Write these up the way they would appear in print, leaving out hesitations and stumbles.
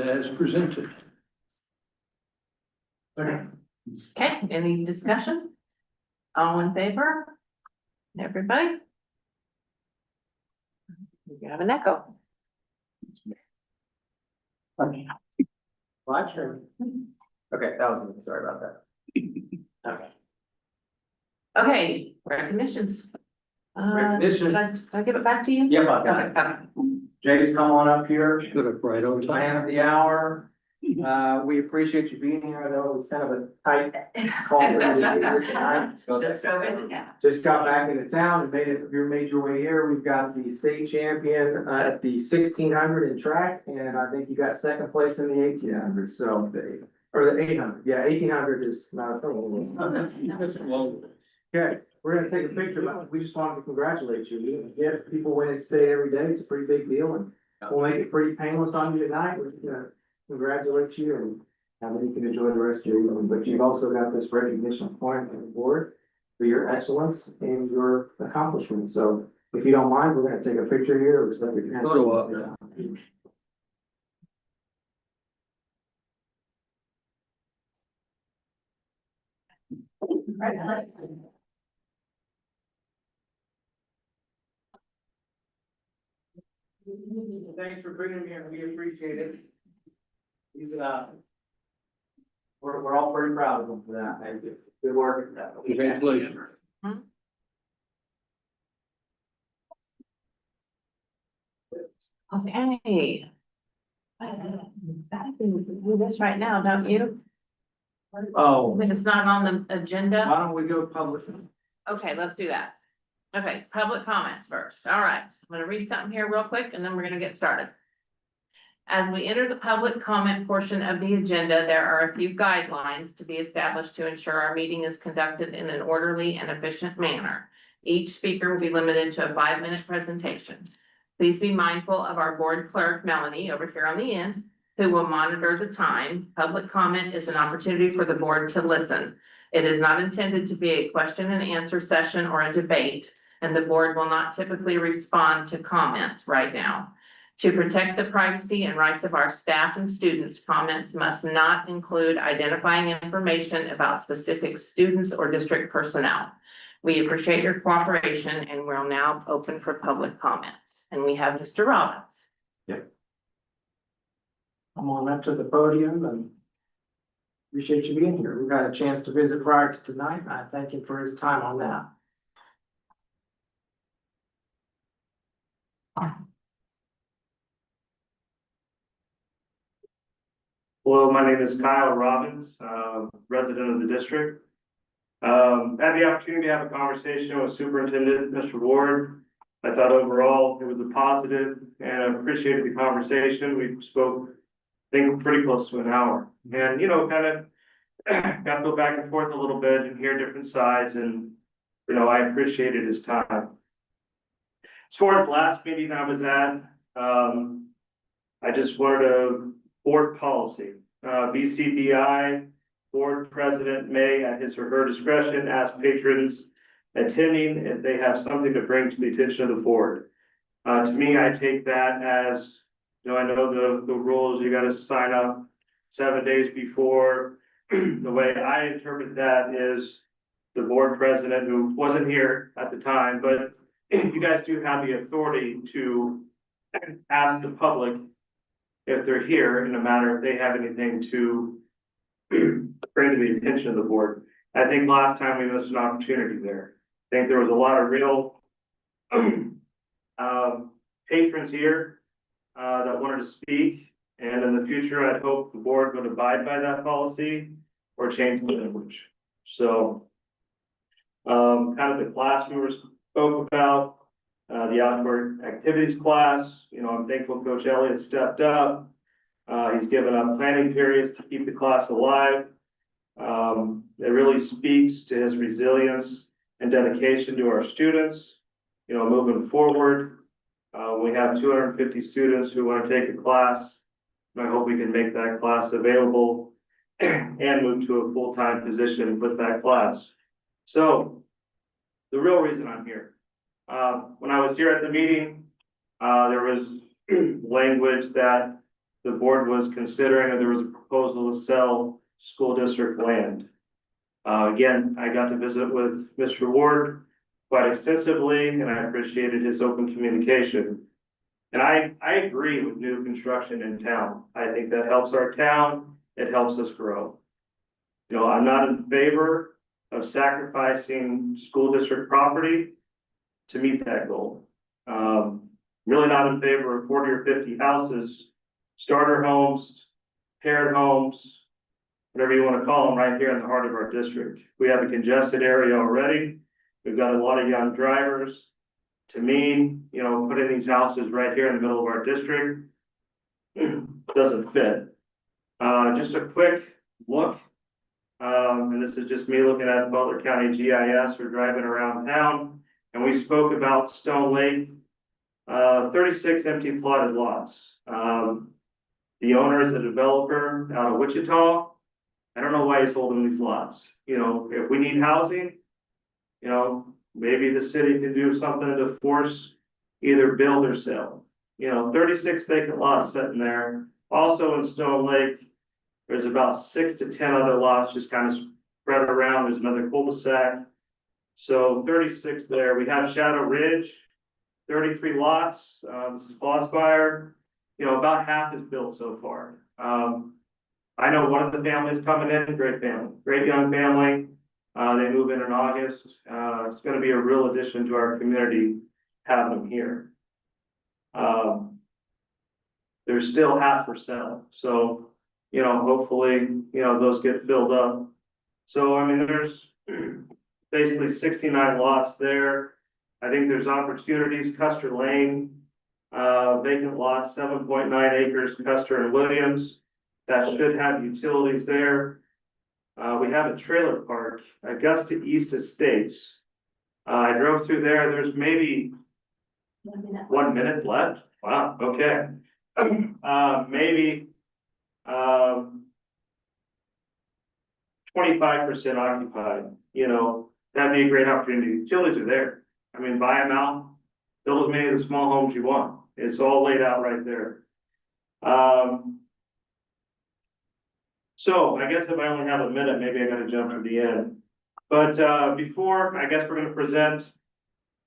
as presented. Okay, any discussion? All in favor? Everybody? You have an echo. Watch her. Okay, that was me, sorry about that. Okay. Okay, recognitions. Recognitions. Should I give it back to you? Yep, I've Okay, got it. okay. Jay's come on up here, Should have right on man time. of the hour. We appreciate you being here. I know it was kind of a tight call for you to be here tonight. Just go in, yeah. Just got back into town and made your way here. We've got the state champion at the 1600 in track, and I think you got second place in the 1800, so or the 800. Yeah, 1800 is not a thing. Okay, we're gonna take a picture, but we just wanted to congratulate you. Yeah, people win at state every day. It's a pretty big deal, and we'll make it pretty painless on you tonight. We're gonna congratulate you, and then you can enjoy the rest of your evening. But you've also got this recognition point on the board for your excellence and your accomplishments. So if you don't mind, we're gonna take a picture here. It looks like we can. Photo op. Thanks for bringing me here. We appreciate it. He's, we're all pretty proud of him for that. Thank you. Good work. Congratulations. Okay. I can do this right now, don't you? I Oh, mean, it's not on the agenda. why don't we go public? Okay, let's do that. Okay, public comments first. All right, I'm gonna read something here real quick and then we're gonna get started. As we enter the public comment portion of the agenda, there are a few guidelines to be established to ensure our meeting is conducted in an orderly and efficient manner. Each speaker will be limited to a 5-minute presentation. Please be mindful of our board clerk, Melanie, over here on the end, who will monitor the time. Public comment is an opportunity for the board to listen. It is not intended to be a question and answer session or a debate, and the board will not typically respond to comments right now. To protect the privacy and rights of our staff and students, comments must not include identifying information about specific students or district personnel. We appreciate your cooperation and we'll now open for public comments. And we have Mr. Robbins. Come on up to the podium and appreciate you being here. We've had a chance to visit prior to tonight, and I thank him for his time on that. Hello, my name is Kyle Robbins, resident of the district. Had the opportunity to have a conversation with Superintendent Mr. Ward. I thought overall it was a positive and I appreciated the conversation. We spoke, I think, pretty close to an hour. And, you know, kind of got to go back and forth a little bit and hear different sides, and, you know, I appreciated his time. As far as the last meeting I was at, I just wanted a board policy. BCBI board president may, at his or her discretion, ask patrons attending if they have something to bring to the attention of the board. To me, I take that as, you know, I know the rules, you gotta sign up 7 days before. The way I interpret that is the board president, who wasn't here at the time, but you guys do have the authority to ask the public if they're here, in a matter if they have anything to bring to the attention of the board. I think last time we missed an opportunity there. I think there was a lot of real patrons here that wanted to speak. And in the future, I'd hope the board would abide by that policy or change the language. So kind of the class we spoke about, the outdoor activities class, you know, I'm thankful Coach Elliott stepped up. He's given up planning periods to keep the class alive. It really speaks to his resilience and dedication to our students, you know, moving forward. We have 250 students who want to take a class. And I hope we can make that class available and move to a full-time position with that class. So the real reason I'm here, when I was here at the meeting, there was language that the board was considering, or there was a proposal to sell school district land. Again, I got to visit with Mr. Ward quite extensively, and I appreciated his open communication. And I agree with new construction in town. I think that helps our town, it helps us grow. You know, I'm not in favor of sacrificing school district property to meet that goal. Really not in favor of 40 or 50 houses, starter homes, paired homes, whatever you want to call them, right here in the heart of our district. We have a congested area already. We've got a lot of young drivers. To me, you know, putting these houses right here in the middle of our district doesn't fit. Just a quick look. And this is just me looking at Butler County GIS or driving around town. And we spoke about Stone Lake, 36 empty plotted lots. The owner is a developer out of Wichita. I don't know why he's holding these lots. You know, if we need housing, you know, maybe the city can do something to force either build or sell. You know, 36 vacant lots sitting there. Also in Stone Lake, there's about 6 to 10 other lots just kind of spread around. There's another cul-de-sac. So 36 there. We have Shadow Ridge, 33 lots. This is Flossfire. You know, about half is built so far. I know one of the families coming in, great family, great young family. They move in August. It's going to be a real addition to our community having them here. There's still half for sale. So, you know, hopefully, you know, those get filled up. So, I mean, there's basically 69 lots there. I think there's opportunities, Custer Lane, vacant lots, 7.9 acres, Custer and Williams. That should have utilities there. We have a trailer park, Augusta East Estates. I drove through there, there's maybe 1 minute left. Wow, okay. Maybe 25% occupied, you know, that'd be a great opportunity. Utilities are there. I mean, buy them out, build as many of the small homes you want. It's all laid out right there. So I guess if I only have a minute, maybe I gotta jump to the end. But before, I guess we're gonna present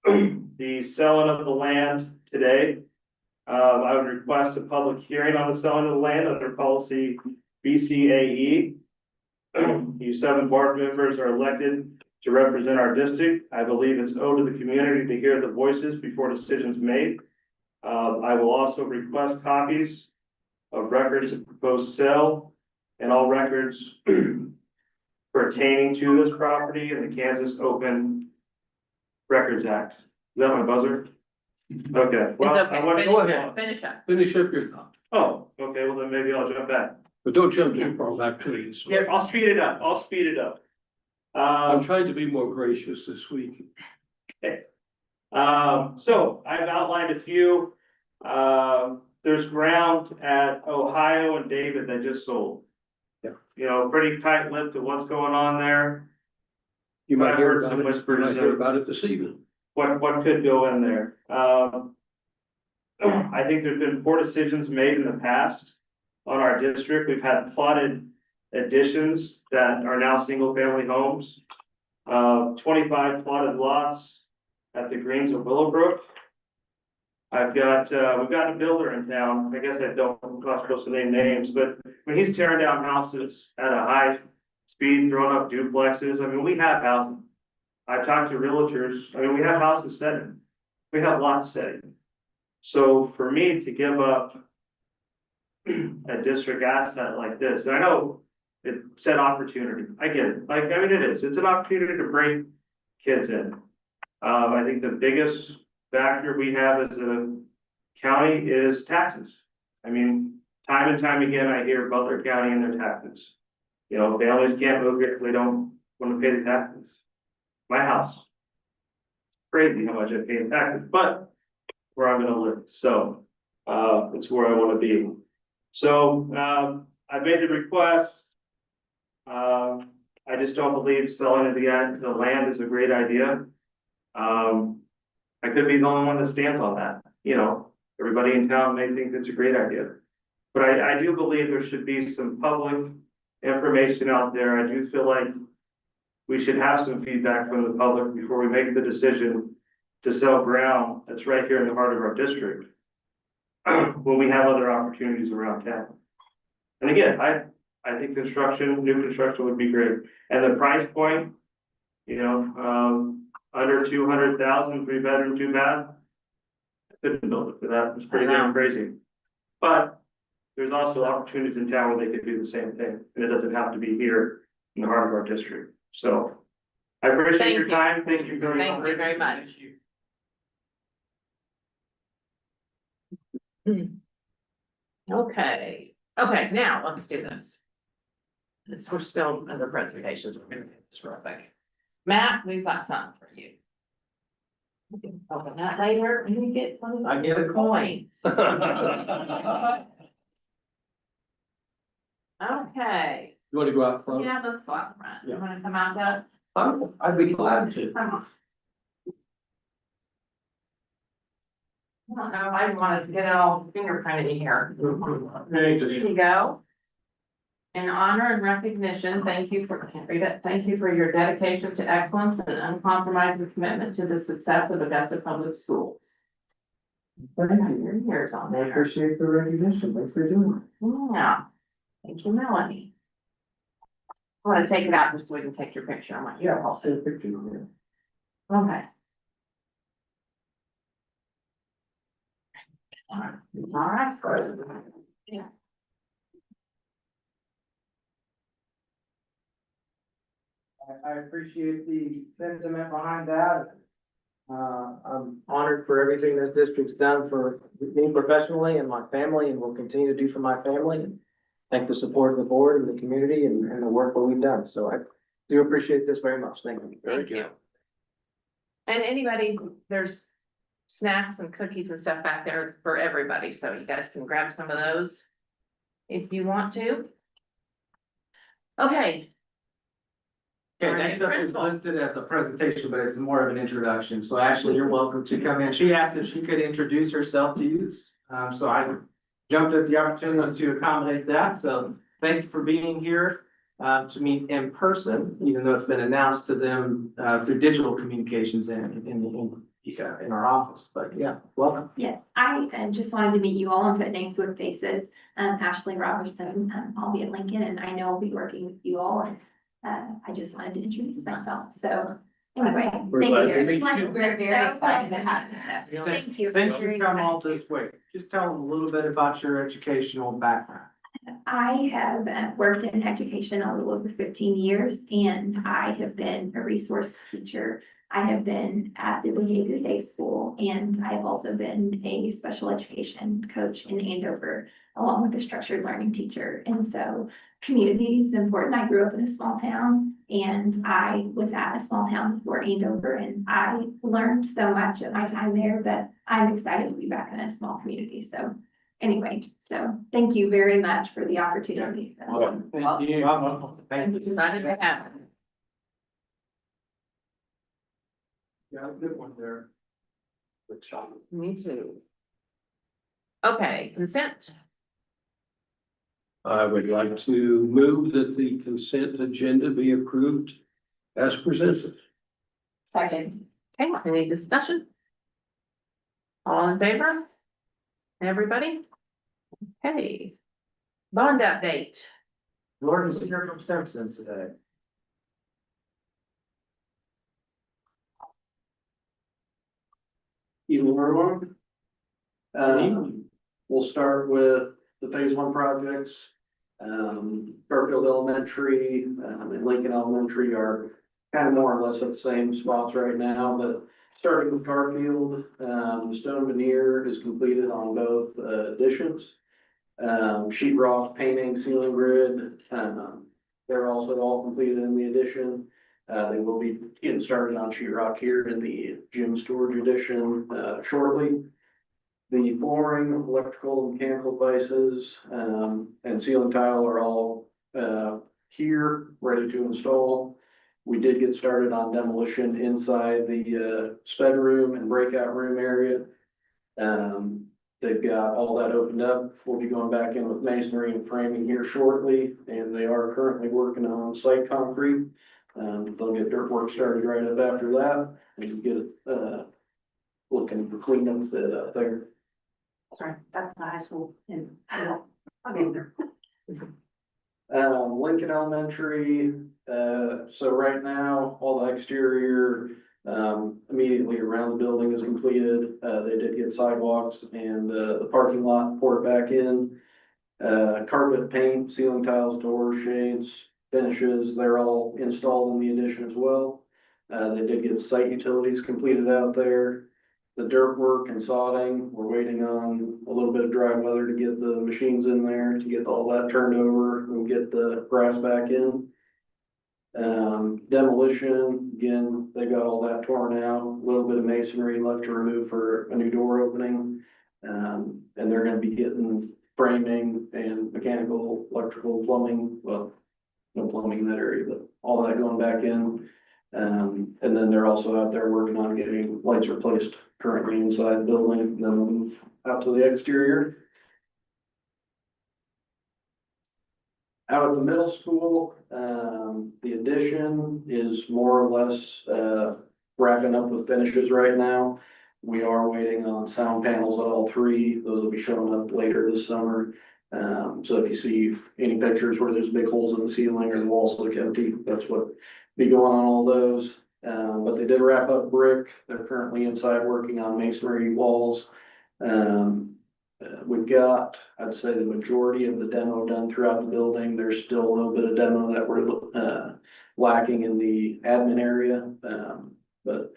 the selling of the land today. I would request a public hearing on the selling of the land under policy BCAE. You 7 board members are elected to represent our district. I believe it's owed to the community to hear the voices before decisions made. I will also request copies of records of proposed sale and all records pertaining to this property and the Kansas Open Records Act. Is that my buzzer? Okay, well, It's okay. I want to go ahead. Finish up. Finish up your thought, Oh, okay, well then maybe I'll jump back. but don't jump too far back, please. Yeah, I'll speed it up, I'll speed it up. I'm trying to be more gracious this week. So I've outlined a few. There's ground at Ohio and David that just sold. Yeah. You know, pretty tight lipped to what's going on there, You might I've hear heard about some it, you whispers might hear of- about it this evening. what could go in there. I think there's been poor decisions made in the past on our district. We've had plotted additions that are now single family homes. 25 plotted lots at the Greens of Willowbrook. I've got, we've got a builder in town. I guess I'm not supposed to name names, but when he's tearing down houses at a high speed, throwing up duplexes, I mean, we have housing. I've talked to realtors. I mean, we have houses setting. We have lots setting. So for me to give up a district asset like this, and I know it said opportunity, I get it, like, I mean, it is, it's an opportunity to bring kids in. I think the biggest factor we have as a county is taxes. I mean, time and time again, I hear Butler County and their taxes. You know, families can't move here if they don't want to pay the taxes. My house. Crazy how much I pay in taxes, but where I'm gonna live, so, it's where I wanna be. So, I made the request. I just don't believe selling the land is a great idea. I could be the only one that stands on that, you know, everybody in town may think it's a great idea. But I do believe there should be some public information out there. I do feel like we should have some feedback from the public before we make the decision to sell ground that's right here in the heart of our district. When we have other opportunities around town. And again, I think new construction would be great. And the price point, under 200,000, 3-bedroom, 2-bath. I couldn't build it for that. It's pretty I know. damn crazy. But there's also opportunities in town where they could do the same thing, and it doesn't have to be here in the heart of our district. So I appreciate Thank your you. time. Thank you very much. Thank you very much. Okay, now let's do this. We're still under presentations, we're gonna do this real quick. Matt, we've got something for you. We can open that later and you get one of I get a coin. Okay, You wanna go out front? yeah, let's go out front. You Yeah. wanna come out, Doug? I'd be glad to. Come on. I don't know, I wanted to get it all fingerprinted here. There you go. In honor and recognition, thank you for, I can't read it, thank you for your dedication to excellence and uncompromising commitment to the success of Augusta Public Schools. Your years on I there. appreciate the recognition. Thanks for doing it. Yeah, thank you, Melanie. I wanna take it out just so we can take your picture. I want you. Yeah, I'll send a picture of it. Okay. All right. Yeah. I appreciate the sentiment behind that. I'm honored for everything this district's done for me professionally and my family, and will continue to do for my family. And thank the support of the board and the community and the work that we've done. So I do appreciate this very much. Thank you. Thank you. And anybody, there's snacks and cookies and stuff back there for everybody, so you guys can grab some of those if you want to. Okay. Okay, next up is listed as a presentation, but it's more of an introduction. So Ashley, you're welcome to come in. She asked if she could introduce herself to you. So I jumped at the opportunity to accommodate that. So thank you for being here to meet in person, even though it's been announced to them through digital communications in our office. But yeah, welcome. Yes, I just wanted to meet you all and put names with faces. Ashley Robertson, I'll be at Lincoln and I know I'll be working with you all. And I just wanted to introduce myself. So anyway, We're thank glad you. to meet you. We're very excited to have you. Thank you. Since you come all this way, just tell them a little bit about your educational background. I have worked in education a little over 15 years and I have been a resource teacher. I have been at the Behavior Day School and I have also been a special education coach in Andover, along with a structured learning teacher. And so community is important. I grew up in a small town and I was at a small town before Andover and I learned so much at my time there, but I'm excited to be back in a small community. So anyway, so thank you very much for the opportunity. Thank you. I'm excited to have it. Yeah, good one there. Me too. Okay, consent. I would like to move that the consent agenda be approved as presented. Second. Okay, any discussion? All in favor? Everybody? Okay. Bond update. Lauren is here from Simpson today. Evening, everyone. We'll start with the phase 1 projects. Garfield Elementary, and Lincoln Elementary are kind of more or less at the same spots right now, but starting with Garfield, stone veneer is completed on both additions. Sheet rock, painting, ceiling grid, they're also all completed in the addition. They will be getting started on sheet rock here in the gym storage addition, shortly. The flooring, electrical, and mechanical devices, and ceiling tile are all, here, ready to install. We did get started on demolition inside the, sped room and breakout room area. they've got all that opened up. We'll be going back in with masonry and framing here shortly, and they are currently working on site concrete. They'll get dirt work started right up after that and get it, looking clean and fit up there. Sorry, that's the high school in, I'll be there. Lincoln Elementary, so right now, all the exterior, immediately around the building is completed. They did get sidewalks and, the parking lot poured back in. Carpet, paint, ceiling tiles, doors, shades, finishes, they're all installed in the addition as well. They did get site utilities completed out there. The dirt work and sodding, we're waiting on a little bit of dry weather to get the machines in there, to get all that turned over and get the grass back in. Demolition, again, they got all that torn out, a little bit of masonry left to remove for a new door opening. And they're gonna be getting framing and mechanical, electrical, plumbing, well, no plumbing in that area, but all that going back in. And then they're also out there working on getting lights replaced currently inside the building, and then we'll move out to the exterior. Out at the middle school, the addition is more or less, wrapping up with finishes right now. We are waiting on sound panels at all three. Those will be showing up later this summer. So if you see any pictures where there's big holes in the ceiling or the walls look empty, that's what be going on all those. But they did wrap up brick. They're currently inside working on masonry walls. We've got, I'd say, the majority of the demo done throughout the building. There's still a little bit of demo that we're lacking in the admin area. But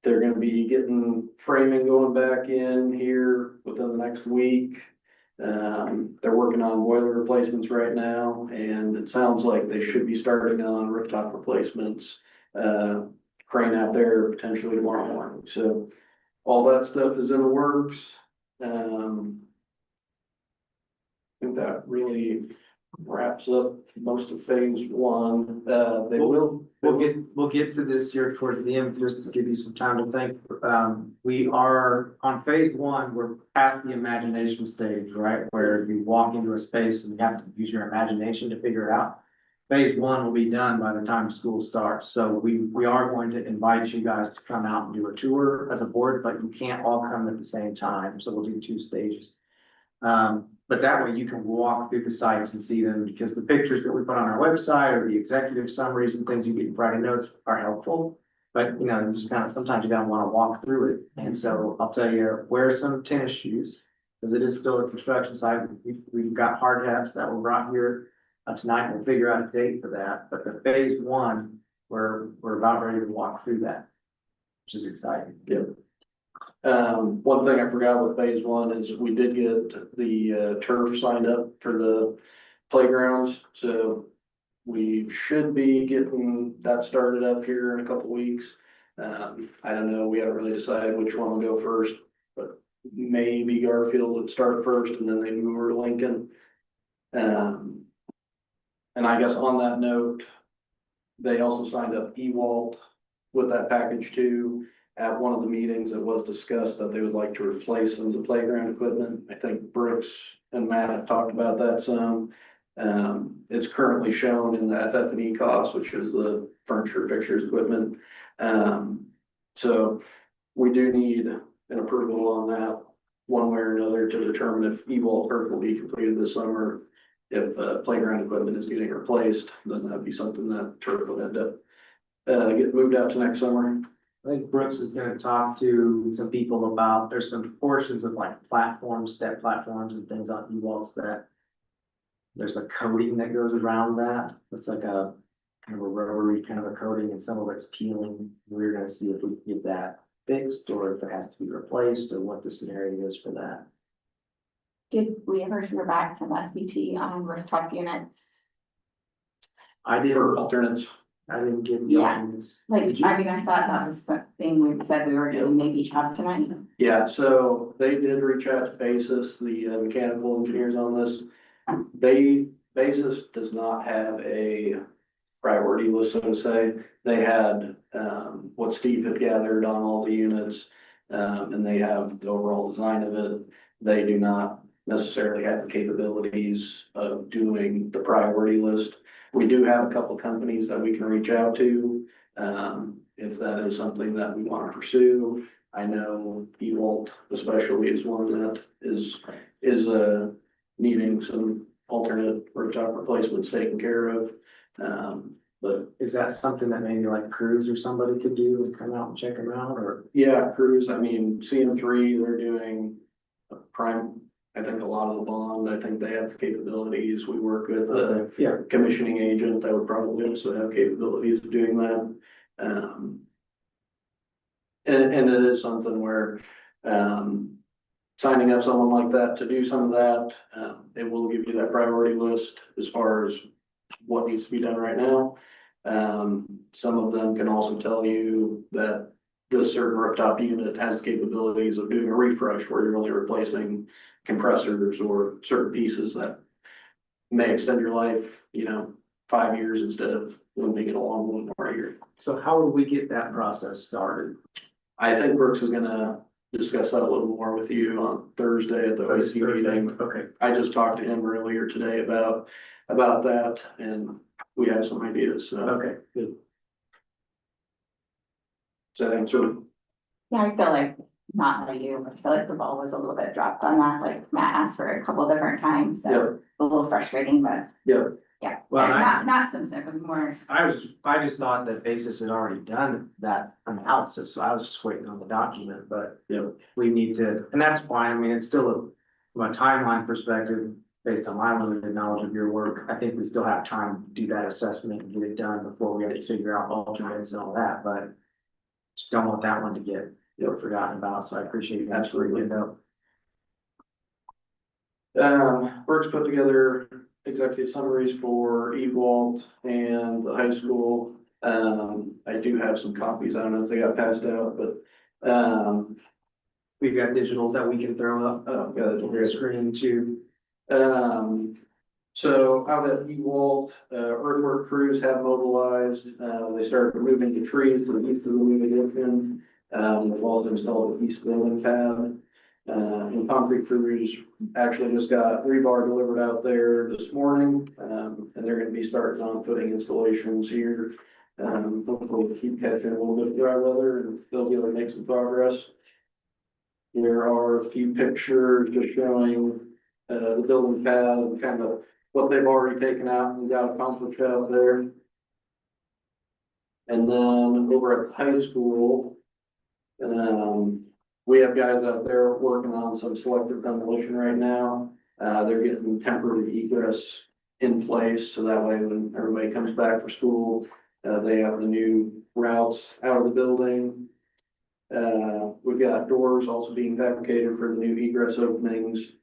they're gonna be getting framing going back in here within the next week. They're working on boiler replacements right now, and it sounds like they should be starting on rooftop replacements. Crane out there potentially tomorrow morning, so all that stuff is in the works. I think that really wraps up most of phase one. They will. We'll get to this here towards the end, just to give you some time to think. We are on phase one, we're past the imagination stage, right? Where you walk into a space and you have to use your imagination to figure it out. Phase one will be done by the time school starts, so we are going to invite you guys to come out and do a tour as a board, but you can't all come at the same time, so we'll do 2 stages. But that way you can walk through the sites and see them, because the pictures that we put on our website or the executive summaries and things you get in Friday notes are helpful. But you know, you just kind of, sometimes you gotta wanna walk through it. And so I'll tell you, wear some tennis shoes, because it is still a construction site. We've got hard hats that were brought here tonight. We'll figure out a date for that. But the phase one, we're about ready to walk through that, which is exciting. Yep. One thing I forgot with phase one is we did get the turf signed up for the playgrounds, so we should be getting that started up here in a couple weeks. I don't know, we haven't really decided which one will go first, but maybe Garfield would start first and then they move over to Lincoln. And I guess on that note, they also signed up Ewalt with that package too. At one of the meetings, it was discussed that they would like to replace some of the playground equipment. I think Brooks and Matt have talked about that some. It's currently shown in the FF&E cost, which is the furniture, fixtures, equipment. So we do need an approval on that one way or another to determine if Ewalt turf will be completed this summer. If playground equipment is getting replaced, then that'd be something that turf would end up get moved out to next summer. I think Brooks is gonna talk to some people about, there's some portions of like platforms, step platforms and things on E-walls that. There's a coating that goes around that. It's like a kind of a rubbery kind of a coating, and some of it's peeling. We're gonna see if we can get that fixed or if it has to be replaced or what the scenario is for that. Did we ever hear back from SBT on rooftop units? I didn't, For alternates. I didn't get the Yeah. arguments. Like, Did you? I mean, I thought that was something we said we were gonna maybe have tonight. Yeah, so they did reach out to Basis, the mechanical engineers on this. Basis does not have a priority list, so to say. They had, what Steve had gathered on all the units, and they have the overall design of it. they do not necessarily have the capabilities of doing the priority list. We do have a couple companies that we can reach out to, if that is something that we want to pursue. I know Ewalt especially is one that is needing some alternate rooftop replacements taken care of. But Is that something that maybe like Cruise or somebody could do and come out and check them out, or? yeah, Cruise, I mean, CM3, they're doing a prime, I think a lot of the bond, I think they have the capabilities. We work with a Yeah, commissioning agent that would probably also have capabilities of doing that. And it is something where, signing up someone like that to do some of that, it will give you that priority list as far as what needs to be done right now. Some of them can also tell you that this certain rooftop unit has capabilities of doing a refresh where you're only replacing compressors or certain pieces that may extend your life, 5 years instead of limiting it along 1 more year. so how would we get that process started? I think Brooks is gonna discuss that a little more with you on Thursday at the OAC meeting. Okay, I just talked to him earlier today about that, and we have some ideas, so okay, good. does that answer? Yeah, I feel like, not like you, but I feel like the ball was a little bit dropped on that, like Matt asked for it a couple different times, Yeah. so a little frustrating, but. Yeah. Yeah, Well, and I- not Simpson, it was more, I just thought that Basis had already done that analysis, so I was just waiting on the document, but. Yeah. We need to, and that's fine, I mean, it's still from a timeline perspective, based on my limited knowledge of your work, I think we still have time to do that assessment and get it done before we have to figure out alternates and all that, but. Just don't want that one to get forgotten about, so I appreciate you guys Absolutely. bringing it up. Brooks put together executive summaries for Ewalt and the high school. I do have some copies, I don't know if they got passed out, but, We've got digitals that we can throw up oh, yeah, on the screen too. So out at Ewalt, earthwork crews have mobilized, they started removing the trees to the east of the new addition. They've also installed the east building pad. And concrete crews actually just got rebar delivered out there this morning, and they're gonna be starting on footing installations here. Hopefully to keep catching a little bit of dry weather and they'll be able to make some progress. There are a few pictures just showing, the building pad and kind of what they've already taken out and got accomplished out there. And then over at high school, we have guys out there working on some selective demolition right now. They're getting temporary egress in place, so that way when everybody comes back for school, they have the new routes out of the building. We've got doors also being fabricated for the new egress openings.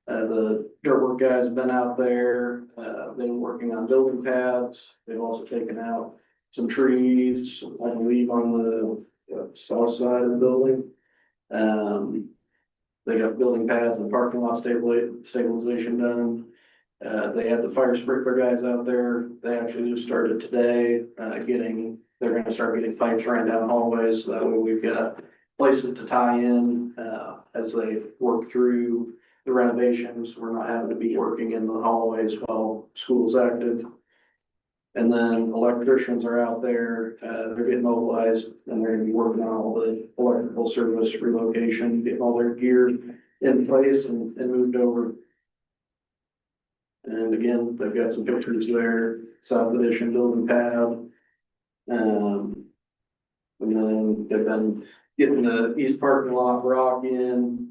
The dirt work guys have been out there, been working on building pads. They've also taken out some trees, I believe on the south side of the building. They got building pads and parking lot stabilization done. They had the fire sprinkler guys out there. They actually just started today, they're gonna start getting pipes ran down hallways. So that way we've got places to tie in, as they work through the renovations. We're not having to be working in the hallways while school's active. And then electricians are out there, they're getting mobilized and they're gonna be working on all the electrical service relocation, getting all their gear in place and moved over. And again, they've got some pictures there, South Addition building pad. And then they've been getting the east parking lot rock in,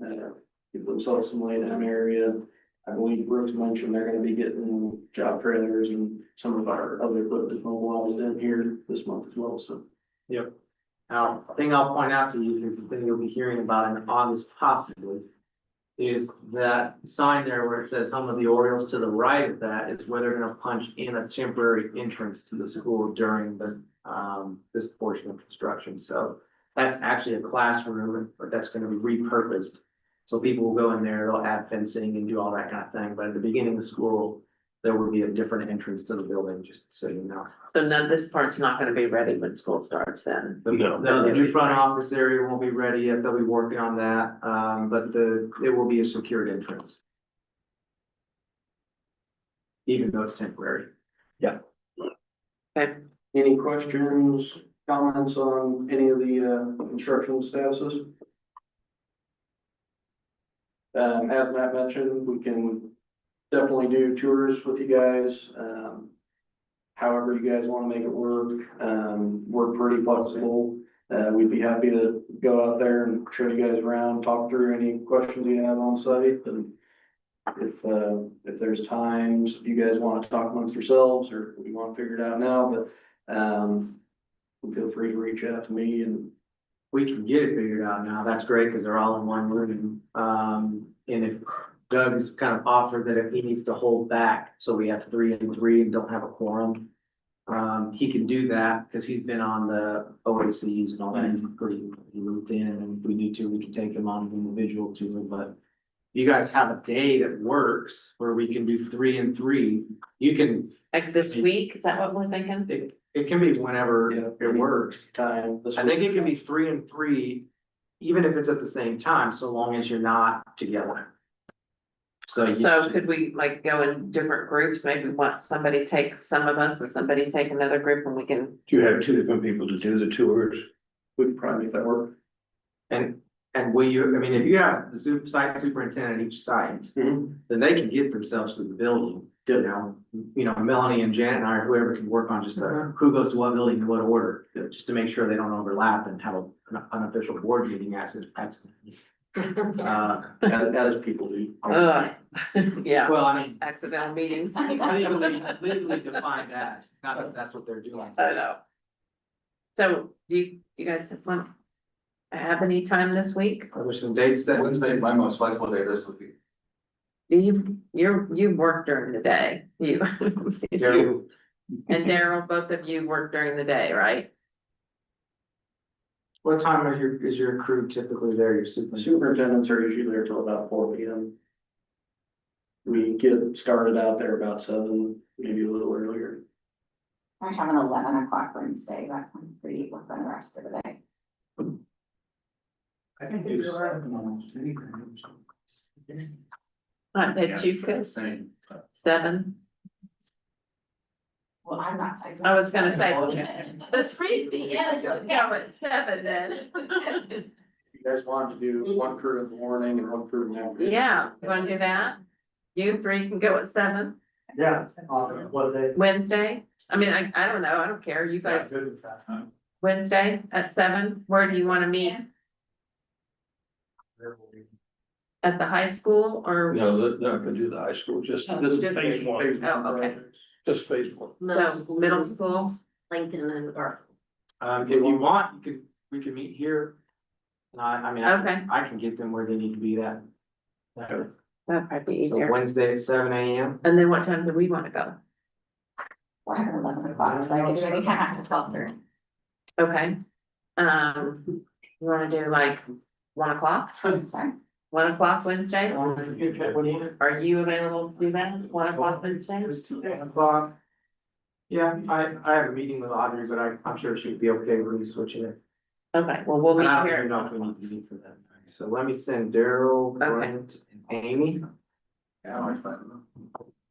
give themselves some lay down area. I believe Brooks mentioned they're gonna be getting job trailers and some of our other equipment mobilized in here this month as well, so. Now, the thing I'll point out to you, is the thing you'll be hearing about in August possibly, is that sign there where it says Home of the Orioles, to the right of that is where they're gonna punch in a temporary entrance to the school during the, this portion of construction. So that's actually a classroom, but that's gonna be repurposed. So people will go in there, they'll add fencing and do all that kind of thing, but at the beginning of school, there will be a different entrance to the building, just so you know. So none, this part's not gonna be ready when school starts then. No. No, the new front office area won't be ready yet, they'll be working on that, but it will be a secured entrance. Even though it's temporary. Okay, Any questions, comments on any of the, construction statuses? As Matt mentioned, we can definitely do tours with you guys, however you guys wanna make it work. We're pretty flexible. We'd be happy to go out there and show you guys around, talk through any questions you have on site, and if there's times you guys wanna talk amongst yourselves, or we wanna figure it out now, but, feel free to reach out to me and We can get it figured out now, that's great, because they're all in one room. And if Doug's kind of offered that if he needs to hold back, so we have 3 and 3 and don't have a quorum. He can do that, because he's been on the OACs and all that, he's pretty looped in, and if we need to, we can take him on an individual tour, but. You guys have a day that works where we can do 3 and 3, you can, like this week, is that what we're thinking? it can be whenever Yeah. it works. time. This I think week. it can be 3 and 3, even if it's at the same time, so long as you're not together. So. you- So could we like go in different groups, maybe want somebody take some of us and somebody take another group and we can, Do you have 2 different people to do the tours? We could probably make that work. And will you, I mean, if you have the site superintendent at each site, then they can get themselves to the building. You know, Melanie and Janet and I, or whoever can work on just who goes to what building in what order, just to make sure they don't overlap and have an unofficial board meeting accidentally. As people do. yeah, Well, I mean, accidental meetings. legally defined as, not that that's what they're doing. I know. So you guys want to have any time this week? Are there some dates that? Wednesday's my most flexible day this week. You work during the day, you. Daryl? And Daryl, both of you work during the day, right? What time is your crew typically there, your super? Superintendents are usually there till about 4 p.m. We get started out there about 7, maybe a little earlier. I have an 11 o'clock Wednesday, but I'm free for the rest of the day. I can do I bet you could, Same. 7. Well, I'm not saying. I was gonna say, the 3 p.m. should go at 7 then. You guys wanted to do one crew in the morning and one crew in the afternoon? Yeah, you wanna do that? You 3 can go at 7, Yeah. What day? Wednesday? I mean, I don't know, I don't care, you guys, Wednesday at 7, where do you wanna meet? At the high school or, No, they're not gonna do the high school, just This is Just phase one. Oh, okay. just phase 1. so middle school? Lincoln and, or If you want, we can meet here. And I mean, Okay. I can get them where they need to be at. That'd probably be So easier. Wednesday at 7 a.m. And then what time do we wanna go? I have an 11 o'clock, so I can do any time after 12:30. Okay. You wanna do like 1 o'clock? Sorry. 1 o'clock Wednesday? Are you available to do that? 1 o'clock Wednesday? 1 o'clock. Yeah, I have a meeting with Audrey, but I'm sure she'd be okay with me switching it. Okay, well, we'll And I meet don't even here. know if we need to meet for that. So let me send Daryl, Okay. Brent, and Amy. Yeah, I'm fine.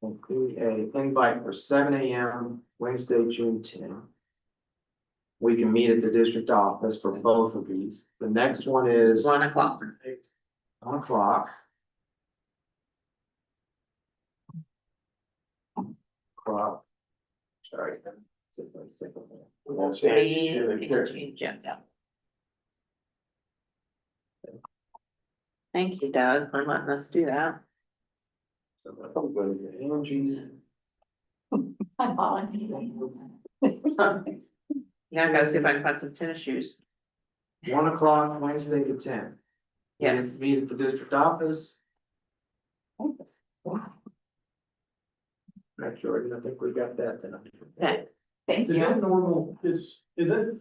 Include a invite for 7 a.m. Wednesday, June 10. We can meet at the district office for both of these. The next one is 1 o'clock. 1 o'clock. Clock. Sorry. Yeah. Thank you, Doug, for letting us do that. I'm volunteering. Yeah, I gotta see if I can find some tennis shoes. 1 o'clock, Wednesday the 10th. Yes. Meet at the district office. Right, Jordan, I think we got that done. Okay, Thank Is you. that normal, is it,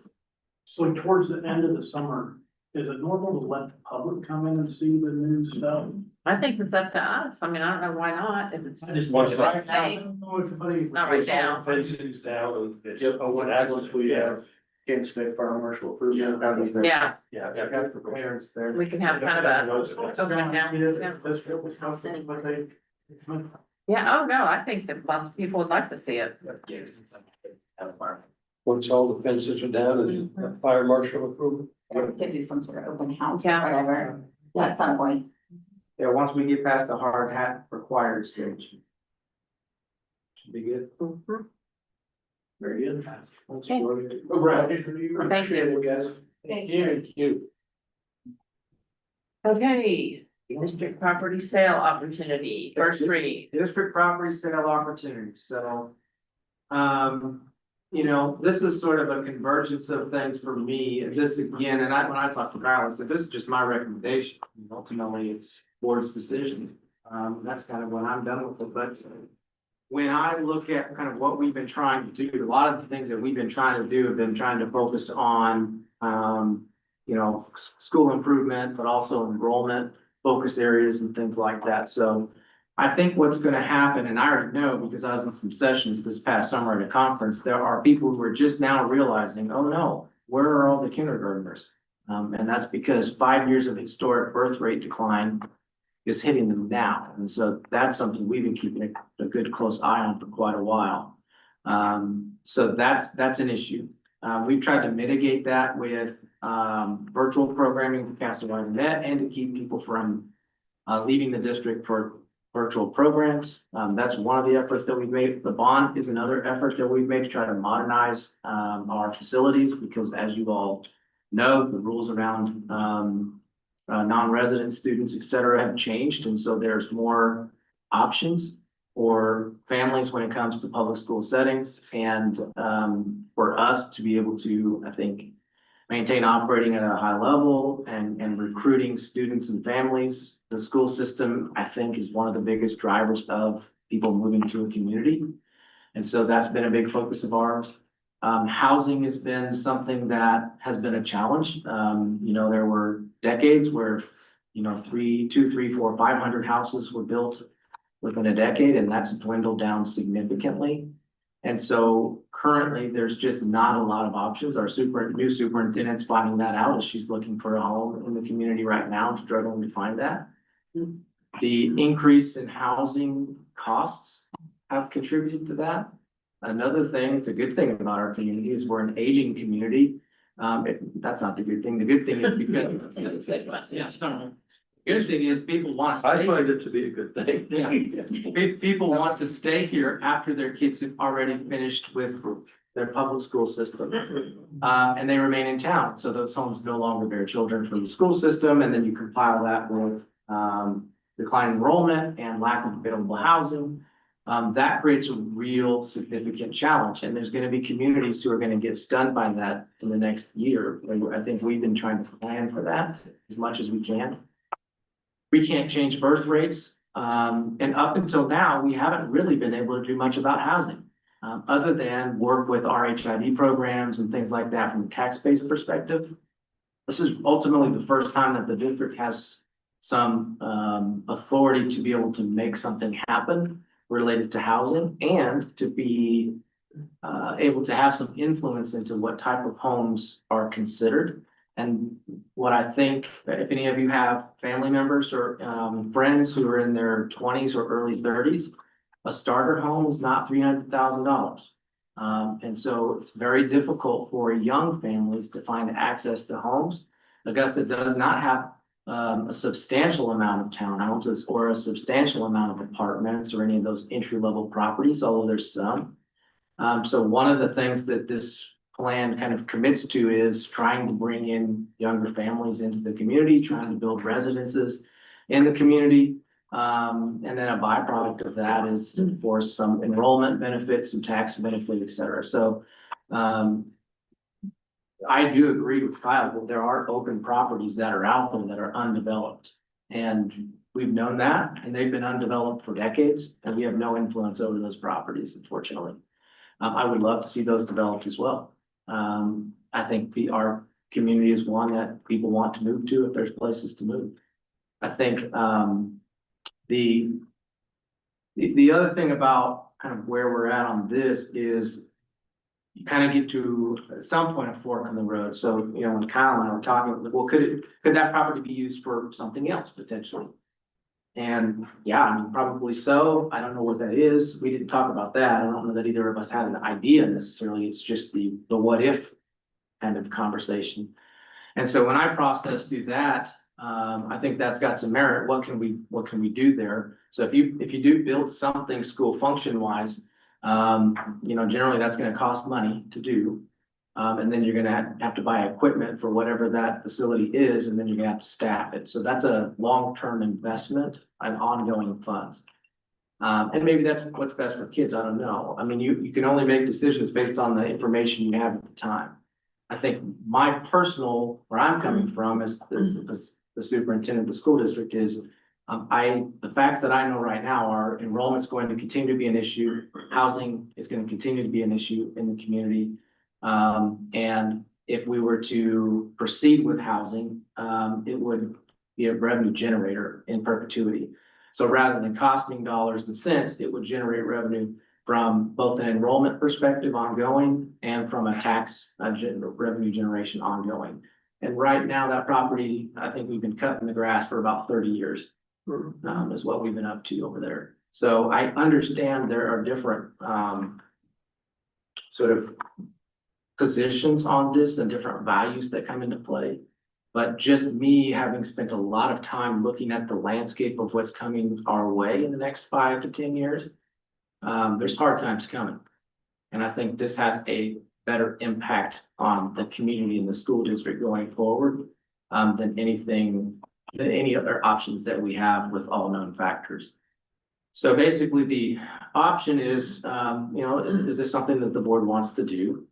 so towards the end of the summer, Is it normal to let the public come in and see the new stuff? I think it's up to us. I mean, I don't know why not, if it's. I just Once if right it's now, I safe. don't know if anybody. Not right now. Fences down and it's Yep, open once we access. have Kansas State Fire Marshal approved. Yeah. Yeah, Yeah. I got the clearance there. we can have kind of a open house. Yeah. That's what was happening, but they. Yeah, oh no, I think that lots of people would like to see it. Once all the fences are down and fire marshal approval. Or we could do some sort of open house or Yeah. whatever at some point. Yeah, once we get past the hard hat required stage. Should be good. Mhm. Very good. Okay. Thank you, guys. Thank you. Okay, district property sale opportunity, first read. District property sale opportunities, so. You know, this is sort of a convergence of things for me, this again, and when I talked to Kyle, I said, this is just my recommendation. Ultimately, it's board's decision, that's kind of what I'm done with it, but. When I look at kind of what we've been trying to do, a lot of the things that we've been trying to do have been trying to focus on, you know, school improvement, but also enrollment, focus areas and things like that, so. I think what's gonna happen, and I already know because I was in some sessions this past summer at a conference, there are people who are just now realizing, oh no, where are all the kindergartners? And that's because 5 years of historic birth rate decline is hitting them now. And so that's something we've been keeping a good close eye on for quite a while. So that's an issue. We've tried to mitigate that with virtual programming for Castaway Net and to keep people from leaving the district for virtual programs. That's one of the efforts that we've made. The bond is another effort that we've made to try to modernize our facilities because as you all know, the rules around non-resident students, et cetera, have changed. And so there's more options for families when it comes to public school settings and for us to be able to, I think, maintain operating at a high level and recruiting students and families. The school system, I think, is one of the biggest drivers of people moving to a community. And so that's been a big focus of ours. Housing has been something that has been a challenge. You know, there were decades where, you know, 500 houses were built within a decade, and that's dwindled down significantly. And so currently, there's just not a lot of options. Our new superintendent's finding that out as she's looking for a home in the community right now, struggling to find that. The increase in housing costs have contributed to that. Another thing, it's a good thing about our community is we're an aging community. That's not the good thing. The good thing is because. Yeah, sorry. Good thing is people want to I stay. find it to be a good thing. Yeah. People want to stay here after their kids have already finished with their public school system. And they remain in town, so those homes no longer bear children from the school system, and then you compile that with declining enrollment and lack of available housing. That creates a real significant challenge, and there's gonna be communities who are gonna get stunned by that in the next year. I think we've been trying to plan for that as much as we can. We can't change birth rates, and up until now, we haven't really been able to do much about housing. Other than work with RHID programs and things like that from a tax-based perspective. This is ultimately the first time that the district has some authority to be able to make something happen related to housing and to be able to have some influence into what type of homes are considered. And what I think, if any of you have family members or friends who are in their 20s or early 30s, a starter home is not $300,000. And so it's very difficult for young families to find access to homes. Augusta does not have a substantial amount of townhouses or a substantial amount of apartments or any of those entry-level properties, although there's some. So one of the things that this plan kind of commits to is trying to bring in younger families into the community, trying to build residences in the community. And then a byproduct of that is, of course, some enrollment benefits, some tax benefit, et cetera. So I do agree with Kyle that there are open properties that are out there that are undeveloped. And we've known that, and they've been undeveloped for decades, and we have no influence over those properties, unfortunately. I would love to see those developed as well. I think our community is one that people want to move to if there's places to move. I think, the other thing about kind of where we're at on this is you kind of get to at some point a fork in the road. So, you know, when Kyle and I were talking, well, could that property be used for something else potentially? And yeah, I mean, probably so. I don't know what that is. We didn't talk about that. I don't know that either of us had an idea necessarily. It's just the what if kind of conversation. And so when I process through that, I think that's got some merit. What can we do there? So if you do build something school function wise, you know, generally that's gonna cost money to do. And then you're gonna have to buy equipment for whatever that facility is, and then you're gonna have to staff it. So that's a long-term investment and ongoing funds. And maybe that's what's best for kids. I don't know. I mean, you can only make decisions based on the information you have at the time. I think my personal, where I'm coming from is the superintendent of the school district is, the facts that I know right now are enrollment's going to continue to be an issue. Housing is going to continue to be an issue in the community. And if we were to proceed with housing, it would be a revenue generator in perpetuity. So rather than costing dollars and cents, it would generate revenue from both an enrollment perspective ongoing and from a tax revenue generation ongoing. And right now, that property, I think we've been cutting the grass for about 30 years, is what we've been up to over there. So I understand there are different sort of positions on this and different values that come into play. But just me having spent a lot of time looking at the landscape of what's coming our way in the next 5 to 10 years, there's hard times coming. And I think this has a better impact on the community and the school district going forward than any other options that we have with all known factors. So basically the option is, you know, is this something that the board wants to do?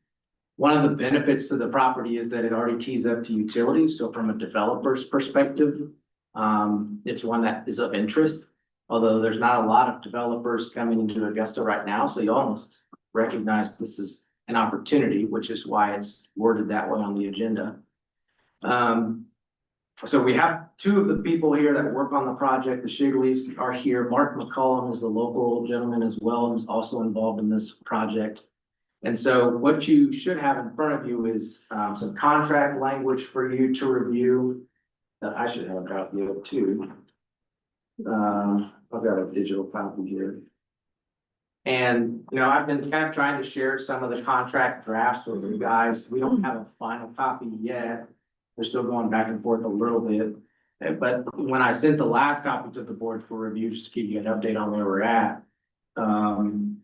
One of the benefits to the property is that it already tees up to utilities. So from a developer's perspective, it's one that is of interest. Although there's not a lot of developers coming into Augusta right now, so you almost recognize this is an opportunity, which is why it's worded that way on the agenda. So we have two of the people here that work on the project. The Shigleys are here. Mark McCollum is the local gentleman as well, who's also involved in this project. And so what you should have in front of you is some contract language for you to review that I should have a copy of too. I've got a digital copy here. And, you know, I've been kind of trying to share some of the contract drafts with you guys. We don't have a final copy yet. We're still going back and forth a little bit. But when I sent the last copy to the board for review, just to give you an update on where we're at,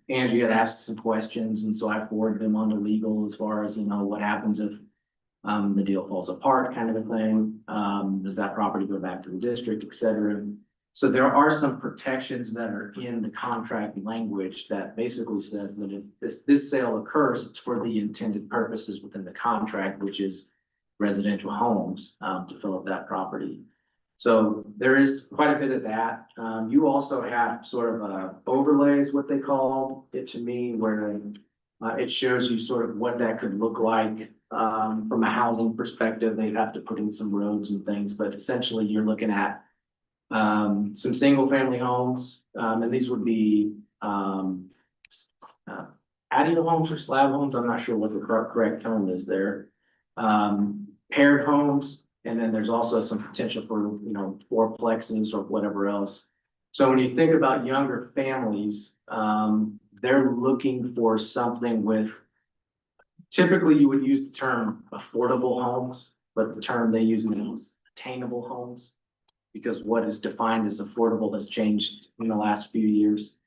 Angie had asked some questions, and so I forwarded them on to legal as far as, you know, what happens if the deal falls apart, kind of a thing. Does that property go back to the district, et cetera? So there are some protections that are in the contract language that basically says that if this sale occurs, it's for the intended purposes within the contract, which is residential homes to fill up that property. So there is quite a bit of that. You also have sort of overlays, what they call it to me, where it shows you sort of what that could look like from a housing perspective. They'd have to put in some roads and things, but essentially you're looking at some single family homes, and these would be patio homes or slab homes. I'm not sure what the correct term is there. Paired homes, and then there's also some potential for, you know, fourplexes or whatever else. So when you think about younger families, they're looking for something with, typically you would use the term affordable homes, but the term they use is attainable homes, because what is defined as affordable has changed in the last few years.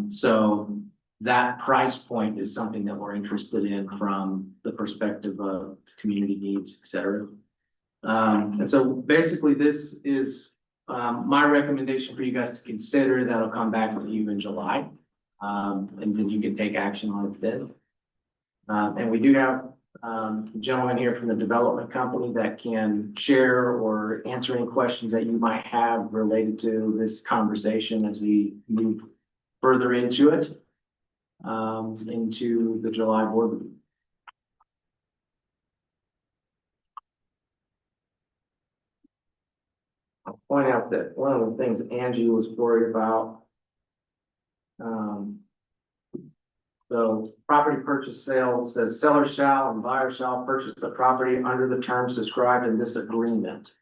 So that price point is something that we're interested in from the perspective of community needs, et cetera. And so basically this is my recommendation for you guys to consider. That'll come back to you in July. And then you can take action on it then. And we do have a gentleman here from the development company that can share or answer any questions that you might have related to this conversation as we move further into it, into the July board meeting. point out that one of the things Angie was worried about. So property purchase sale says seller shall and buyer shall purchase the property under the terms described in this agreement.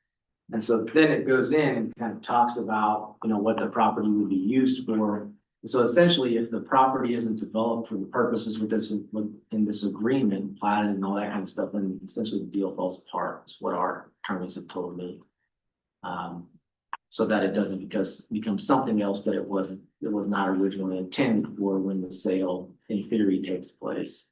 And so then it goes in and kind of talks about, you know, what the property would be used for. So essentially, if the property isn't developed for the purposes with this, in this agreement, platted and all that kind of stuff, then essentially the deal falls apart, is what our attorneys have told me. So that it doesn't become something else that it was not originally intended for when the sale in theory takes place.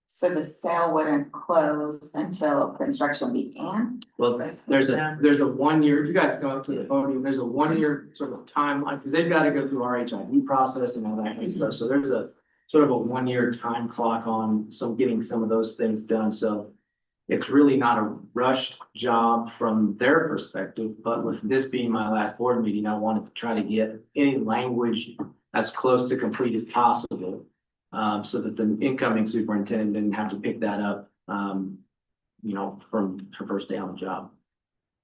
So the sale wouldn't close until construction began? Well, there's a 1 year, you guys go up to the podium, there's a 1 year sort of timeline, because they've got to go through our HID process and all that kind of stuff. So there's a sort of a 1 year time clock on getting some of those things done. So it's really not a rushed job from their perspective, but with this being my last board meeting, I wanted to try to get any language as close to complete as possible. So that the incoming superintendent didn't have to pick that up, you know, from her first day on the job.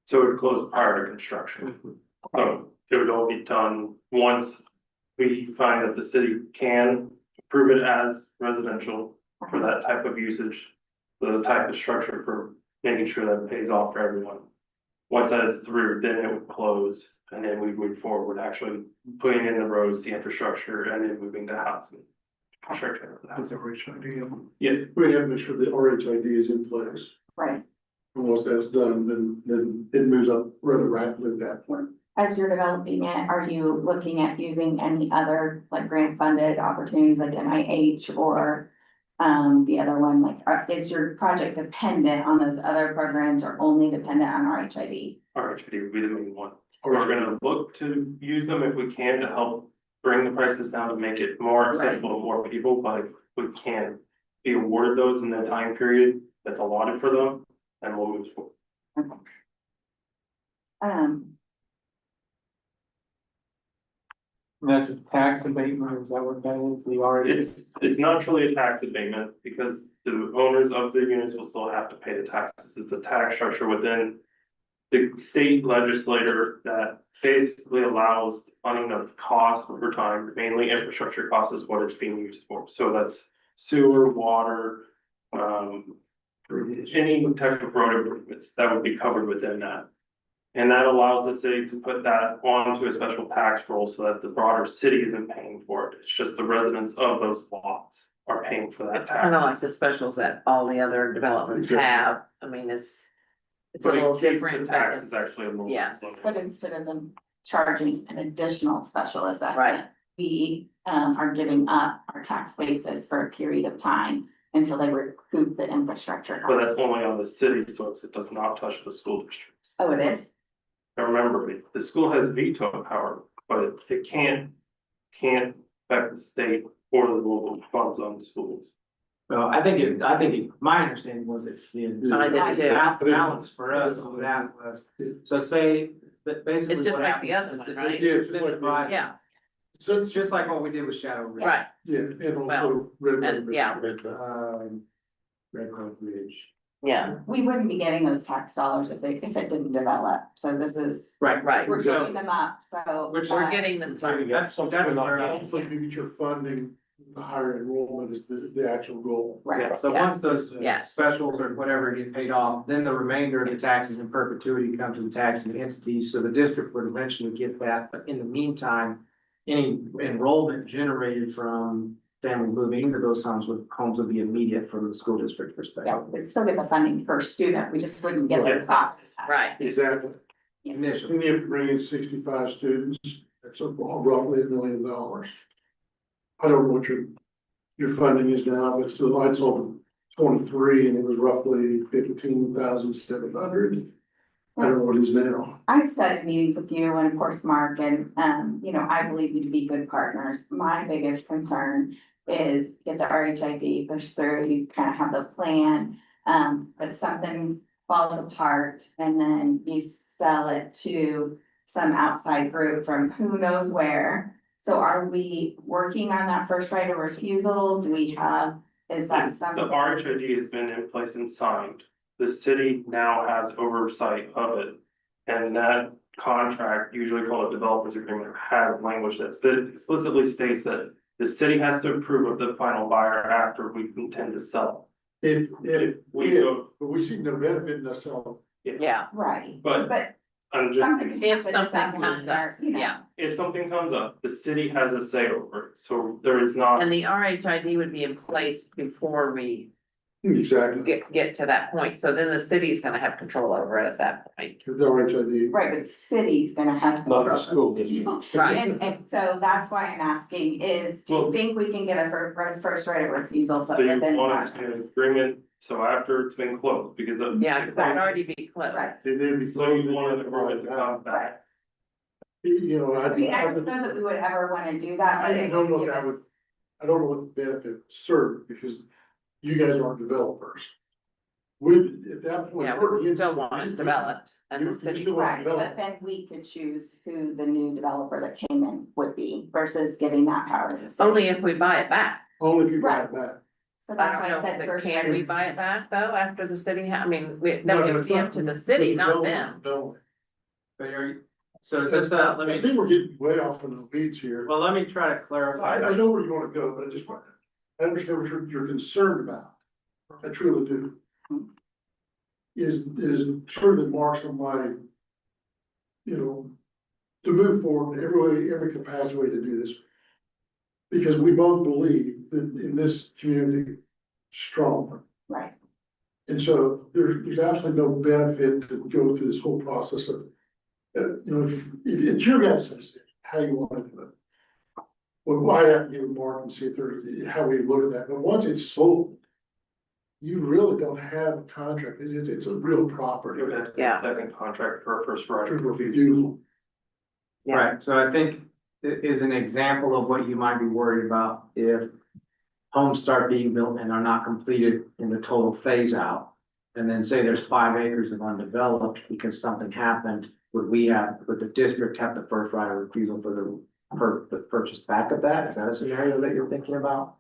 So it would close prior to construction. So it would all be done once we find that the city can approve it as residential for that type of usage. The type of structure for making sure that it pays off for everyone. Once that is through, then it would close and then we move forward, actually putting in the roads, the infrastructure, and then moving to housing. Construction. That's the RHID. Yeah, We have to make sure the RHID is in place. Right. And once that's done, then it moves up rather rapidly at that point. As you're developing it, are you looking at using any other like grant funded opportunities like NIH or the other one, like, is your project dependent on those other programs or only dependent on RHID? RHID would be the main one. We're gonna look to use them if we can to help bring the prices down to make it more accessible to more people, but if we can't be awarded those in the time period that's allotted for them, then we'll move forward. Okay. That's a tax abatement, is that what that is? The already. It's not truly a tax abatement because the owners of the units will still have to pay the taxes. It's a tax structure within the state legislature that basically allows the funding of costs over time, mainly infrastructure costs is what it's being used for. So that's sewer, water, any type of road improvements that would be covered within that. And that allows the city to put that onto a special tax roll so that the broader city isn't paying for it. It's just the residents of those lots are paying for that It's kind of tax. like the specials that all the other developments Sure. have. I mean, it's a But little it keeps different, the but tax is it's, actually a little. yes. lower. But instead of them charging an additional special Right. assessment, we are giving up our tax basis for a period of time until they recoup the infrastructure. But that's costs. only on the city's books. It does not touch the school districts. Oh, it is? Now remember, the school has veto power, but it can't affect the state or the local funds on the schools. Well, my understanding was that I did too. the balance for us on that was, so say, that basically. It's just what like the happens other is one, that right? they Yeah, it's just like- divide- Yeah, So It's just like what we did with Shadow Ridge. right, yeah, and Well, also. Red and, Road. yeah. Red Road Ridge. yeah, We wouldn't be getting those tax dollars if it didn't develop. So this is, Right. right. we're So- giving them up, so. Which We're getting them. Right, that's where I- Hopefully you get your funding, the higher enrollment is the actual goal. Right. Yeah, so Yes. once those Yes. specials or whatever get paid off, then the remainder of the taxes in perpetuity come to the taxing entities, so the district would eventually get that, but in the meantime. Any enrollment generated from family moving into those homes would be immediate from the school district Yeah, perspective. we'd still get the funding per student. We just wouldn't get the cost. Right, Exactly. Initially, And if you bring in 65 students, that's roughly $1 million. I don't know what your funding is now, but still, I told 23 and it was roughly 15,700. I don't know what it is now. I've sat in meetings with you and of course, Mark, and, I believe you to be good partners. My biggest concern is get the RHID pushed through, you kind of have the plan, but something falls apart and then you sell it to some outside group from who knows where. So are we working on that first right of refusal? Do we have, is that The something? RHID has been in place and signed. The city now has oversight of it. And that contract, usually called a developer's agreement, have language that explicitly states that the city has to approve of the final buyer after we intend to sell. If, We go, but we see no benefit in us selling. Yeah, Right, but but I'm just, something. if happens something that comes month up, or, you know. yeah. if something comes up, the city has a say over it, so there is not. And the RHID would be in place before we Exactly. get to that point, so then the city's gonna have control over it at that point. The RHID. Right, but the city's gonna have to. Not the school district. Right. And so that's why I'm asking is, do you Well- think we can get a first right of refusal So put you within? want that? an agreement, so after it's been closed, because the. Yeah, because it'd already be closed. Right, They did be. So you want an agreement to come back. You know, I mean, I don't know that we would ever wanna do that. but I it don't know would if that give would, us- I don't know what the benefit would serve, because you guys aren't developers. We, at that point. Yeah, we still want it developed and the You city, still want Right, but development. then we could choose who the new developer that came in would be versus giving that power to the city. only if we buy it back. Only if you buy it back. So I that's don't why I know, said but first. can right we of buy it refusal. back though after the city, I mean, that No, would it's be not- up to the city, not them. No. But so is this, let I me, think we're getting way off in the weeds here. well, let me try to I clarify. know where you wanna go, but I just want, I understand what you're concerned about. I truly do. Is sort of the marks on my, you know, to move forward in every capacity way to do this. Because we both believe that in this community strongly. Right, And so there's absolutely no benefit to go through this whole process of, you know, if it's your guys' decision, how you want to do it. Well, I'd have to give a mark and see if there's, how we look at that, but once it's sold, you really don't have a contract, it's a real property. It would have to be a second contract for a first right of If you refusal. do, Right, so I think it is an example of what you might be worried about if homes start being built and are not completed in the total phase out. And then say there's 5 acres of undeveloped because something happened, would the district have the first right of refusal for the purchase back of that? Is that a scenario that you're thinking about?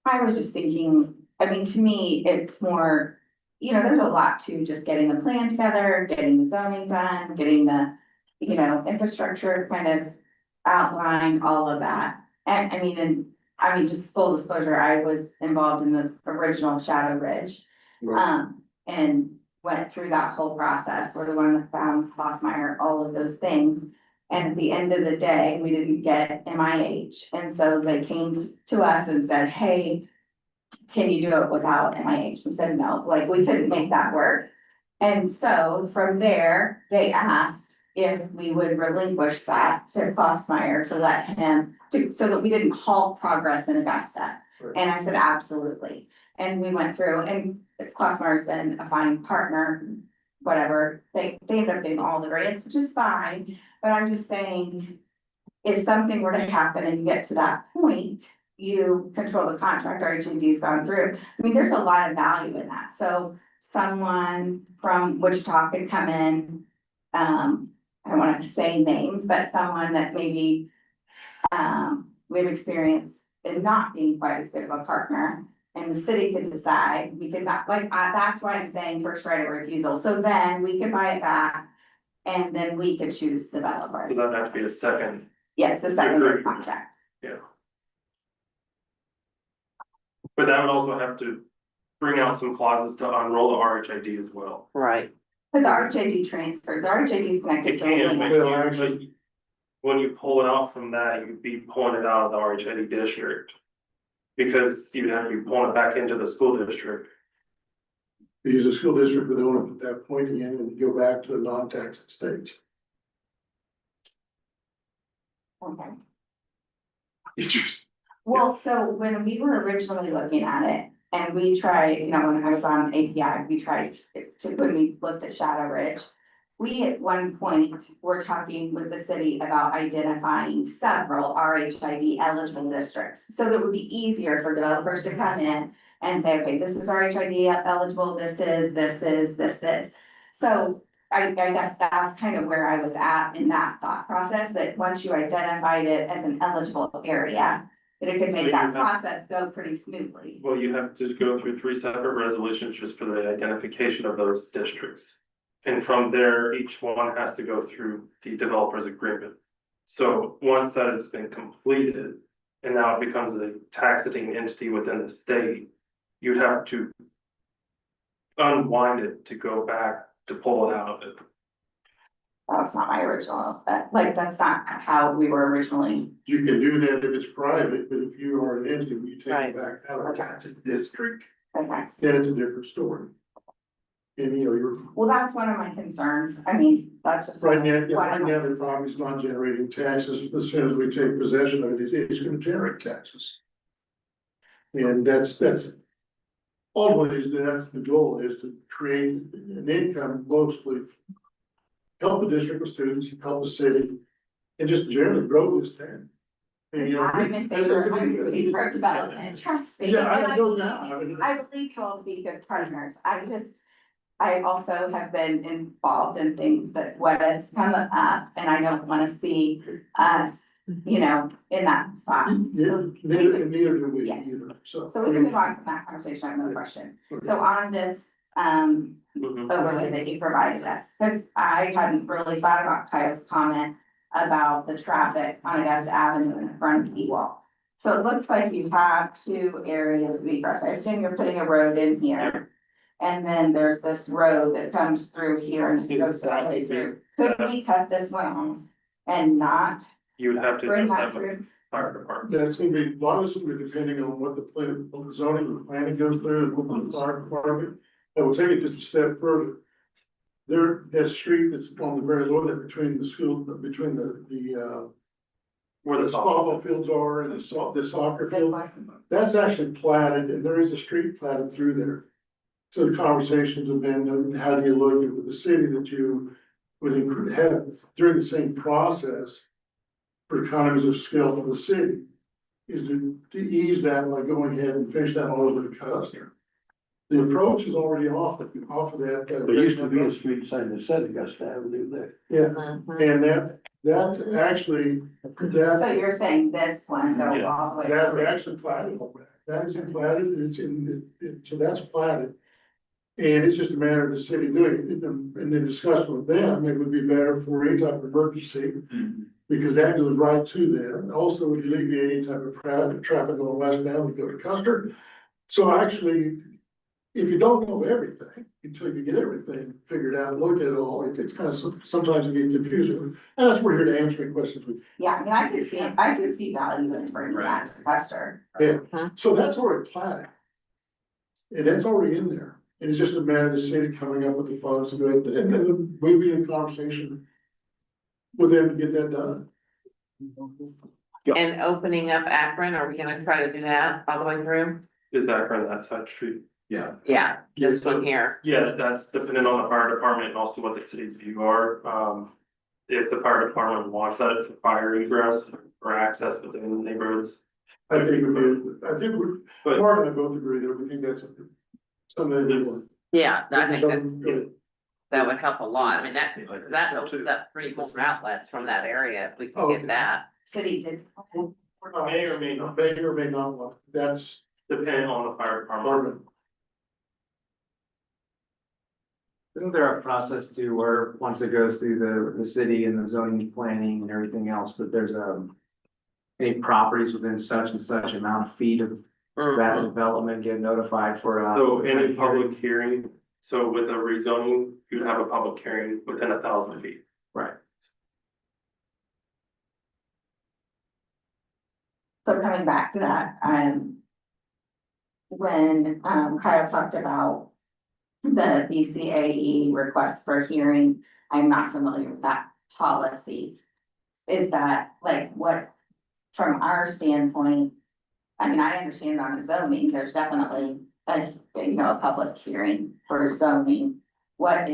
I was just thinking, I mean, to me, it's more, you know, there's a lot to just getting the plan together, getting the zoning done, getting the, you know, infrastructure kind of outlined, all of that. And I mean, just full disclosure, I was involved in the original Shadow Ridge. And went through that whole process, we're the one that found Klossmeyer, all of those things. And at the end of the day, we didn't get MIH, and so they came to us and said, hey, can you do it without MIH? We said, no, like, we couldn't make that work. And so from there, they asked if we would relinquish that to Klossmeyer to let him, so that we didn't halt progress in Augusta. Right. And I said, absolutely. And we went through, and Klossmeyer's been a fine partner, whatever. They ended up getting all the grants, which is fine, but I'm just saying, if something were to happen and you get to that point, you control the contract, RHD's gone through. I mean, there's a lot of value in that. So someone from Wichita could come in, I don't want to say names, but someone that maybe, we have experience in not being quite as good of a partner. And the city could decide, we could not, like, that's why I'm saying first right of refusal. So then we could buy it back. And then we could choose developer. So that'd have to be a second. Yeah, it's a second Agreed. contract. Yeah. But that would also have to bring out some clauses to unroll the RHID as well. Right. But the RHID transfers, the RHID is connected It to. can, the but link. Well, usually, when you pull it out from that, you'd be pulling it out of the RHID district. Because you'd have to be pulling it back into the school district. because the school district would own it at that point again and go back to a non-tax stage. Okay. It just, Well, so when we were originally looking at it, and we tried, you know, when I was on API, we tried when we looked at Shadow Ridge. We at one point were talking with the city about identifying several RHID eligible districts. So that it would be easier for developers to come in and say, okay, this is RHID eligible, this is. So I guess that's kind of where I was at in that thought process, that once you identified it as an eligible area, that it could So make you that have- process go pretty smoothly. Well, you have to go through 3 separate resolutions just for the identification of those districts. And from there, each one has to go through the developer's agreement. So once that has been completed, and now it becomes a taxing entity within the state, you'd have to unwind it to go back to pull it out of it. That's not my original, like, that's not how we were originally. You can do that if it's private, but if you are an entity, you take Right. it back out of a taxing district, Okay. then it's a different story. And you know, you're, Well, that's one of my concerns. I mean, that's just. right now, yeah, one right of my now, the property's not generating taxes. As soon as we take possession of it, it's gonna generate taxes. And that's ultimately, that's the goal, is to create an income mostly. Help the district with students, help the city, and just generally grow this town. And, you know, I'm in favor of development, trust me. Yeah, I And know that. I mean, I believe you all to be good partners. I also have been involved in things that what has come up, and I don't wanna see us, you know, in that spot. Yeah, neither do we Yeah. either, so. So we can move on from that conversation, I have no question. So on this, overlay that you provided us, because I hadn't really thought about Kyle's comment about the traffic on Augusta Avenue in front of Ewald. So it looks like you have two areas of egress. I assume you're putting a road in here. And then there's this road that comes through here and goes all the way through. Could we cut this one off and not You would have to bring just that have a through? fire department. That's gonna be, a lot of this will be depending on what the plan, what the zoning and planning goes through, and what the fire department. I will take it just a step further. There, that street that's on the very low, that between the school, between the Where the softball softball fields are and the soccer field, that's actually platted, and there is a street platted through there. So the conversations have been, how do you look at the city that you would have during the same process for economies of scale for the city, is to ease that by going ahead and finish that all over the customer. The approach is already off of that. There used to be a street sign that said Augusta Avenue there. Yeah, Mhm. and that's actually, So that, you're saying this one goes Yes. all the way? that through? actually platted all that. That is in platted, so that's platted. And it's just a matter of the city doing it, and then discussing with them, it would be better for any type of emergency. Because that goes right to them, also would alleviate any type of traffic going westbound, we go to Custer. So actually, if you don't know everything, until you get everything figured out, and look at it all, it's kind of, sometimes it gets confusing. And that's, we're here to answer any questions we. Yeah, I mean, I could see value in bringing that to Custer. So that's already platted. And that's already in there, and it's just a matter of the city coming up with the funds to do it, and then we'll be in conversation with them to get that done. And opening up Akron, are we gonna try to do that all the way through? Is that from that side street? Yeah. Yeah, this one here. Yeah, that's dependent on the fire department and also what the city's view are. If the fire department wants that for fire egress or access within the neighborhoods. I think we're, But Mark and I both agree that we think that's something that we want. Yeah, I think that would help a lot. I mean, that opens up 3 more outlets from that area, if we can get that. City did. May or may not. May or may not want, that's depending on the fire department. Marvin. Isn't there a process too where, once it goes through the city and the zoning planning and everything else, that there's any properties within such and such amount of feet of that Mhm. development get notified for? So any public hearing, so with a rezoning, you'd have a public hearing within 1,000 feet. Right. So coming back to that, when Kyle talked about the BCAE request for hearing, I'm not familiar with that policy. Is that like what, from our standpoint, I mean, I understand on the zoning, there's definitely a public hearing for zoning. What,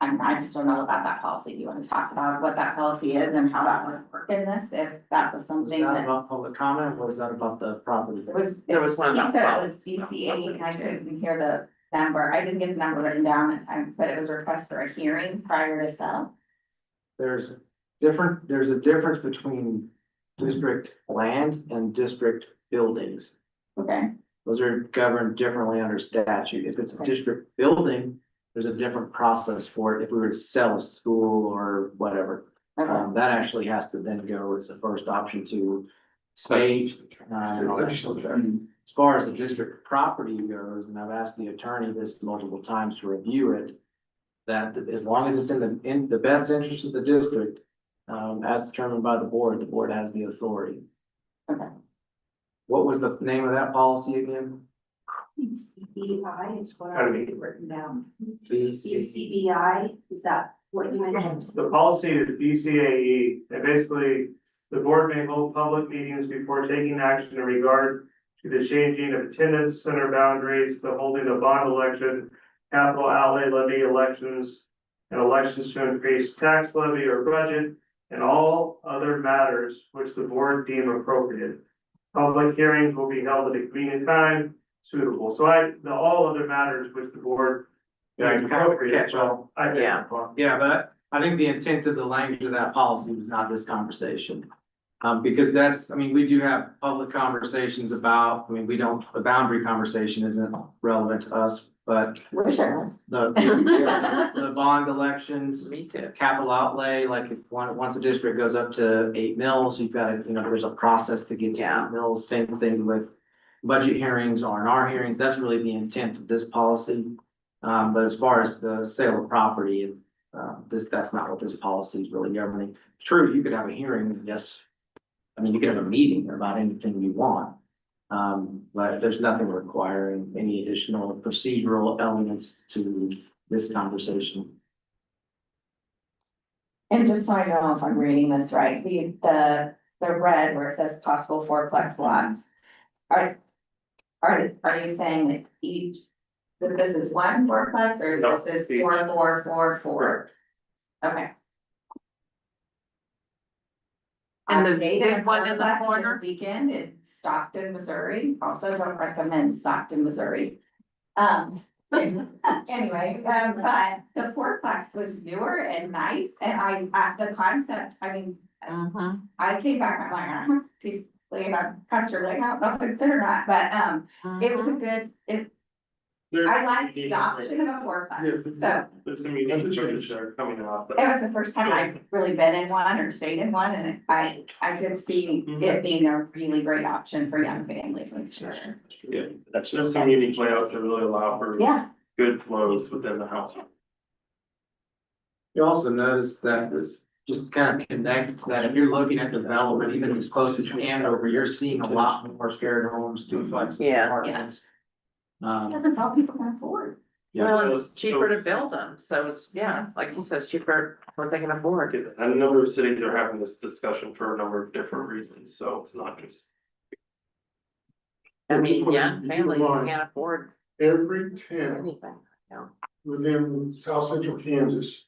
I just don't know about that policy. Do you want to talk about what that policy is and how that would work in this, if that was Was something that that about public comment, or was that about the property? was? There was one He about said it was BCA, and I couldn't hear the number. I didn't get the number written down at the time, but it was a request for a hearing prior to sale. There's a difference between district land and district buildings. Okay, Those are governed differently under statute. If it's a district building, there's a different process for it if we were to sell a school or whatever. Okay. That actually has to then go as the first option to state, and all that stuff. As far as the district property goes, and I've asked the attorney this multiple times to review it, that as long as it's in the best interest of the district, as determined by the board has the authority. Okay. What was the name of that policy again? CBI is what I Pardon me? have written down. Please. CBI, is that what you mentioned? The policy is BCAE, and basically, the board may hold public meetings before taking action in regard to the changing of attendance center boundaries, the holding of bond election, capital outlay levy elections, and elections to increase tax levy or budget, and all other matters which the board deem appropriate. Public hearings will be held at a convenient time suitable. So the all other matters which the board Yeah, deems appropriate. catch all. Yeah. Yeah, but I think the intent of the language of that policy was not this conversation. Because that's, I mean, we do have public conversations about, I mean, the boundary conversation isn't relevant to us, but Wish it was. the bond elections, Me too. capital outlay, like if once a district goes up to 8 mils, you've got to, there's a process to get to Yeah. 8 mils. Same thing with budget hearings, R&R hearings. That's really the intent of this policy. But as far as the sale of property, that's not what this policy is really governing. True, you could have a hearing, yes. I mean, you could have a meeting about anything you want. But there's nothing requiring any additional procedural elements to this conversation. And just so I know if I'm reading this right, the red where it says possible fourplex lots. Are you saying that that this is one fourplex or No, this is each. 4, 4, 4, 4? Okay. And I the stayed in a big one in the fourplex this corner? Weekend in Stockton, Missouri. Also don't recommend Stockton, Missouri. Anyway, but the fourplex was newer and nice and the concept, I mean, Mhm. I came back, I'm like, I don't piece of custard, like, I don't know if it fit or not, but, it was a good, I liked the option of a fourplex, so. There's some unique features that are coming out. It was the first time I've really been in one or stayed in one, and I could see it being a really great option for young families and stuff. Yeah, there's some unique layouts that really allow for Yeah, good flows within the house. You also notice that there's just kind of connect to that if you're looking at development, even as close as Andover, you're seeing a lot more shared homes, duplexes, Yeah. apartments. doesn't all people can afford. Well, it's cheaper to build them, so it's, yeah, like you said, it's cheaper what they can afford. And a number of cities are having this discussion for a number of different reasons, so it's not just. I mean, Just yeah, wanna keep in families mind, can't afford Every town anything, you know. within South Central Kansas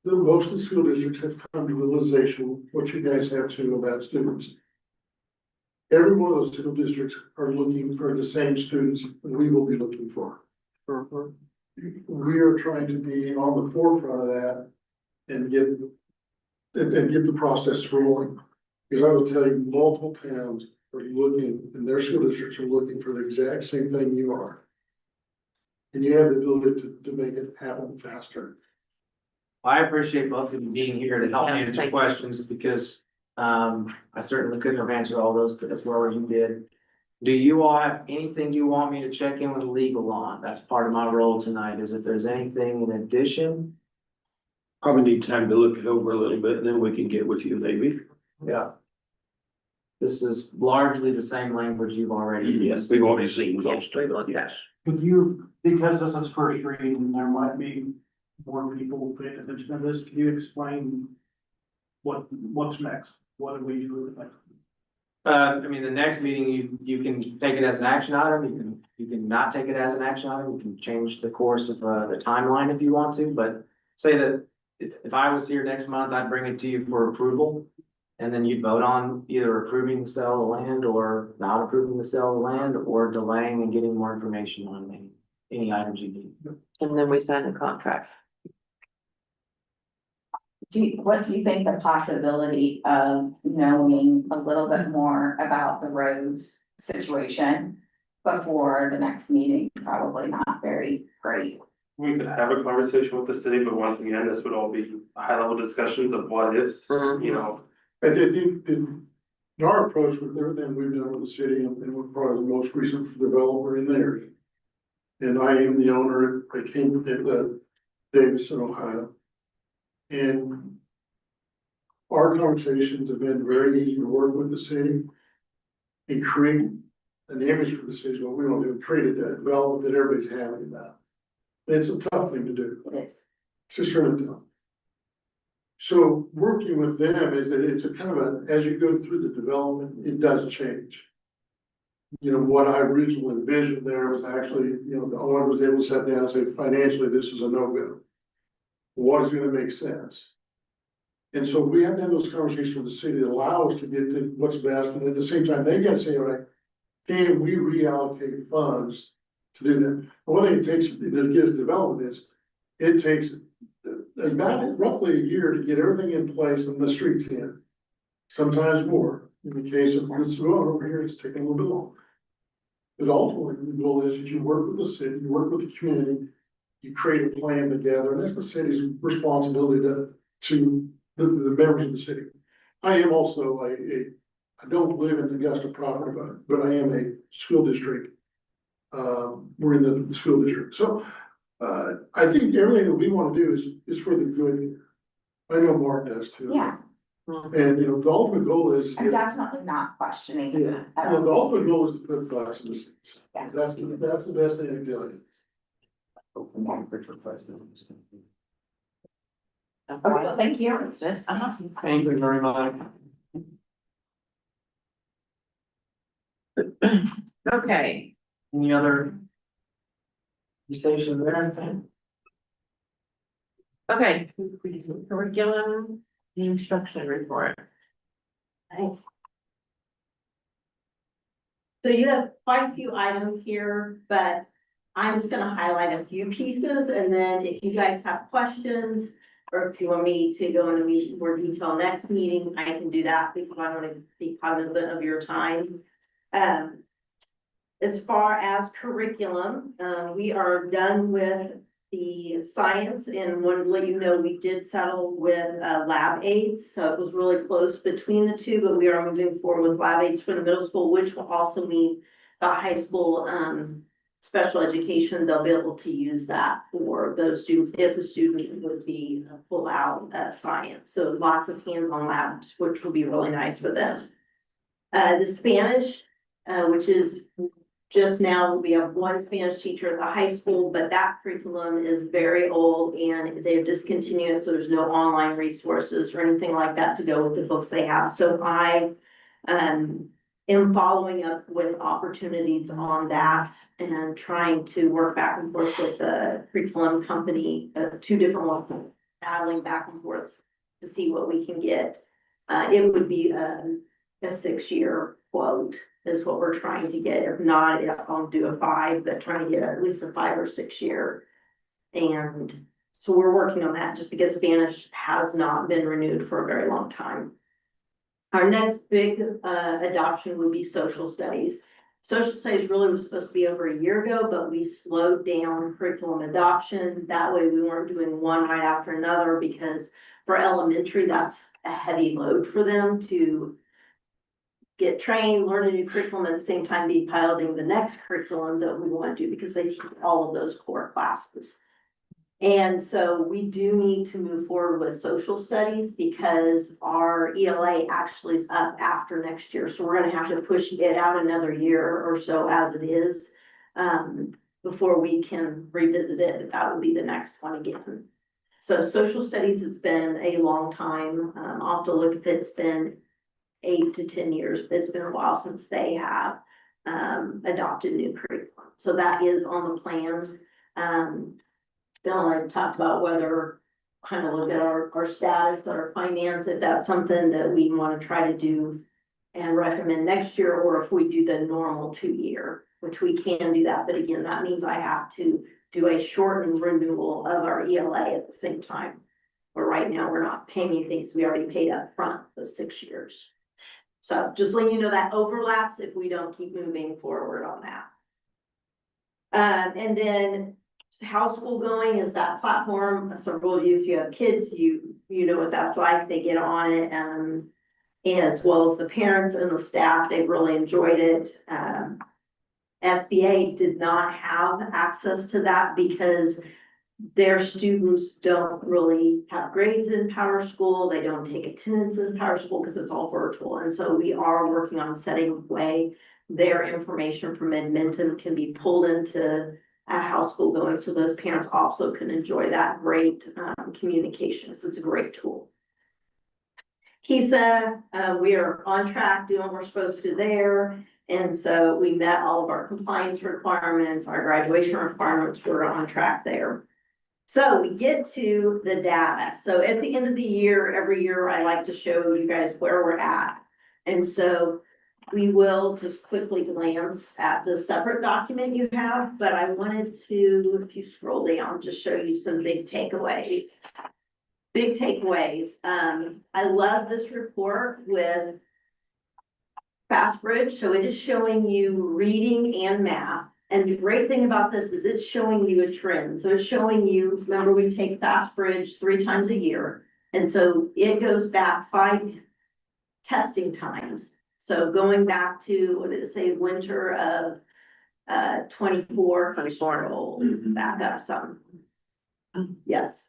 most of the school districts have come to realization, what you guys have too, about students. Every one of those school districts are looking for the same students we will be looking for. We are trying to be on the forefront of that and get the process rolling. Because I will tell you, multiple towns are looking, and their school districts are looking for the exact same thing you are. And you have the ability to make it happen faster. I appreciate both of you being here to help Yes, answer thank you. questions because I certainly couldn't have answered all those as well as you did. Do you all have anything you want me to check in with legal on? That's part of my role tonight, is if there's anything in addition. Probably need time to look it over a little bit and then we can get with you maybe. Yeah. This is largely the same language you've already Yes, used. we've already seen most of it, Yes. Could you, because this is first reading, there might be more people paying attention to this, can you explain what's next? What do we do with it? I mean, the next meeting, you can take it as an action item, you can not take it as an action item, you can change the course of the timeline if you want to, but say that if I was here next month, I'd bring it to you for approval. And then you'd vote on either approving the sale of the land or not approving the sale of the land or delaying and getting more information on any items you need. And then we sign a contract. What do you think the possibility of knowing a little bit more about the roads situation before the next meeting? Probably not very great. we could have a conversation with the city, but once again, this would all be high level discussions of what ifs, you know. I think in our approach with everything we've done with the city, and we're probably the most recent developer in the area. And I am the owner at King, at Davidson, Ohio. And our conversations have been very easy to work with the city and create an image for the city, is what we want to do, create a development that everybody's happy about. And it's a tough thing to do. It is. It's just really tough. So working with them is that it's a kind of a, as you go through the development, it does change. You know, what I originally envisioned there was actually, you know, the owner was able to sit down and say, financially, this is a no-go. What is gonna make sense? And so we have to have those conversations with the city that allow us to get to what's best, and at the same time, they gotta say, all right, can we reallocate funds to do that? And one thing it takes to get development is, it takes about roughly a year to get everything in place and the streets in. Sometimes more. In the case of this road over here, it's taking a little bit longer. But ultimately, the goal is that you work with the city, you work with the community, you create a plan together, and that's the city's responsibility to the members of the city. I am also I don't live in Augusta proper, but I am a school district. We're in the school district, so I think everything that we want to do is for the good. I know Mark does too. Yeah, And, you know, the ultimate goal is. I'm definitely not questioning. Yeah, well, the ultimate goal is to put butts in the seats. Yeah. That's the best thing I can tell you. Okay, well, thank you. This, Thank you very much. okay, Any other conversation there? okay, curriculum, the instruction report. So you have quite a few items here, but I'm just gonna highlight a few pieces, and then if you guys have questions, or if you want me to go into more detail next meeting, I can do that, because I want to be cognizant of your time. As far as curriculum, we are done with the science, and want to let you know, we did settle with lab aids, so it was really close between the two, but we are moving forward with lab aids for the middle school, which will also mean the high school special education. They'll be able to use that for those students if a student would be full out science. So lots of hands-on labs, which will be really nice for them. The Spanish, which is just now, we have one Spanish teacher at the high school, but that curriculum is very old and they're discontinued, so there's no online resources or anything like that to go with the books they have. So I am following up with opportunities on that and trying to work back and forth with the curriculum company, two different ones, battling back and forth to see what we can get. It would be a 6-year quote is what we're trying to get. If not, I'll do a 5, but trying to get at least a 5 or 6 year. And so we're working on that just because Spanish has not been renewed for a very long time. Our next big adoption would be social studies. Social studies really was supposed to be over a year ago, but we slowed down curriculum adoption. That way we weren't doing one right after another, because for elementary, that's a heavy load for them to get trained, learn a new curriculum, at the same time be piloting the next curriculum that we want to do, because they teach all of those core classes. And so we do need to move forward with social studies, because our ELA actually is up after next year. So we're gonna have to push it out another year or so as it is, before we can revisit it, but that will be the next one again. So social studies, it's been a long time. I'll have to look if it's been 8 to 10 years, but it's been a while since they have adopted new curriculum. So that is on the plan. Then I talked about whether kind of look at our status, our finance, if that's something that we want to try to do and recommend next year, or if we do the normal 2-year, which we can do that. But again, that means I have to do a shortened renewal of our ELA at the same time. But right now, we're not paying anything, because we already paid up front those 6 years. So just letting you know that overlaps if we don't keep moving forward on that. And then House School Going is that platform. Several of you, if you have kids, you know what that's like. They get on it, as well as the parents and the staff, they've really enjoyed it. SBA did not have access to that because their students don't really have grades in Power School. They don't take attendance in Power School because it's all virtual. And so we are working on setting a way their information from Edmonton can be pulled into a House School Going, so those parents also can enjoy that great communication. So it's a great tool. HESA, we are on track doing what we're supposed to there. And so we met all of our compliance requirements, our graduation requirements, we're on track there. So we get to the data. So at the end of the year, every year, I like to show you guys where we're at. And so we will just quickly glance at the separate document you have, but I wanted to, if you scroll down, just show you some big takeaways. Big takeaways. I love this report with FastBridge. So it is showing you reading and math. And the great thing about this is it's showing you a trend. So it's showing you, remember we take FastBridge 3 times a year. And so it goes back 5 testing times. So going back to, what did it say, winter of 24. Back up some. Yes.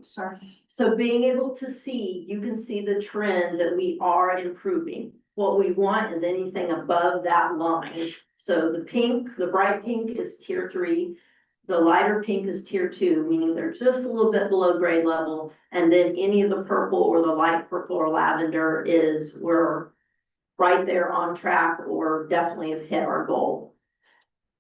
Sorry. So being able to see, you can see the trend that we are improving. What we want is anything above that line. So the pink, the bright pink is tier 3. The lighter pink is tier 2, meaning they're just a little bit below grade level. And then any of the purple or the light purple or lavender is we're right there on track or definitely have hit our goal.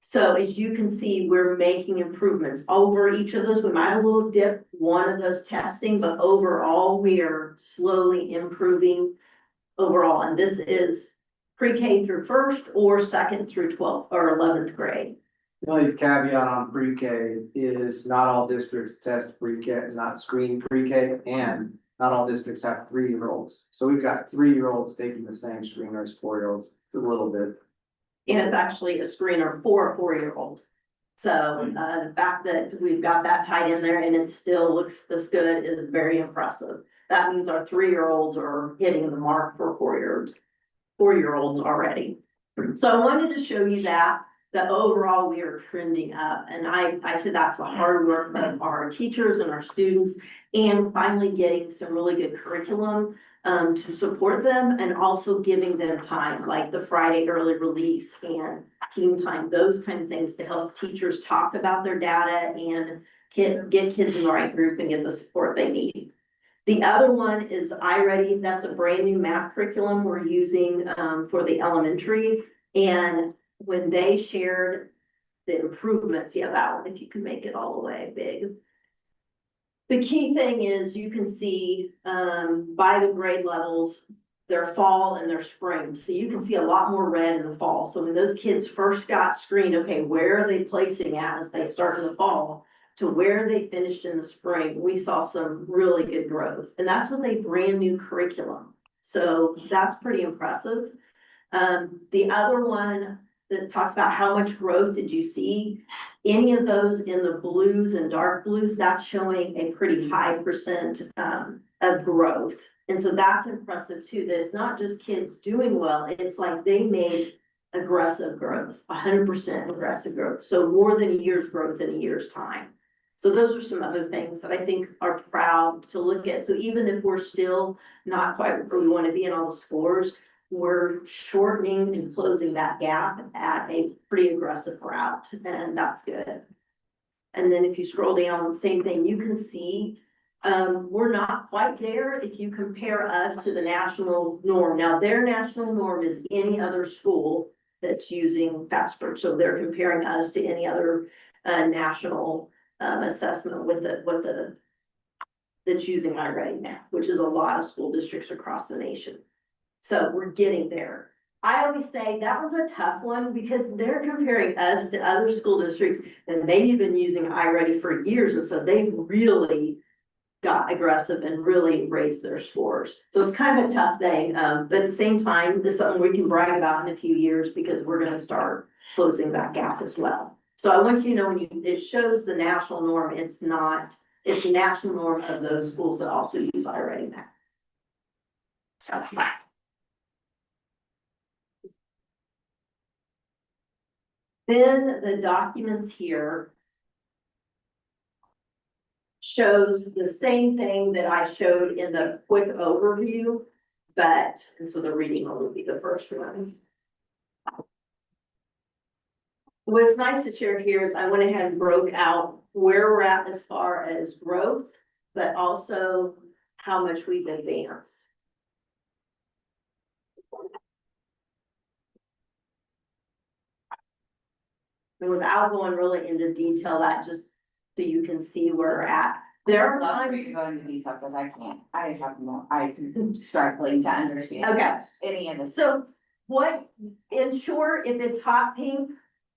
So as you can see, we're making improvements over each of those. We might have a little dip one of those testing, but overall we are slowly improving overall. And this is pre-K through 1st or 2nd through 12th or 11th grade. The only caveat on pre-K is not all districts test pre-K, is not screen pre-K, and not all districts have 3-year-olds. So we've got 3-year-olds taking the same screen as 4-year-olds. It's a little bit. And it's actually a screener for a 4-year-old. So the fact that we've got that tied in there and it still looks this good is very impressive. That means our 3-year-olds are hitting the mark for 4-year-olds already. So I wanted to show you that overall we are trending up. And I said that's the hard work of our teachers and our students, and finally getting some really good curriculum to support them, and also giving them time, like the Friday early release and team time, those kind of things to help teachers talk about their data and get kids in the right group and get the support they need. The other one is iReady. That's a brand new math curriculum we're using for the elementary. And when they shared the improvements, yeah, that one, if you can make it all the way big. The key thing is you can see by the grade levels, their fall and their spring. So you can see a lot more red in the fall. So when those kids first got screened, okay, where are they placing at as they start in the fall to where they finished in the spring, we saw some really good growth. And that's with a brand new curriculum. So that's pretty impressive. The other one that talks about how much growth did you see, any of those in the blues and dark blues, that's showing a pretty high percent of growth. And so that's impressive too, that it's not just kids doing well, it's like they made aggressive growth, 100% aggressive growth. So more than a year's growth in a year's time. So those are some other things that I think are proud to look at. So even if we're still not quite where we want to be in all the scores, we're shortening and closing that gap at a pretty aggressive route, and that's good. And then if you scroll down, the same thing, you can see we're not quite there if you compare us to the national norm. Now, their national norm is any other school that's using FastBridge. So they're comparing us to any other national assessment with that's using iReady now, which is a lot of school districts across the nation. So we're getting there. I always say that was a tough one because they're comparing us to other school districts and they've been using iReady for years. And so they've really got aggressive and really raised their scores. So it's kind of a tough thing. But at the same time, this is something we can brag about in a few years because we're going to start closing that gap as well. So I want you to know when it shows the national norm, it's not, it's the national norm of those schools that also use iWriting Math. So. Then the documents here shows the same thing that I showed in the quick overview, but, and so the reading will be the first one. What's nice to share here is I went ahead and broke out where we're at as far as growth, but also how much we've advanced. And without going really into detail, that just so you can see where we're at. There are Love for you times. to go into detail, because I can't, I have no, I'm struggling to understand. Okay. Any of this. So what, in short, if it's hot pink,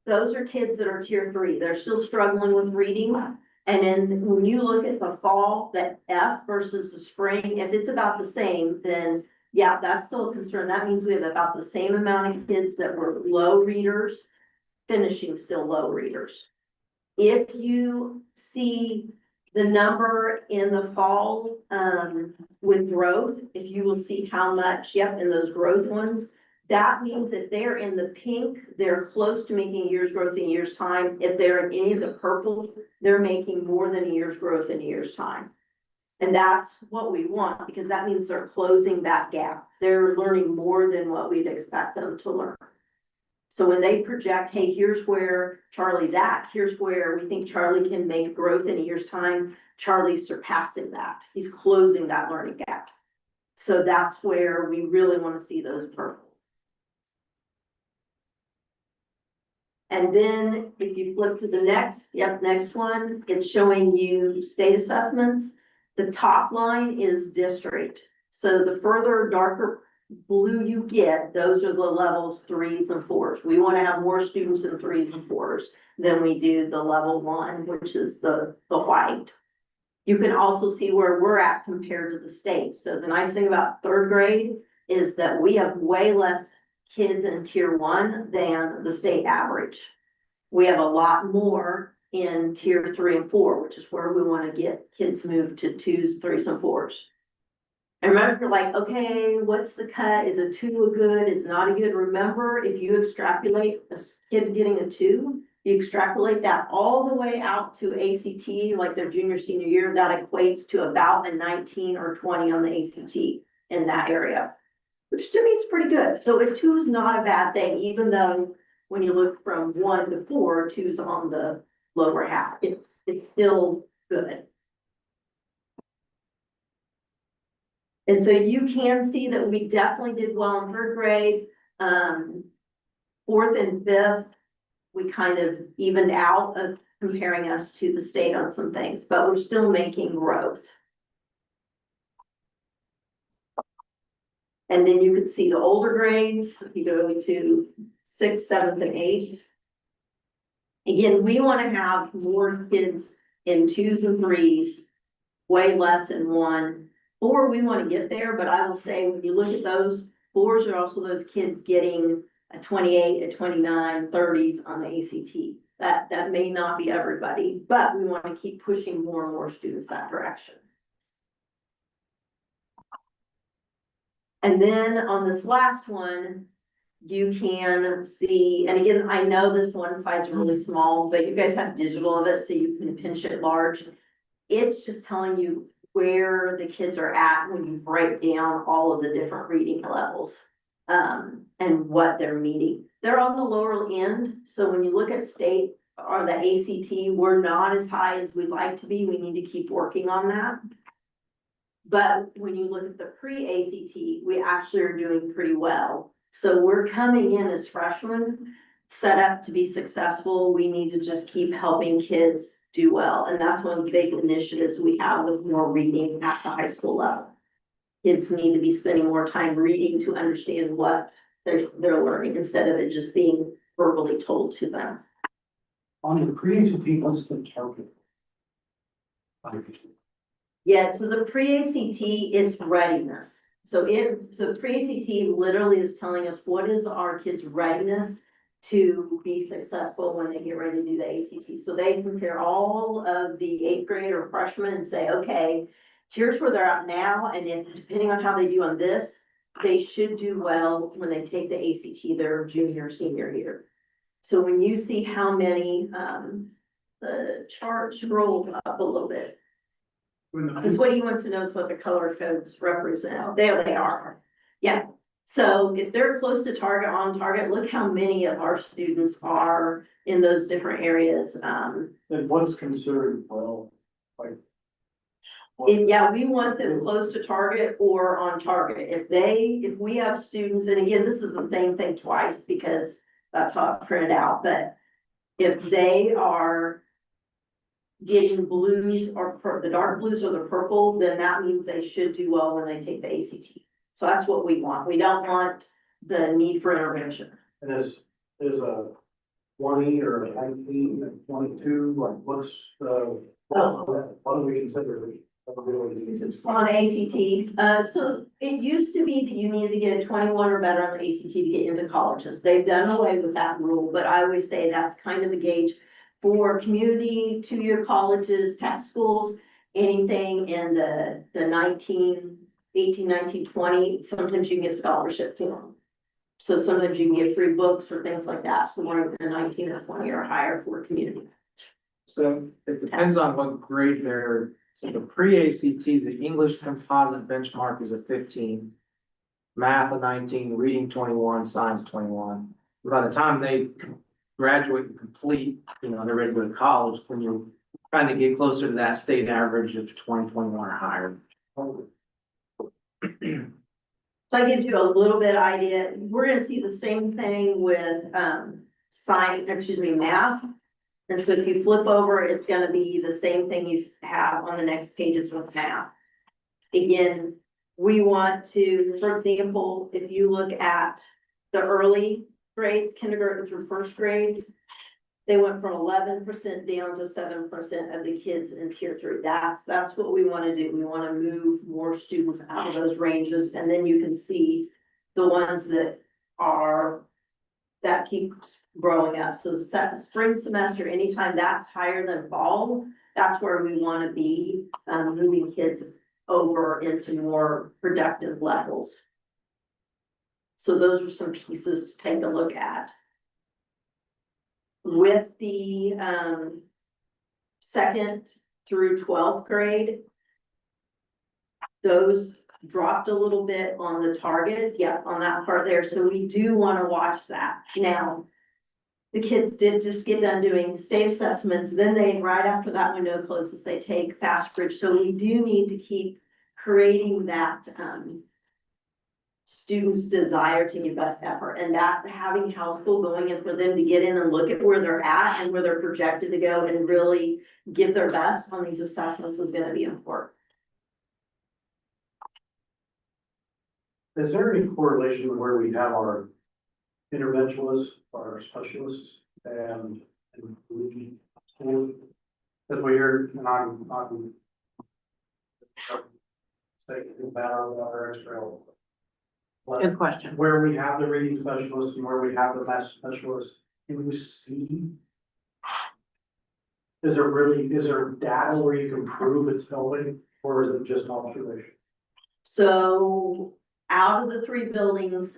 those are kids that are tier 3. They're still struggling with reading. And then when you look at the fall, that F versus the spring, if it's about the same, then yeah, that's still a concern. That means we have about the same amount of kids that were low readers, finishing still low readers. If you see the number in the fall, with growth, if you will see how much, yep, in those growth ones, that means if they're in the pink, they're close to making a year's growth in a year's time. If they're in any of the purple, they're making more than a year's growth in a year's time. And that's what we want, because that means they're closing that gap. They're learning more than what we'd expect them to learn. So when they project, hey, here's where Charlie's at, here's where we think Charlie can make growth in a year's time, Charlie's surpassing that. He's closing that learning gap. So that's where we really want to see those purple. And then if you flip to the next one, it's showing you state assessments. The top line is district. So the further darker blue you get, those are the levels 3s and 4s. We want to have more students in 3s and 4s than we do the level 1, which is the white. You can also see where we're at compared to the state. So the nice thing about 3rd grade is that we have way less kids in tier 1 than the state average. We have a lot more in tier 3 and 4, which is where we want to get kids moved to 2s, 3s, and 4s. And remember, if you're like, okay, what's the cut? Is a 2 a good? Is not a good? Remember, if you extrapolate a kid getting a 2, you extrapolate that all the way out to ACT, like their junior, senior year, that equates to about a 19 or 20 on the ACT in that area, which to me is pretty good. So a 2 is not a bad thing, even though when you look from 1 to 4, 2's on the lower half. It's still good. And so you can see that we definitely did well in 3rd grade. 4th and 5th, we kind of evened out of comparing us to the state on some things, but we're still making growth. And then you could see the older grades, if you go to 6th, 7th, and 8th. Again, we want to have more kids in 2s and 3s, way less in 1. 4, we want to get there, but I will say, when you look at those, 4s are also those kids getting a 28, a 29, 30s on the ACT. That may not be everybody, but we want to keep pushing more and more students that direction. And then on this last one, you can see, and again, I know this one side's really small, but you guys have digital of it, so you can pinch it large. It's just telling you where the kids are at when you break down all of the different reading levels, and what they're meeting. They're on the lower end, so when you look at state or the ACT, we're not as high as we'd like to be. We need to keep working on that. But when you look at the pre-ACT, we actually are doing pretty well. So we're coming in as freshmen, set up to be successful. We need to just keep helping kids do well. And that's one of the big initiatives we have with more reading at the high school level. Kids need to be spending more time reading to understand what they're learning, instead of it just being verbally told to them. On the pre-ACT, what's the target? Yeah, so the pre-ACT, it's readiness. So pre-ACT literally is telling us what is our kids' readiness to be successful when they get ready to do the ACT. So they compare all of the eighth grade or freshmen and say, okay, here's where they're at now, and if, depending on how they do on this, they should do well when they take the ACT their junior, senior year. So when you see how many, the chart scrolled up a little bit. Because what he wants to know is what the color codes represent. There they are. Yeah. So if they're close to target, on target, look how many of our students are in those different areas. And what's considered well, like? And yeah, we want them close to target or on target. If we have students, and again, this is the same thing twice because that's how I printed out, but if they are getting blues or the dark blues or the purple, then that means they should do well when they take the ACT. So that's what we want. We don't want the need for intervention. And is a 20 or a 19 and 22, like what's what do we consider? It's on ACT. So it used to be that you needed to get a 21 or better on the ACT to get into colleges. They've done away with that rule, but I always say that's kind of the gauge for community, two-year colleges, tech schools, anything in the 18, 19, 20, sometimes you can get scholarship for them. So sometimes you can get free books or things like that for the 19 or 20 or higher for community. So it depends on what grade they're, so the pre-ACT, the English composite benchmark is a 15. Math a 19, reading 21, science 21. By the time they graduate and complete, they're ready to go to college, when you're trying to get closer to that state average of 20, 21 or higher. So I give you a little bit idea. We're gonna see the same thing with math. And so if you flip over, it's gonna be the same thing you have on the next pages with math. Again, we want to, for example, if you look at the early grades, kindergarten through first grade, they went from 11% down to 7% of the kids in tier 3. That's what we want to do. We want to move more students out of those ranges, and then you can see the ones that keeps growing up. So spring semester, anytime that's higher than fall, that's where we want to be, moving kids over into more productive levels. So those are some pieces to take a look at. With the 2nd through 12th grade, those dropped a little bit on the target, on that part there, so we do want to watch that. Now, the kids did just get done doing state assessments, then right after that window closes, they take FastBridge, so we do need to keep creating that students' desire to give best effort, and that having house school going in for them to get in and look at where they're at and where they're projected to go and really give their best on these assessments is going to be important. Is there any correlation with where we have our interventionists, our specialists, and schools? That we hear, and I'm saying about our extra. Good question. Where we have the reading specialists and where we have the math specialists, can you see? Is there data where you can prove it's going, or is it just observation? So out of the 3 buildings,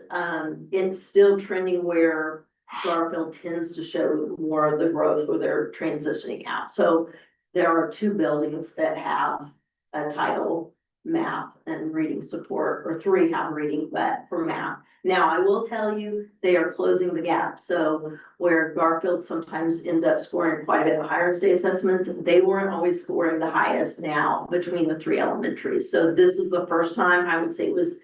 it's still trending where Garfield tends to show more of the growth where they're transitioning out. So there are 2 buildings that have a title math and reading support, or 3 have reading, but for math. Now, I will tell you, they are closing the gap. So where Garfield sometimes end up scoring quite a bit higher in state assessments, they weren't always scoring the highest now between the 3 elementaries. So this is the first time I would say it was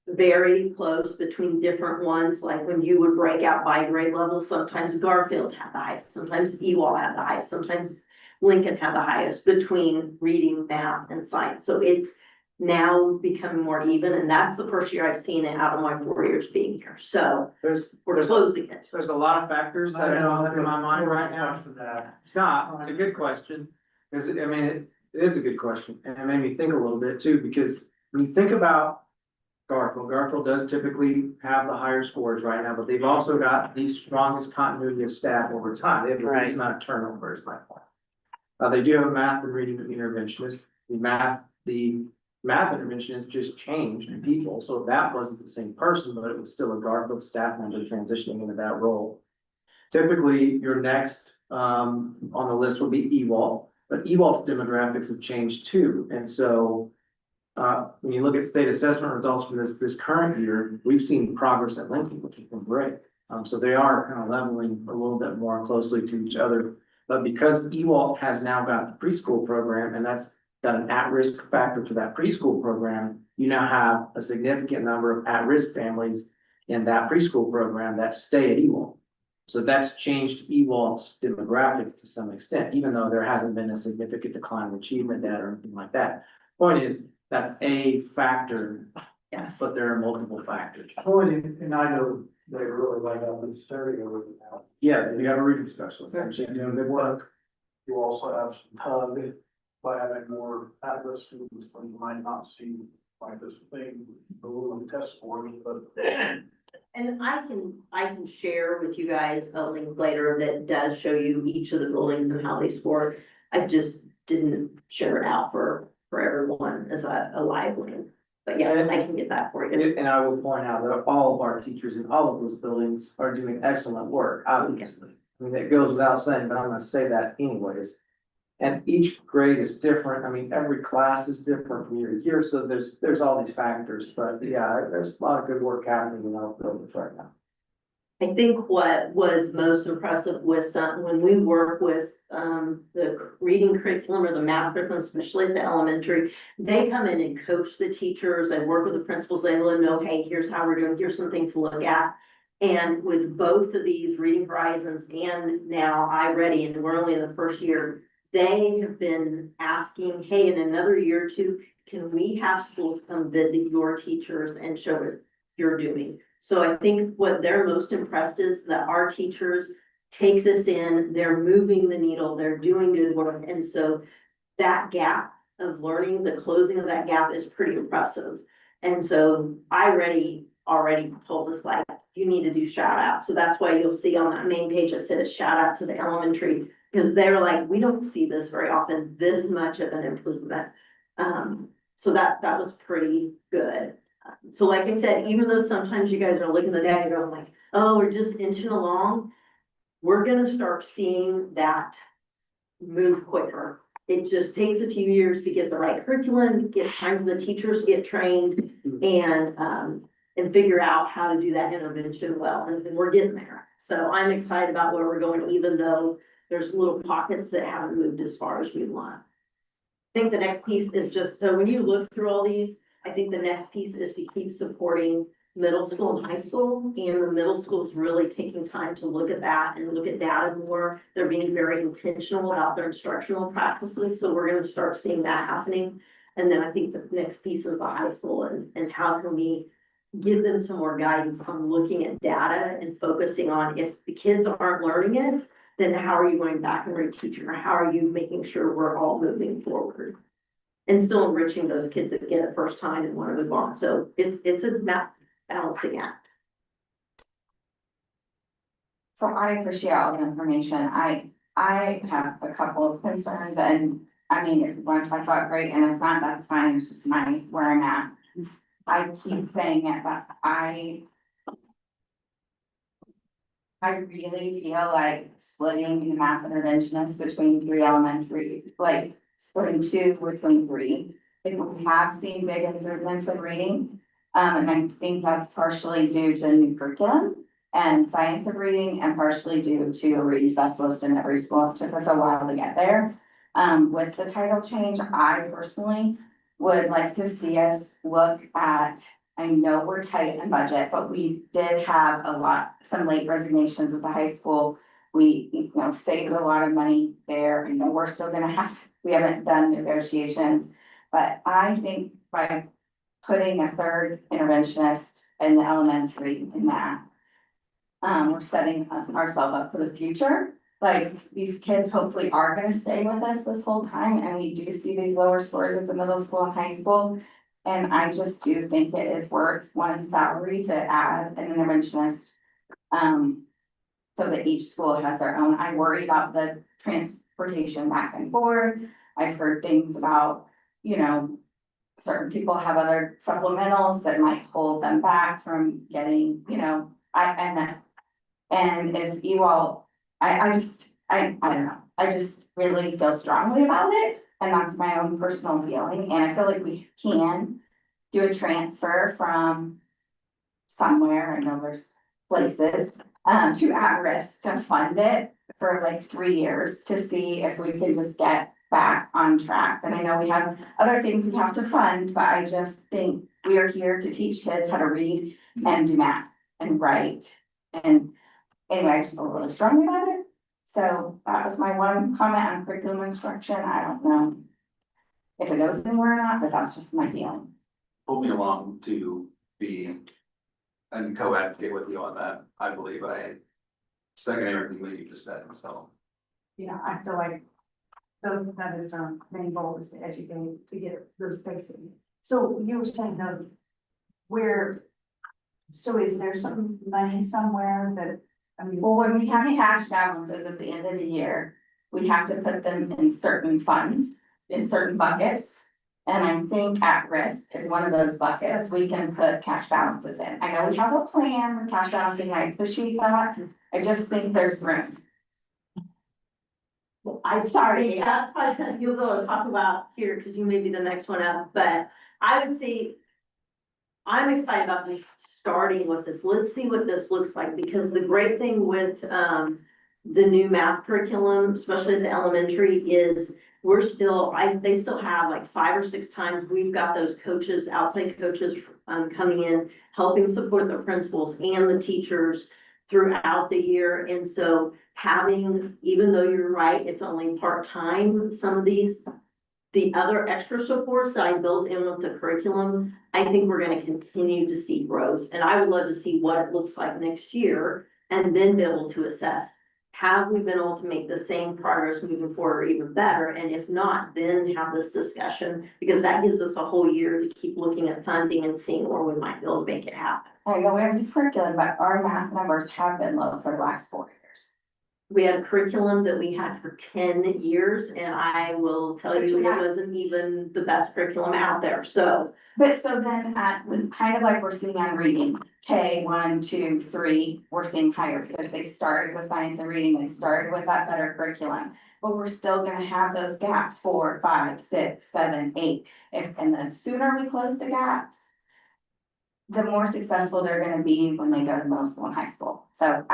very close between different ones. Like when you would break out by grade level, sometimes Garfield had the highest, sometimes Ewald had the highest, sometimes Lincoln had the highest between reading, math, and science. So it's now becoming more even, and that's the first year I've seen it out of my 4 years being here. So we're closing it. There's a lot of factors that are going through my mind right now. Scott, it's a good question, because it is a good question, and it made me think a little bit too, because when you think about Garfield. Garfield does typically have the higher scores right now, but they've also got the strongest continuity of staff over time. They have the least amount of turnover is my point. They do have a math and reading interventionist. The math interventionist just changed people, so that wasn't the same person, but it was still a Garfield staff member transitioning into that role. Typically, your next on the list would be Ewald, but Ewald's demographics have changed too, and so. When you look at state assessment results from this current year, we've seen progress at Lincoln, which has been great. So they are kind of leveling a little bit more closely to each other. But because Ewald has now got the preschool program, and that's got an at-risk factor to that preschool program, you now have a significant number of at-risk families in that preschool program that stay at Ewald. So that's changed Ewald's demographics to some extent, even though there hasn't been a significant decline in achievement data or anything like that. Point is, that's a factor, Yes. but there are multiple factors. And I know they really like out this area right now. Yeah, you have a reading specialist, actually doing good work. You also have some tug by having more at-risk students, but you might not see like this thing, the little test scores, but. And I can share with you guys a link later that does show you each of the buildings and how they score. I just didn't share it out for everyone as a live link. But yeah, I can get that for you. And I will point out that all of our teachers in all of those buildings are doing excellent work, obviously. I mean, it goes without saying, but I'm gonna say that anyways. And each grade is different. I mean, every class is different from year to year, so there's all these factors, but yeah, there's a lot of good work happening in our buildings right now. I think what was most impressive with when we work with the reading curriculum or the math curriculum, especially at the elementary, they come in and coach the teachers and work with the principals. They let them know, hey, here's how we're doing, here's some things to look at. And with both of these Reading Horizons and now iReady, and we're only in the first year, they have been asking, hey, in another year or two, can we have schools come visit your teachers and show what you're doing? So I think what they're most impressed is that our teachers take this in, they're moving the needle, they're doing good work. And so that gap of learning, the closing of that gap is pretty impressive. And so I already told us, like, you need to do shout out. So that's why you'll see on that main page, it said a shout out to the elementary, because they're like, we don't see this very often, this much of an improvement. So that was pretty good. So like I said, even though sometimes you guys are looking at that and going like, oh, we're just inching along, we're gonna start seeing that move quicker. It just takes a few years to get the right curriculum, get time for the teachers to get trained and figure out how to do that intervention well, and we're getting there. So I'm excited about where we're going, even though there's little pockets that haven't moved as far as we want. I think the next piece is just, so when you look through all these, I think the next piece is to keep supporting middle school and high school, and the middle school is really taking time to look at that and look at data more. They're being very intentional about their instructional practices, so we're gonna start seeing that happening. And then I think the next piece is the high school and how can we give them some more guidance on looking at data and focusing on, if the kids aren't learning it, then how are you going back and reteaching, or how are you making sure we're all moving forward? And still enriching those kids that get it first time and want to move on. So it's a balancing act. So I appreciate all the information. I have a couple of concerns, and I mean, if you want to talk about great, and if not, that's fine. It's just where I'm at. I keep saying it, but I really feel like splitting the math interventionists between 3 elementary, like splitting 2 between 3. We have seen big improvements in reading. And I think that's partially due to new curriculum and science of reading, and partially due to a reading specialist in every school. It took us a while to get there. With the title change, I personally would like to see us look at, I know we're tight in budget, but we did have some late resignations at the high school. We, saved a lot of money there. I know we're still we haven't done negotiations, but I think by putting a 3rd interventionist in the elementary in math, we're setting ourselves up for the future. Like, these kids hopefully are gonna stay with us this whole time, and we do see these lower scores at the middle school and high school. And I just do think it is worth one salary to add an interventionist. So that each school has their own. I worry about the transportation back and forth. I've heard things about, you know, certain people have other supplementals that might hold them back from getting, you know, and if you all, I don't know, I just really feel strongly about it. And that's my own personal feeling, and I feel like we can do a transfer from somewhere, I know there's places, to at-risk to fund it for like 3 years to see if we can just get back on track. And I know we have other things we have to fund, but I just think we are here to teach kids how to read and do math and write. And anyway, I just feel really strongly about it. So that was my one comment on curriculum instruction. I don't know if it goes anywhere or not, but that's just my feeling. Pull me along to be and co-advocate with you on that. I believe I second everything that you just said, so. Yeah, I feel like that is our main goal is to educate, to get those places. So you were saying though, so is there some money somewhere that, I mean. Well, when we have cash balances at the end of the year, we have to put them in certain funds, in certain buckets. And I think at risk is one of those buckets we can put cash balances in. I know we have a plan for cash balancing, I appreciate that. I just think there's room. Well, I'm sorry, that's probably something you'll go and talk about here, because you may be the next one up, but I would say. I'm excited about just starting with this. Let's see what this looks like, because the great thing with the new math curriculum, especially at the elementary, is they still have like 5 or 6 times, we've got those coaches, outside coaches coming in, helping support the principals and the teachers throughout the year. And so having, even though you're right, it's only part-time, some of these, the other extra supports that I built in with the curriculum, I think we're gonna continue to see growth. And I would love to see what it looks like next year and then be able to assess. Have we been able to make the same progress moving forward or even better? And if not, then have this discussion, because that gives us a whole year to keep looking at funding and seeing where we might be able to make it happen. I know we have a new curriculum, but our math numbers have been low for the last 4 years. We had a curriculum that we had for 10 years, and I will tell you, it wasn't even the best curriculum out there, so. But so then kind of like we're seeing on reading, K 1, 2, 3, we're seeing higher because they started with science and reading, they started with that better curriculum. But we're still gonna have those gaps 4, 5, 6, 7, 8. And the sooner we close the gaps, the more successful they're gonna be when they go to middle school and high school. So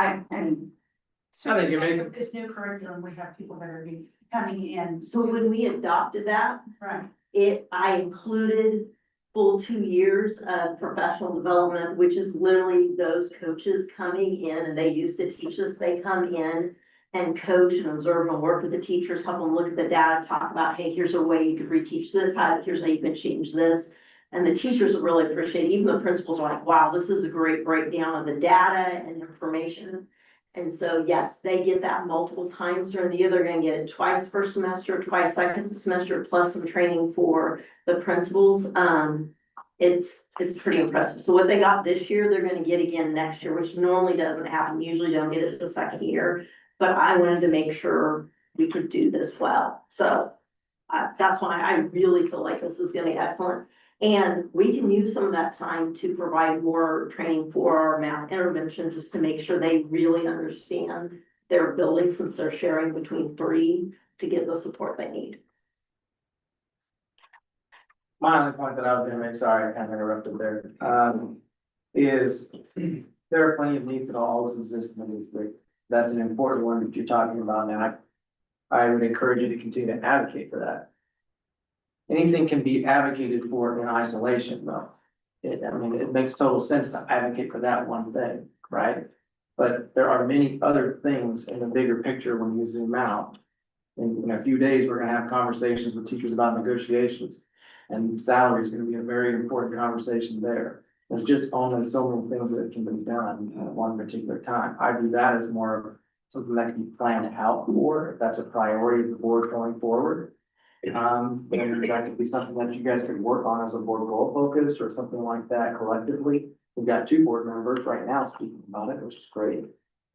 So I think you're with this new curriculum, we have people that are coming in. So when we adopted that, Right. I included full 2 years of professional development, which is literally those coaches coming in, and they used to teach us, they come in and coach and observe and work with the teachers, help them look at the data, talk about, hey, here's a way you could reteach this, here's how you can change this. And the teachers really appreciate it. Even the principals are like, wow, this is a great breakdown of the data and information. And so, yes, they get that multiple times during the year. They're gonna get it twice first semester, twice second semester, plus some training for the principals. It's pretty impressive. So what they got this year, they're gonna get again next year, which normally doesn't happen. Usually don't get it the second year. But I wanted to make sure we could do this well. So that's why I really feel like this is gonna be excellent. And we can use some of that time to provide more training for our math intervention, just to make sure they really understand their ability, since they're sharing between 3 to get the support they need. My only point that I was gonna make, sorry, I kind of interrupted there, is there are plenty of needs that always exist in the district. That's an important one that you're talking about now. I would encourage you to continue to advocate for that. Anything can be advocated for in isolation, though. It makes total sense to advocate for that one thing, right? But there are many other things in the bigger picture when you zoom out. In a few days, we're gonna have conversations with teachers about negotiations. And salary is gonna be a very important conversation there. There's just only so many things that can be done at one particular time. I view that as more of something that can be planned out for, if that's a priority of the board going forward. And that could be something that you guys could work on as a board goal focus or something like that collectively. We've got 2 board members right now speaking about it, which is great.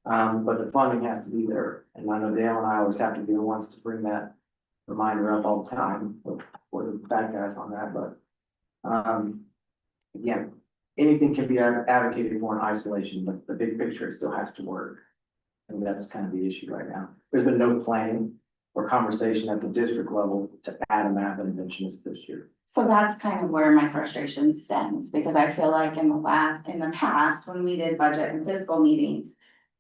But the funding has to be there, and I know Dale and I always have to be the ones to bring that reminder up all the time. We're the bad guys on that, but, again, anything can be advocated for in isolation, but the big picture still has to work. And that's kind of the issue right now. There's been no planning or conversation at the district level to add a math interventionist this year. So that's kind of where my frustration stems, because I feel like in the past, when we did budget and fiscal meetings,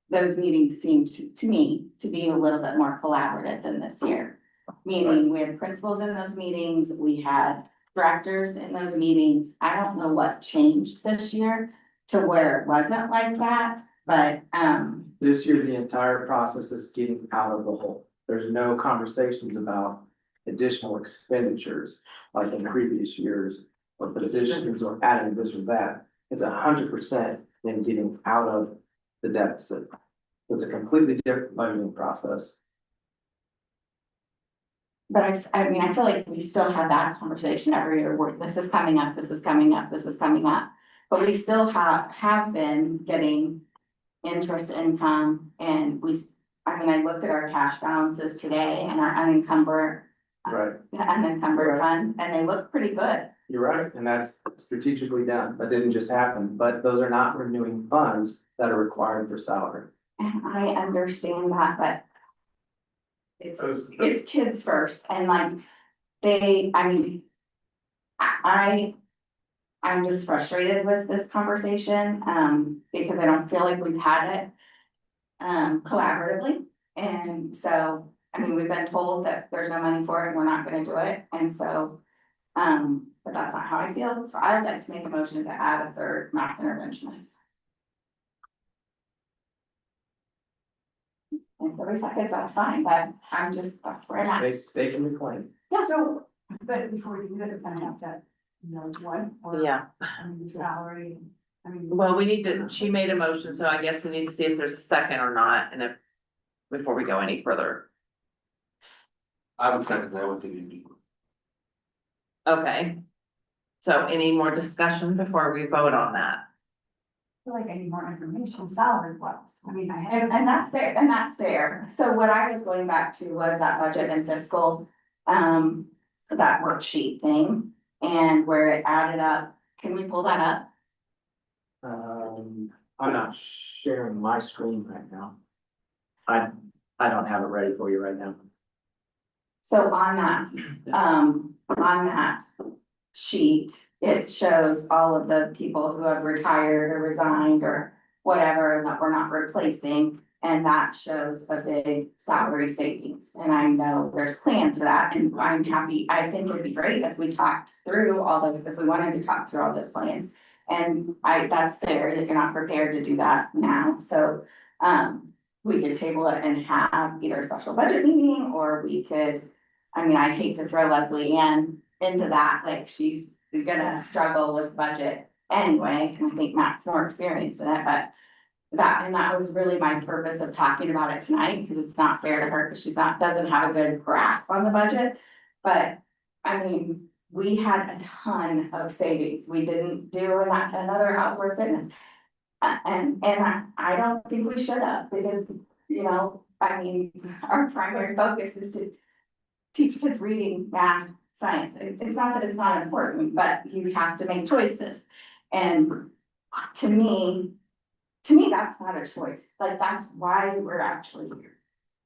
those meetings seemed to me to be a little bit more collaborative than this year. Meaning we had principals in those meetings, we had directors in those meetings. I don't know what changed this year to where it wasn't like that, but, This year, the entire process is getting out of the hole. There's no conversations about additional expenditures like in previous years or positions or adding this or that. It's 100% in getting out of the deficit. So it's a completely different budgeting process. but I mean, I feel like we still have that conversation every year where this is coming up, this is coming up, this is coming up. But we still have been getting interest income and I mean, I looked at our cash balances today and our unencumbered Right. fund, and they look pretty good. You're right, and that's strategically done. That didn't just happen, but those are not renewing funds that are required for salary. And I understand that, but As- it's kids first and like I mean, I'm just frustrated with this conversation, because I don't feel like we've had it collaboratively. And so, I mean, we've been told that there's no money for it and we're not gonna do it. And so, but that's not how I feel. So I'd like to make a motion to add a 3rd math interventionist. In 30 seconds, that's fine, but that's where I'm at. They can reclaim. So, but before you do that, you're gonna have to, know what, or, Yeah, I mean, the salary, I mean. well, she made a motion, so I guess we need to see if there's a second or not, and if, before we go any further. I would second that with the union. Okay. So any more discussion before we vote on that? I feel like I need more information, salary wise, I mean, I have. And that's fair. So what I was going back to was that budget and fiscal, that worksheet thing. And where it added up, can we pull that up? I'm not sharing my screen right now. I don't have it ready for you right now. So on that sheet, it shows all of the people who have retired or resigned or whatever that we're not replacing. And that shows a big salary savings. And I know there's plans for that and I'm happy. I think it'd be great if we talked through if we wanted to talk through all those plans. And that's fair that you're not prepared to do that now. So, we could table it and have either a special budget meeting or we could, I mean, I hate to throw Leslie Ann into that, like she's gonna struggle with budget anyway. And I think Matt's more experienced in it, but that was really my purpose of talking about it tonight, because it's not fair to her, because doesn't have a good grasp on the budget. But, I mean, we had a ton of savings. We didn't do another outdoor fitness. And I don't think we should have, because, I mean, our primary focus is to teach kids reading, math, science. It's not that it's not important, but you have to make choices. And to me, that's not a choice. Like, that's why we're actually here.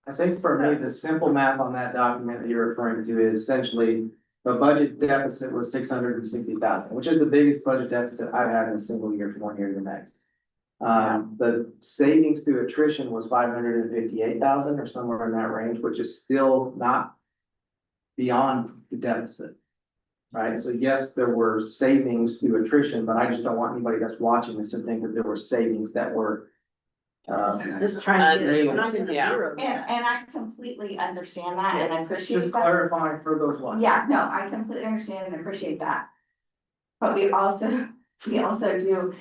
I think for me, the simple math on that document that you're referring to is essentially the budget deficit was 660,000, which is the biggest budget deficit I've had in a single year from one year to the next. The savings through attrition was 558,000 or somewhere in that range, which is still not beyond the deficit. Right, so yes, there were savings through attrition, but I just don't want anybody that's watching this to think that there were savings that were. Just trying to get, Uh, not in the yeah. zero. And I completely understand that and I appreciate Just that. clarifying for those ones. Yeah, no, I completely understand and appreciate that. But we also do,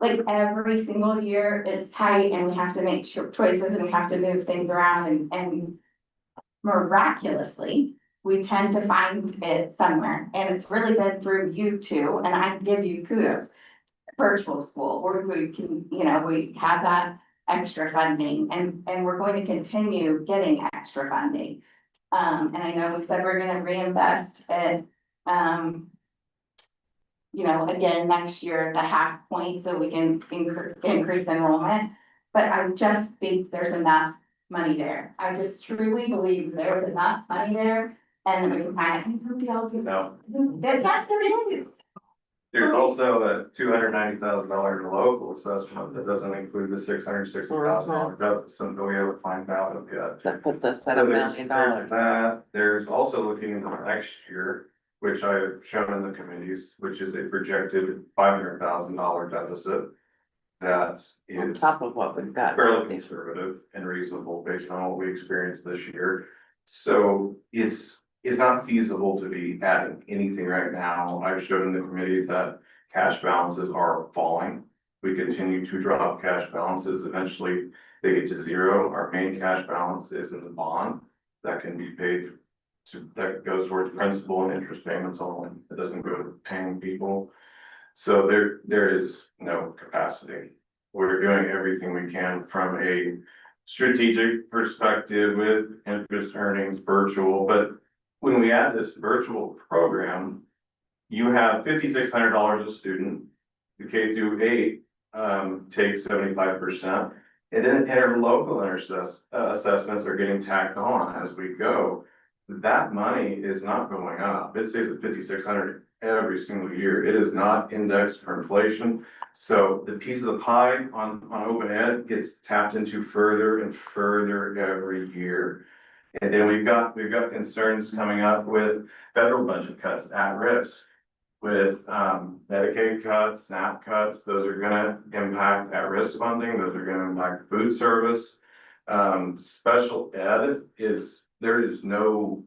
like, every single year, it's tight and we have to make choices and we have to move things around and miraculously, we tend to find it somewhere, and it's really been through you two, and I give you kudos. Virtual school, where we can, you know, we have that extra funding, and we're going to continue getting extra funding. And I know we said we're gonna reinvest it, you know, again, next year, the half point, so we can increase enrollment. But I just think there's enough money there. I just truly believe there was enough money there, and we can find it. No, Yes, there is. there's also a $290,000 local assessment that doesn't include the $660,000 deficit that we haven't found out of yet. That puts us at So $1 million. there's that, there's also looking into next year, which I have shown in the committees, which is a projected $500,000 deficit. That On is top of what we've got. fairly conservative and reasonable based on what we experienced this year. So it's not feasible to be adding anything right now. I've shown in the committee that cash balances are falling. We continue to drop cash balances. Eventually, they get to zero. Our main cash balance is in the bond that can be paid to, that goes towards principal and interest payments only. It doesn't go to paying people. So there is no capacity. We're doing everything we can from a strategic perspective with interest earnings virtual, but when we add this virtual program, you have $5,600 a student. The K through 8 takes 75%, and then interlocal assessments are getting tacked on as we go. That money is not going up. It stays at 5,600 every single year. It is not indexed for inflation. So the piece of the pie on open ed gets tapped into further and further every year. And then we've got concerns coming up with federal budget cuts at risk. With Medicaid cuts, SNAP cuts, those are gonna impact at-risk funding, those are gonna impact food service. Special ed there is no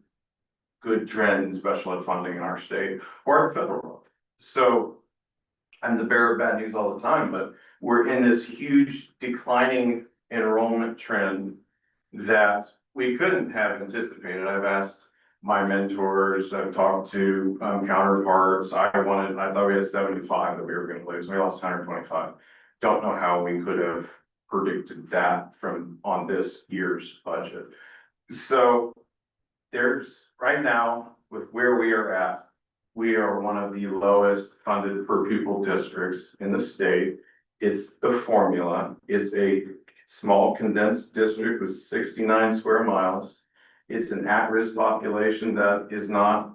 good trend in special ed funding in our state or federal. So I'm the bearer of bad news all the time, but we're in this huge declining enrollment trend that we couldn't have anticipated. I've asked my mentors, I've talked to counterparts. I thought we had 75 that we were gonna lose. We lost 125. Don't know how we could have predicted that on this year's budget. So there's right now with where we are at, we are one of the lowest funded per pupil districts in the state. It's the formula. It's a small condensed district with 69 square miles. It's an at-risk population that is not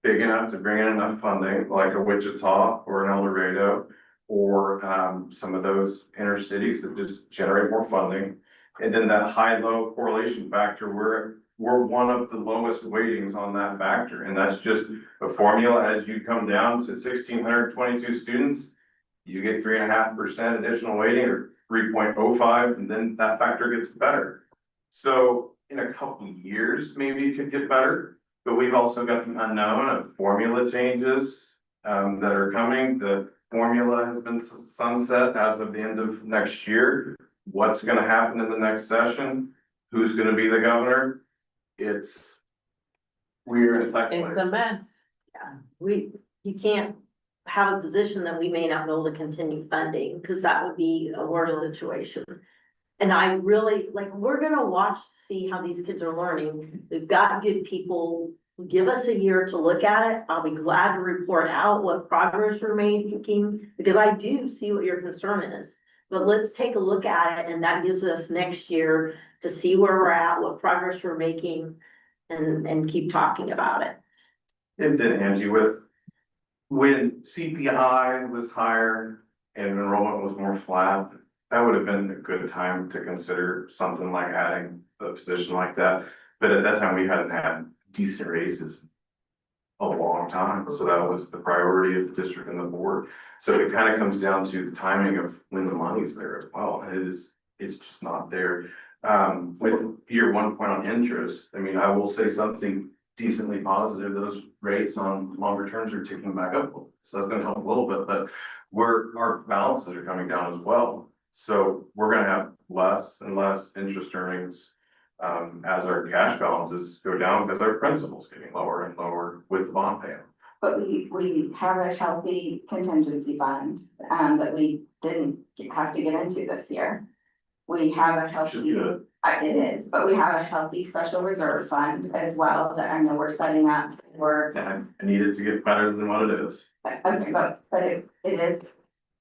big enough to bring in enough funding, like a Wichita or an El Dorado, or some of those inner cities that just generate more funding. And then that high-low correlation factor, we're one of the lowest weightings on that factor. And that's just a formula. As you come down to 1,622 students, you get 3.5% additional weighting, or 3.05, and then that factor gets better. So in a couple of years, maybe it could get better, but we've also got the unknown of formula changes that are coming. The formula has been sunset as of the end of next year. What's gonna happen in the next session? Who's gonna be the governor? We're in a tight place. It's a mess. You can't have a position that we may not be able to continue funding, because that would be a worse situation. And I really, we're gonna watch to see how these kids are learning. We've got good people. Give us a year to look at it. I'll be glad to report out what progress we're making, because I do see what your concern is. But let's take a look at it, and that gives us next year to see where we're at, what progress we're making, and keep talking about it. And then Angie, when CPI was higher and enrollment was more flat, that would have been a good time to consider something like adding a position like that. But at that time, we hadn't had decent raises a long time. So that was the priority of the district and the board. So it kind of comes down to the timing of when the money's there as well. And it's just not there. With your one point on interest, I mean, I will say something decently positive. Those rates on longer terms are ticking back up. So that's gonna help a little bit, but our balances are coming down as well. So we're gonna have less and less interest earnings as our cash balances go down, because our principal's getting lower and lower with the bond payment. But we have a healthy contingency fund, that we didn't have to get into this year. We have a Which is healthy, good. it is, but we have a healthy special reserve fund as well that I know we're setting up for. And I need it to get better than what it is. Okay, but it is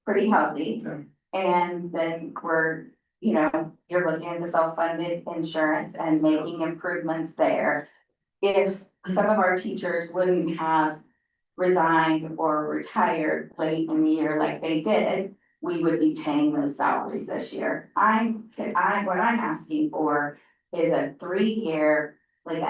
pretty healthy. Yeah. And then we're, you're looking at the self-funded insurance and making improvements there. If some of our teachers wouldn't have resigned or retired late in the year like they did, we would be paying those salaries this year. What I'm asking for is a 3-year, like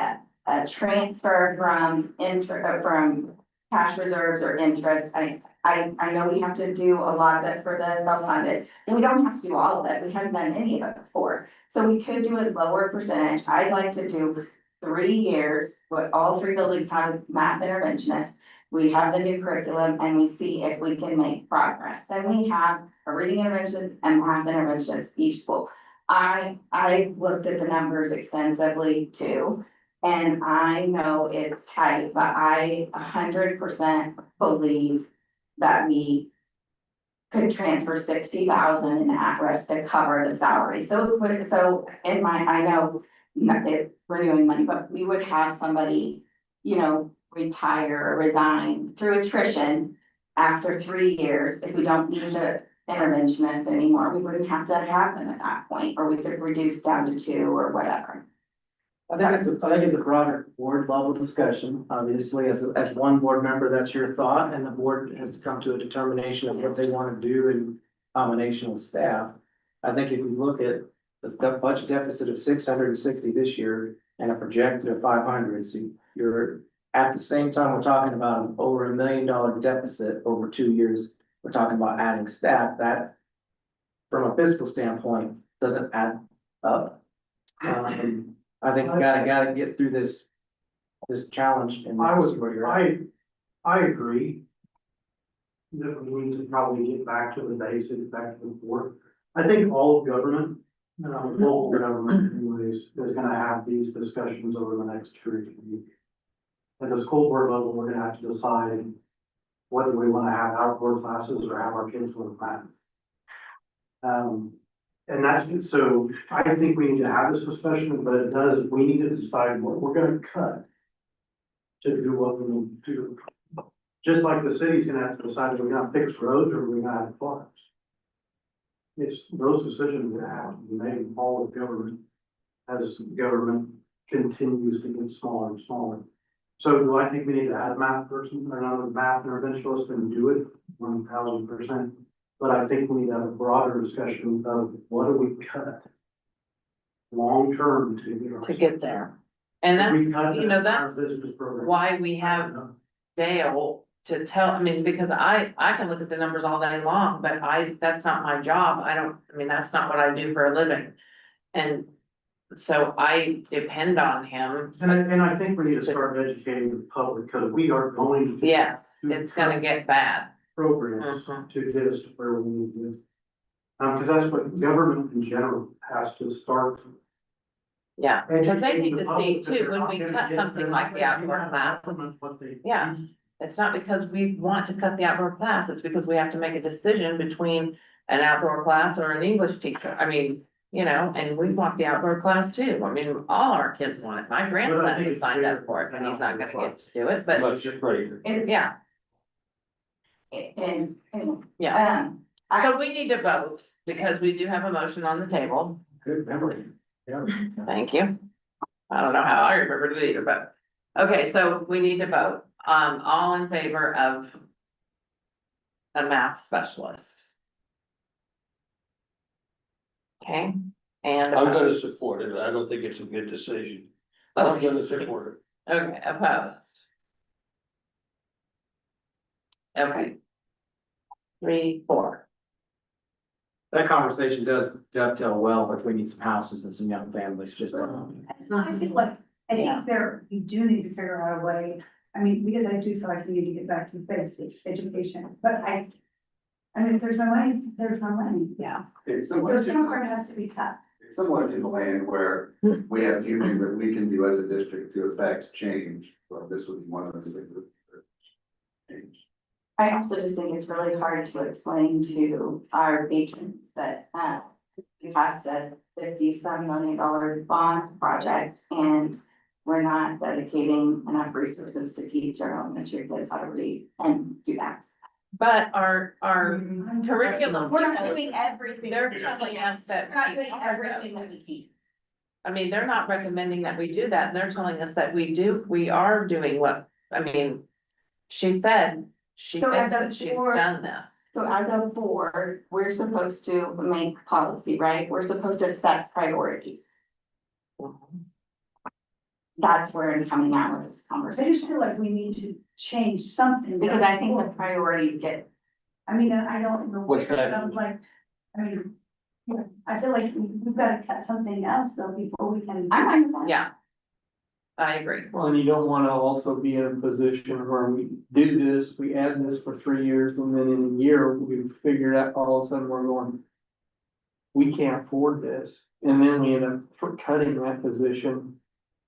a transfer from from cash reserves or interest. I know we have to do a lot of it for the self-funded, and we don't have to do all of it. We haven't done any of it before. So we could do a lower percentage. I'd like to do 3 years, what all 3 buildings have math interventionists. We have the new curriculum and we see if we can make progress. Then we have a reading interventionist and math interventionist each school. I looked at the numbers extensively too. And I know it's tight, but I 100% believe that we could transfer 60,000 in at-risk to cover the salary. So in I know not it renewing money, but we would have somebody, retire or resign through attrition after 3 years. If we don't need the interventionist anymore, we wouldn't have to have them at that point, or we could reduce down to 2 or whatever. I think it's a broader board level discussion. Obviously, as one board member, that's your thought, and the board has to come to a determination of what they want to do in combination with staff. I think if you look at the budget deficit of 660 this year and a projected of 500, so you're at the same time, we're talking about over $1 million deficit over 2 years. We're talking about adding staff that, from a fiscal standpoint, doesn't add up. I think we gotta get through this challenge. And see where you're at. I agree. That we need to probably get back to the basics, back to the board. I think all of government, local government anyways, is gonna have these discussions over the next 2 or 3 weeks. At the school board level, we're gonna have to decide whether we wanna have outdoor classes or have our kids learn math. And that's, so I think we need to have this discussion, but we need to decide what we're gonna cut to do what we need to do. Just like the city's gonna have to decide if we're gonna fix roads or we're gonna have parks. Those decisions that have to be made, all of government, as government continues to get smaller and smaller. So do I think we need to add a math person or another math interventionist and do it 1000%? But I think we need to have a broader discussion of what do we cut long-term To get there. And that's, that's program. why we have Dale to tell, because I can look at the numbers all day long, but that's not my job. That's not what I do for a living. And so I depend on him. And I think we need to start educating the public, because we are going to. Yes, it's gonna get bad. Programs to get us to where we need to be. Because that's what government in general has to start. Yeah, because they need to see Educating the public that too, they're when not we gonna cut get something their- like the outdoor Yeah, class. government, what they- Yeah. It's not because we want to cut the outdoor class, it's because we have to make a decision between an outdoor class or an English teacher. And we want the outdoor class too. All our kids want it. My think grandson it's has signed up fair for it, to and he's have not gonna outdoor get to do it, but Much greater. yeah. Yeah. So we need to vote because we do have a motion on the table. Good memory. Yeah. Thank you. I don't know how I remembered it either, but, okay, so we need to vote, all in favor of a math specialist. Okay, and. I'm gonna support it. I don't think it's a good decision. I'm gonna support it. Okay, opposed. Okay. 3, 4. That conversation does dovetail well if we need some houses and some young families, just. I feel like, I Yeah. think you do need to figure out a way, because I do feel like we need to get back to basic education, but if there's no money, there's no money. Yeah. So some part has to be cut. Somewhat in the land where we have few things that we can do as a district to affect change, but this would be one of the things that change. I also just think it's really hard to explain to our patrons that, we passed a $57 million bond project and we're not dedicating enough resources to teach our elementary kids how to read and do that. But our curriculum. We're not doing everything. They're telling us that. We're not doing everything that we can. I mean, they're not recommending that we do that. They're telling us that we are doing what, I mean, she said, she So thinks as a that she's board- done this. So as a board, we're supposed to make policy, right? We're supposed to set priorities. That's where I'm coming at with this I conversation. just feel like we need to change something. Because I think the priorities get, I mean, I don't know. What's that? I'm like, I mean, yeah, I feel like we've got to cut something else though before we can. I'm fine with that. Yeah. I agree. Well, and you don't wanna also be in a position where we do this, we add this for 3 years, and then in a year, we figure out, all of a sudden, we're going. We can't afford this, and then we end up cutting that position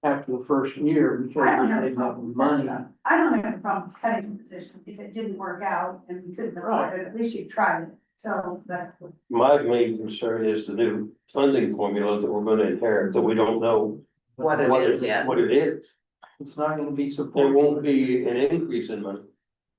after the first year because I don't we have a didn't have the problem with money. that. I don't have a problem cutting the position if it didn't work out and we couldn't afford it, at least you've tried it, so that. My main concern is the new funding formula that we're gonna inherit, that we don't know. What it is, yeah. What it is. It's not gonna be There supported. won't be an increase in money.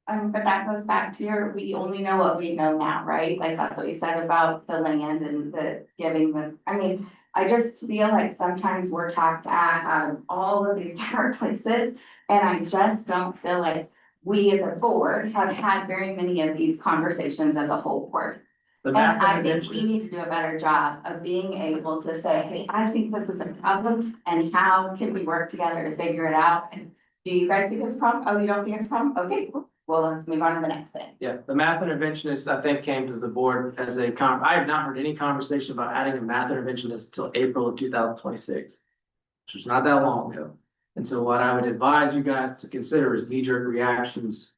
But that goes back to we only know what we know now, right? Like that's what you said about the land and the giving I mean, I just feel like sometimes we're talked at out of all of these different places. And I just don't feel like we as a board have had very many of these conversations as a whole board. The And math I think we intervention is, need to do a better job of being able to say, hey, I think this is a problem, and how can we work together to figure it out? And do you guys think it's a problem? Oh, you don't think it's a problem? Okay, cool. Well, let's move on to the next thing. yeah, the math interventionist, I think, came to the board as I have not heard any conversation about adding a math interventionist until April of 2026. Which was not that long ago. And so what I would advise you guys to consider is knee-jerk reactions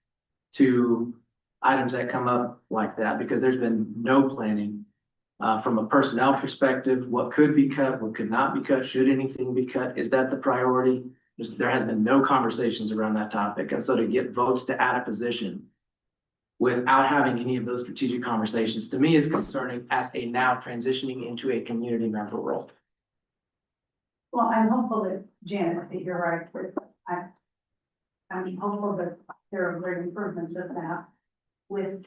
to items that come up like that, because there's been no planning. From a personnel perspective, what could be cut, what could not be cut, should anything be cut, is that the priority? There has been no conversations around that topic, and so to get votes to add a position without having any of those strategic conversations, to me is concerning as a now transitioning into a community member role. Well, I'm hopeful that Janet, I think you're right, I'm hopeful that there are great improvements with that. With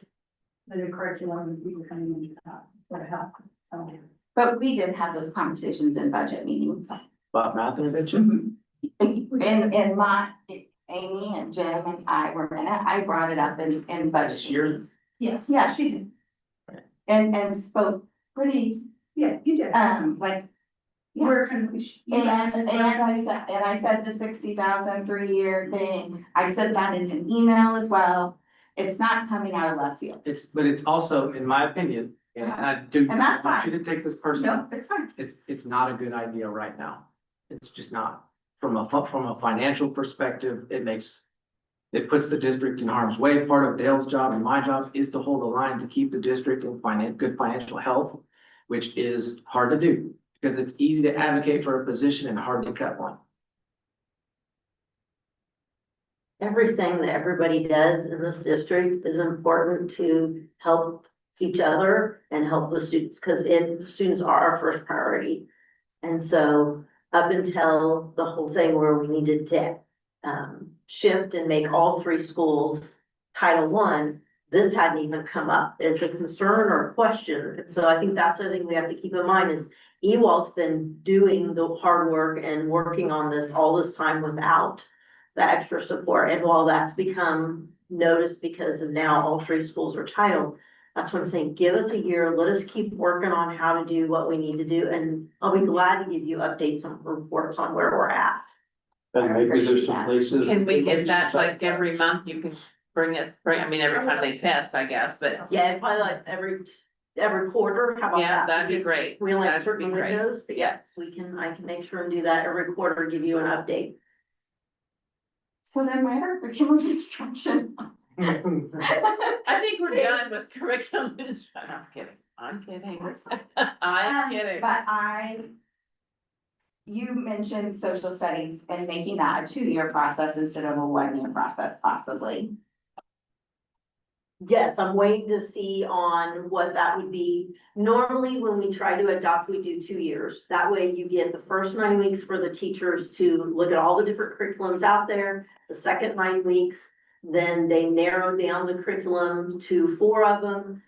the new curriculum and people coming into that, to help, so. But we did have those conversations in budget meetings. But math intervention, In my, Amy and Jim and I were in it, I brought it up in budget This year? meetings. Yes. Yeah, she did. And spoke pretty, Yeah, you did. like, Where can we? and I said the 60,000 3-year thing, I said that in an email as well. It's not coming out of left field. but it's also, in my opinion, and I do. And that's I want you fine. to take this personally. No, it's fine. It's not a good idea right now. It's just not. From a financial perspective, it puts the district in harm's way. Part of Dale's job and my job is to hold the line to keep the district in good financial health, which is hard to do because it's easy to advocate for a position and hard to cut one. Everything that everybody does in this district is important to help each other and help the students, because the students are our first priority. And so up until the whole thing where we needed to shift and make all 3 schools Title I, this hadn't even come up as a concern or a question. And so I think that's the thing we have to keep in mind is Ewald's been doing the hard work and working on this all this time without the extra support. And while that's become noticed because of now all 3 schools are titled, that's what I'm saying. Give us a year. Let us keep working on how to do what we need to do. And I'll be glad to give you updates and reports on where we're at. And maybe there's some places. Can we get that like every month? You can I mean, every time they test, I guess, but Yeah, probably like every quarter. How about that? Yeah, that'd be great. We only have That'd be certain great. windows, but yes, I can make sure and do that every quarter, give you an update. So then my curriculum instruction. I think we're done with curriculum instruction. I'm kidding. I'm kidding. I'm kidding. But you mentioned social studies and making that a 2-year process instead of a 1-year process possibly. Yes, I'm waiting to see on what that would be. Normally, when we try to adopt, we do 2 years. That way you get the first 9 weeks for the teachers to look at all the different curriculums out there. The second 9 weeks, then they narrow down the curriculum to 4 of them.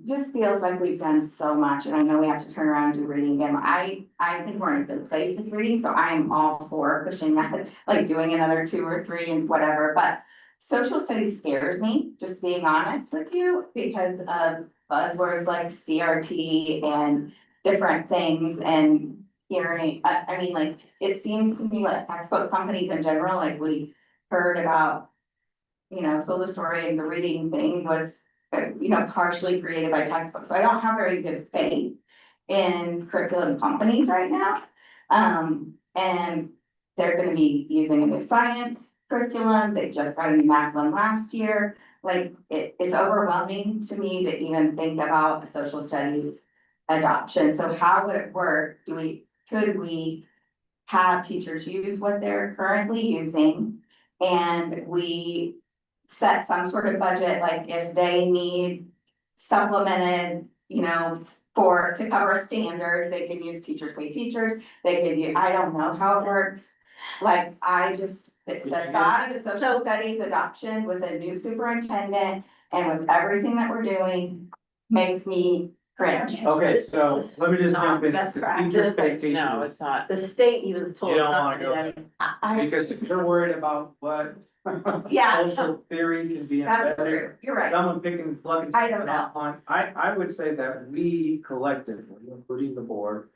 Just feels like we've done so much, and I know we have to turn around and do reading again. I think we're in a good place with reading, so I am all for pushing that, like doing another 2 or 3 and whatever, but social studies scares me, just being honest with you, because of buzzwords like CRT and different things and hearing, I mean, like, it seems to me like textbook companies in general, like we heard about, so the story and the reading thing was, partially created by textbooks. So I don't have very good faith in curriculum companies right now. And they're gonna be using a new science curriculum. They just got a new math one last year. Like, it's overwhelming to me to even think about a social studies adoption. So how would it work? Could we have teachers use what they're currently using? And we set some sort of budget, like if they need supplemented, to cover a standard, they can use teachers pay teachers, they could use, I don't know how it works. Like, the thought of the social studies adoption with a new superintendent and with everything that we're doing makes me cringe. Okay, so let me just Not jump in. best Teacher practice. pay teachers. No, it's not. The state even told You us don't not wanna to go do there. that. Because if you're worried about what Yeah. social theory can be That's embedded, true, you're right. someone picking, plugging. I don't know. something on, I would say that we collectively, including the board,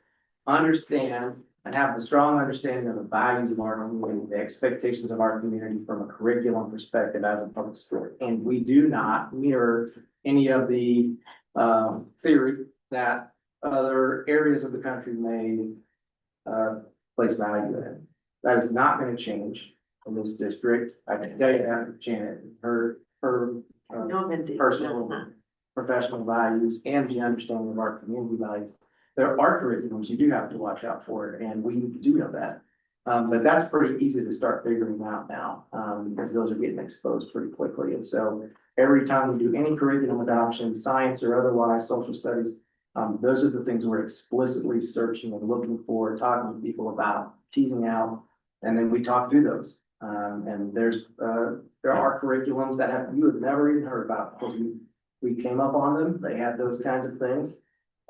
understand and have the strong understanding of the values of our community, the expectations of our community from a curriculum perspective as a public school. And we do not mirror any of the, theory that other areas of the country may, place value in. That is not gonna change in this district. I can tell you that, Janet, her No, I'm gonna do. personal, professional values and the understanding of our community values. There are curriculums you do have to watch out for, and we do know that. But that's pretty easy to start figuring out now, because those are getting exposed pretty quickly. And so every time we do any curriculum adoption, science or otherwise, social studies, those are the things we're explicitly searching and looking for, talking to people about, teasing out, and then we talk through those. And there are curriculums that you have never even heard about, because we came up on them, they had those kinds of things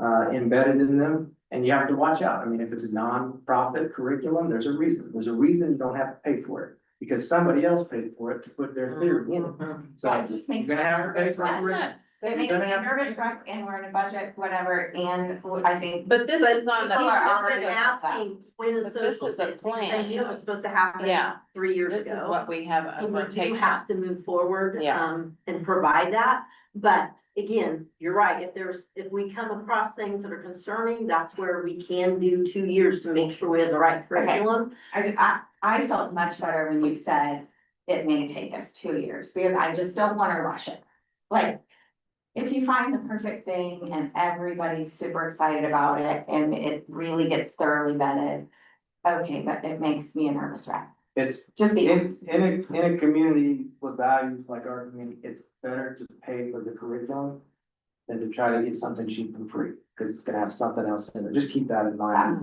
embedded in them, and you have to watch out. I mean, if it's a nonprofit curriculum, there's a reason you don't have to pay for it, because somebody else paid for it to put their theory in it. So That just makes you're me gonna have to pay nervous. for it. It makes me nervous, right? And we're in a budget, whatever, and I think. But this is on the. People are Just already been asking, when is But this social is a studies? Because plan. they knew it was supposed to happen Yeah. 3 years This is ago. what we have. So we're we do taking. have to move forward, Yeah. and provide that. But again, you're right, if we come across things that are concerning, that's where we can do 2 years to make sure we have the right curriculum. I felt much better when you said it may take us 2 years, because I just don't wanna rush it. Like, if you find the perfect thing and everybody's super excited about it and it really gets thoroughly vetted, okay, but it makes me a nervous wreck. It's Just be in, honest. in a community with values like our community, it's better to pay for the curriculum than to try to get something cheap and free, because it's gonna have something else in it. Just keep that in mind.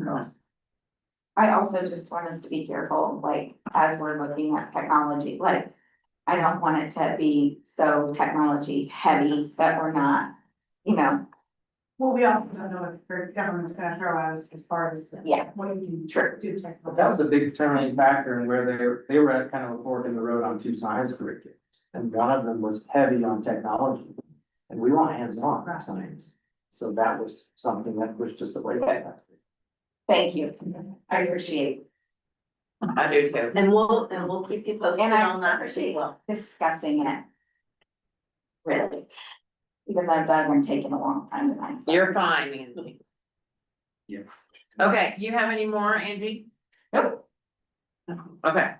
I also just want us to be careful, like, as we're looking at technology, like, I don't want it to be so technology heavy that we're not, Well, we also don't know what the government's gonna throw at us as far as. Yeah. What you can True. do But technically. that was a big determining factor in where they were at kind of a fork in the road on 2 science curriculums. And one of them was heavy on technology. And we want hands-on for science. So that was something that pushed us away from that. Thank you. I appreciate I do too. And we'll keep you posted And I on that as appreciate well. discussing it. Really. Even though Doug, I'm taking a long time tonight. so- You're fine, Angie. Yeah. Okay, do you have any more, Angie? Nope. Okay.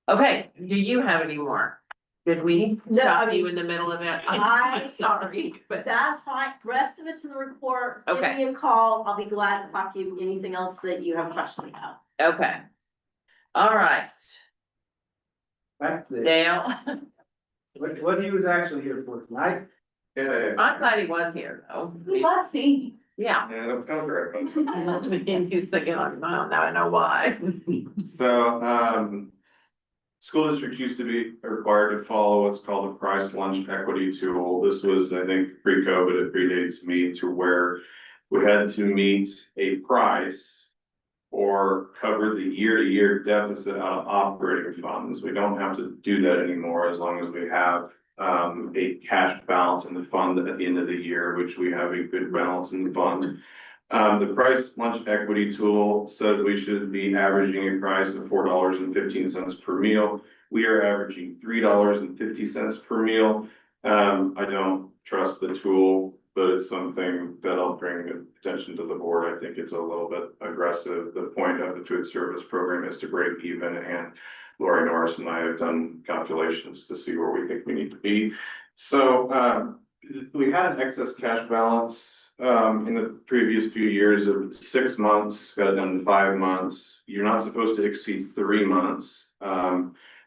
Okay, do you have any more? Did we No, I stop mean, you in the middle of it? I- I'm sorry, but, That's fine, rest of it's in the report, give Okay. me a call, I'll be glad to talk to you, anything else that you have questions about. okay. All right, Back to Dale, what he was actually here for tonight. Yeah, I'm glad he was here, though. We love seeing you. Yeah. that sounds right. And he's thinking, oh, now I know why. So, school districts used to be required to follow what's called the price lunch equity tool. This was, I think, pre-COVID, it predates me, to where we had to meet a price or cover the year-to-year deficit out of operating funds. We don't have to do that anymore as long as we have a cash balance in the fund at the end of the year, which we have a good balance in the fund. The price lunch equity tool says we should be averaging a price of $4.15 per meal. We are averaging $3.50 per meal. I don't trust the tool, but it's something that I'll bring attention to the board. I think it's a little bit aggressive. The point of the food service program is to break even, and Lori Norris and I have done calculations to see where we think we need to be. So, we had an excess cash balance in the previous few years of 6 months, got it down to 5 months. You're not supposed to exceed 3 months.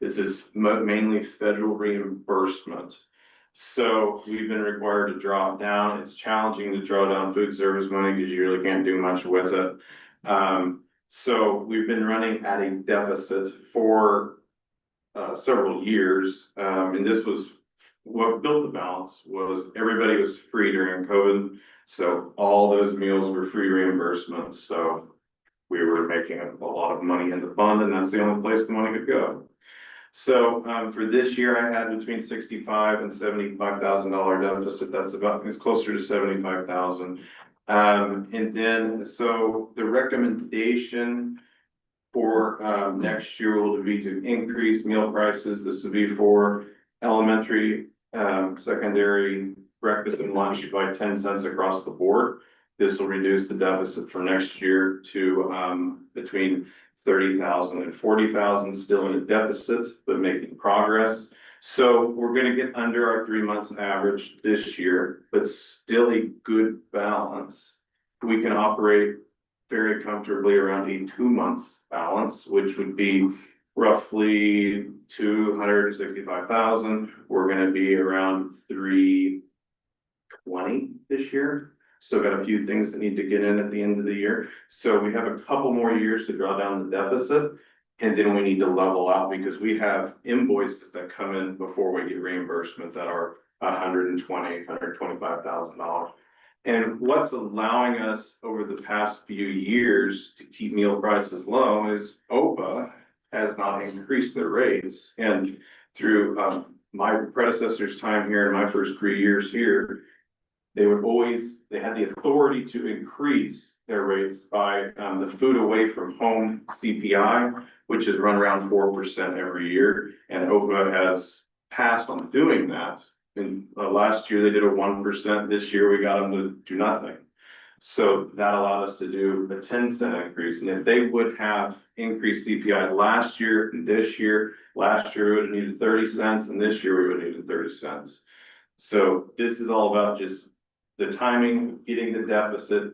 This is mainly federal reimbursement. So we've been required to draw it down. It's challenging to draw down food service money because you really can't do much with it. So we've been running at a deficit for several years, and this was what built the balance. Was everybody was free during COVID, so all those meals were free reimbursements. So we were making a lot of money in the fund, and that's the only place the money could go. So for this year, I had between $65,000 and $75,000 deficit. That's about, it's closer to 75,000. And then, so the recommendation for next year will be to increase meal prices. This would be for elementary, secondary, breakfast and lunch by 10 cents across the board. This will reduce the deficit for next year to between 30,000 and 40,000, still in a deficit, but making progress. So we're gonna get under our 3 months average this year, but still a good balance. We can operate very comfortably around a 2 months balance, which would be roughly 265,000. We're gonna be around 320 this year. Still got a few things that need to get in at the end of the year. So we have a couple more years to draw down the deficit. And then we need to level out because we have invoices that come in before we get reimbursement that are $125,000. And what's allowing us over the past few years to keep meal prices low is OPA has not increased their rates. And through my predecessor's time here in my first 3 years here, they had the authority to increase their rates by the food away from home CPI, which is run around 4% every year. And OPA has passed on doing that. And last year they did a 1%. This year we got them to do nothing. So that allowed us to do a 10-cent increase. And if they would have increased CPI last year and this year, last year we would have needed 30 cents and this year we would have needed 30 cents. So this is all about just the timing, getting the deficit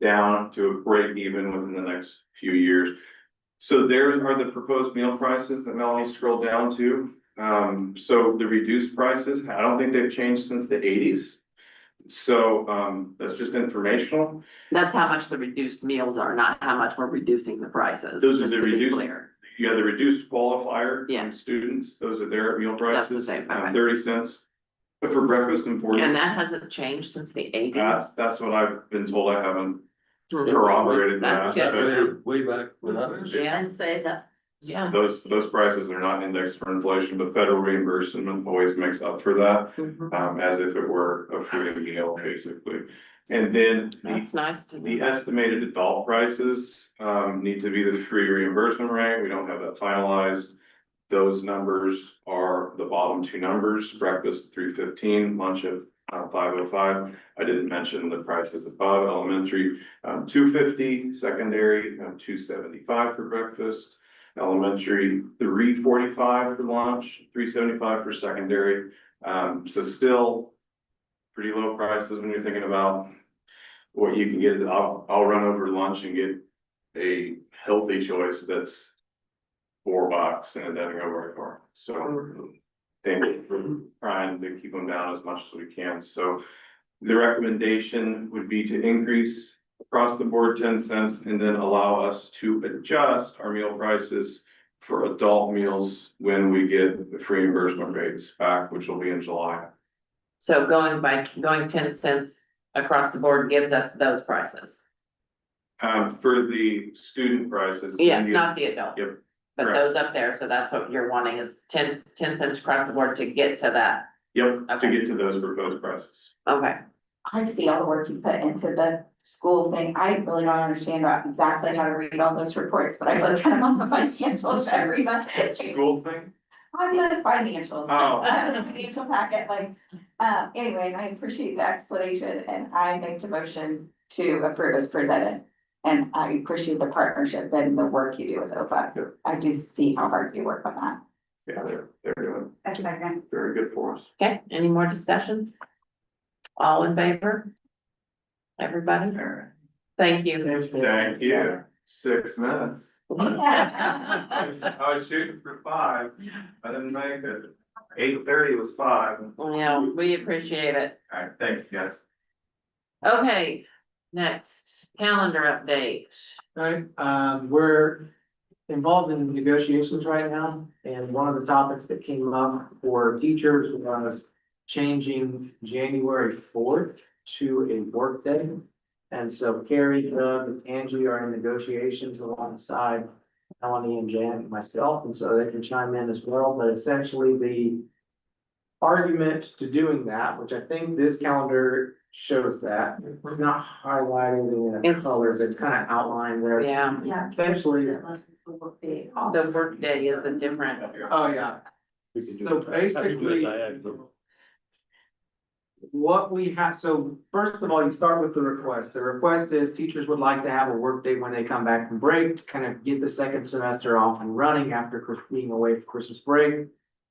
down to a break even within the next few years. So there are the proposed meal prices that Melanie scrolled down to. So the reduced prices, I don't think they've changed since the 80s. So that's just informational. That's how much the reduced meals are, not how much we're reducing the prices. Those are just the to be reduced- clear. You have the reduced qualifier Yeah. on students. Those are their meal That's the prices, same, okay. 30 cents. But for breakfast and 40. And that hasn't changed since the 80s. That's what I've been told. I haven't corroborated That's that. good. Way back when I was. Yeah. And say that, Yeah. Those prices are not indexed for inflation, but federal reimbursement always makes up for that, Mhm. as if it were a free meal, basically. And then That's nice to the know. estimated adult prices, need to be the free reimbursement rate. We don't have that finalized. Those numbers are the bottom two numbers, breakfast $3.15, lunch at $5.05. I didn't mention the prices above, elementary $2.50, secondary $2.75 for breakfast. Elementary, $345 for lunch, $375 for secondary. So still pretty low prices when you're thinking about what you can get. I'll run over lunch and get a healthy choice that's $4 and it doesn't go very far. So think we're trying to keep them down as much as we can. So the recommendation would be to increase across the board 10 cents and then allow us to adjust our meal prices for adult meals when we get the free reimbursement rates back, which will be in July. So going 10 cents across the board gives us those prices. For the student prices. Yes, not the adult. Yep. But correct. those up there, so that's what you're wanting is 10 cents across the board to get to that. Yep, to Okay. get to those proposed prices. Okay, I see all the work you put into the school thing. I really don't understand about exactly how to read all those reports, but I look at them on the financials every month. School thing? On the financials. Oh. The financial packet, like, anyway, I appreciate the explanation and I make the motion to approve as presented. And I appreciate the partnership and the work you do with OFA. I do see how hard you work on that. Yeah, they're doing A second. very good for us. okay, any more discussion? All in favor? Everybody? Thank you. Thank you. 6 minutes. I was shooting for 5. I didn't make it. 8:30 was 5. Yeah, we appreciate it. All right, thanks, guys. Okay, next, calendar update. Right, we're involved in negotiations right now, and one of the topics that came up for teachers was changing January 4th to a workday. And so Carrie, Doug, and Angie are in negotiations alongside Melanie and Jan and myself, and so they can chime in as well, but essentially the argument to doing that, which I think this calendar shows that, it's not highlighted in It's- colors, it's kind of outlined there. Yeah, Yeah. Essentially, the workday is a different, oh yeah, so basically. What we have, so first of all, you start with the request. The request is teachers would like to have a work day when they come back from break to kind of get the second semester off and running after being away for Christmas break.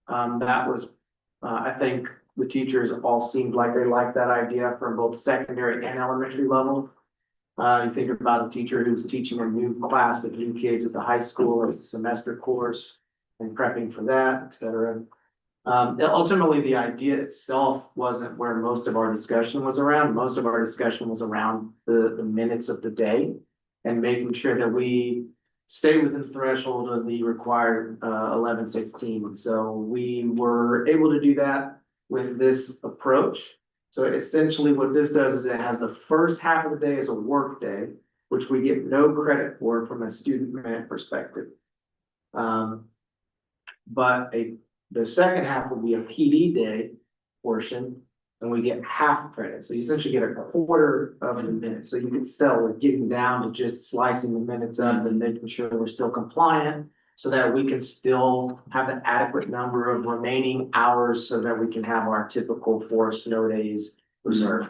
That was, I think the teachers all seemed like they liked that idea from both secondary and elementary level. You think about a teacher who's teaching a new class with new kids at the high school, it's a semester course and prepping for that, et cetera. Ultimately, the idea itself wasn't where most of our discussion was around. Most of our discussion was around the minutes of the day and making sure that we stay within the threshold of the required 11:16. So we were able to do that with this approach. So essentially what this does is it has the first half of the day as a work day, which we get no credit for from a student minute perspective. But the second half will be a PD day portion, and we get half credit. So you essentially get a quarter of a minute. So you can still, we're getting down to just slicing the minutes up and making sure we're still compliant so that we can still have an adequate number of remaining hours so that we can have our typical 4 snow days reserved.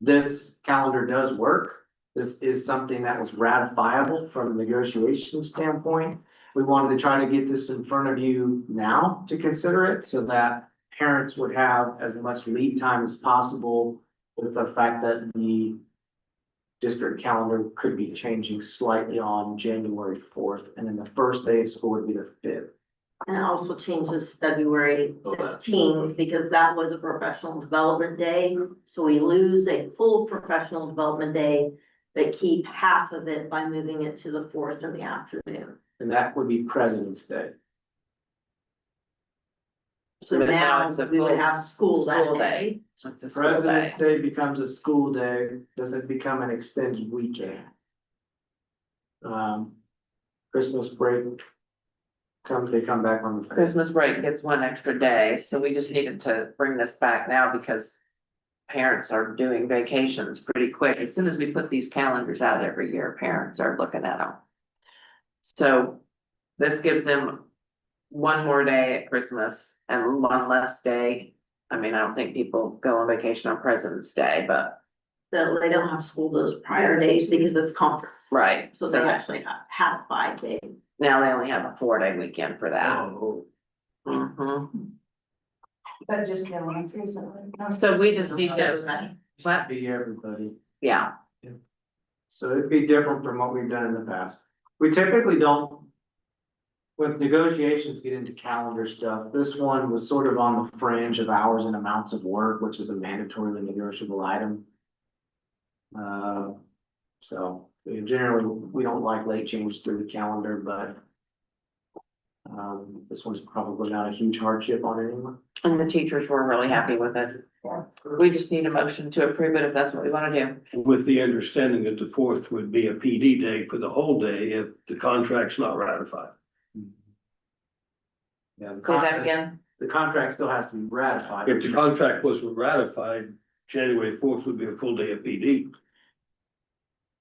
This calendar does work. This is something that was ratifiable from a negotiation standpoint. We wanted to try to get this in front of you now to consider it so that parents would have as much lead time as possible with the fact that the district calendar could be changing slightly on January 4th, and then the first day of school would be the 5th. And it also changes February 15th because that was a professional development day. So we lose a full professional development day, but keep half of it by moving it to the 4th in the afternoon. And that would be President's Day. So But now now it's a we would full have school that school day. it's a school day. President's Day becomes a school day, does it become an extended weekend? Christmas break. They come back on the 5th. Christmas break gets 1 extra day, so we just needed to bring this back now because parents are doing vacations pretty quick. As soon as we put these calendars out every year, parents are looking at them. So this gives them 1 more day at Christmas and 1 less day. I mean, I don't think people go on vacation on President's Day, but. So they don't have school those prior days because it's conference. Right. So they actually have 5 days. Now they only have a 4-day weekend for that. Oh, Mhm. But just the elementary, so. So we just need to, what? Be everybody. Yeah, So it'd be different from what we've done in the past. We typically don't. With negotiations, get into calendar stuff. This one was sort of on the fringe of hours and amounts of work, which is a mandatorily negotiable item. So generally, we don't like late changes to the calendar, but. This one's probably not a huge hardship on anyone. and the teachers were really happy with it. We just need a motion to approve it if that's what we wanna do. with the understanding that the fourth would be a PD day for the whole day if the contract's not ratified. Yeah, Say that again. The contract still has to be ratified. If the contract wasn't ratified, January fourth would be a full day of PD.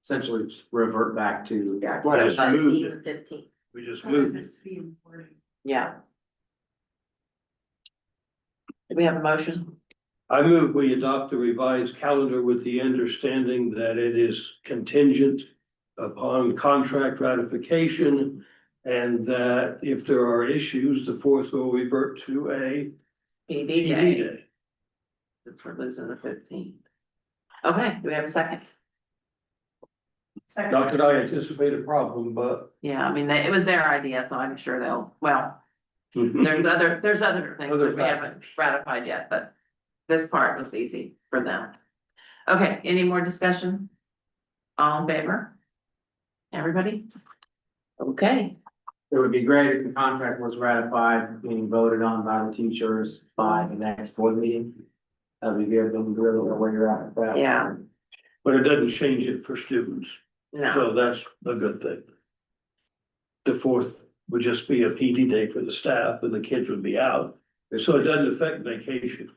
Essentially just revert back to. What is moved it. 15. We just moved it. Yeah. Do we have a motion? I move we adopt the revised calendar with the understanding that it is contingent upon contract ratification. And that if there are issues, the fourth will revert to a PD PD day, day. since we're losing the 15th. Okay, do we have a second? Not that I anticipate a problem, but. Yeah, I mean, it was their idea, so I'm sure there's other things Other that we haven't ratified yet, but this part was easy for them. Okay, any more discussion? All in favor? Everybody? Okay, It would be great if the contract was ratified, being voted on by the teachers by the next board meeting. That'd be good, then we really know where you're at with that. yeah, But it doesn't change it for students, no, so that's a good thing. The fourth would just be a PD day for the staff and the kids would be out, so it doesn't affect vacation.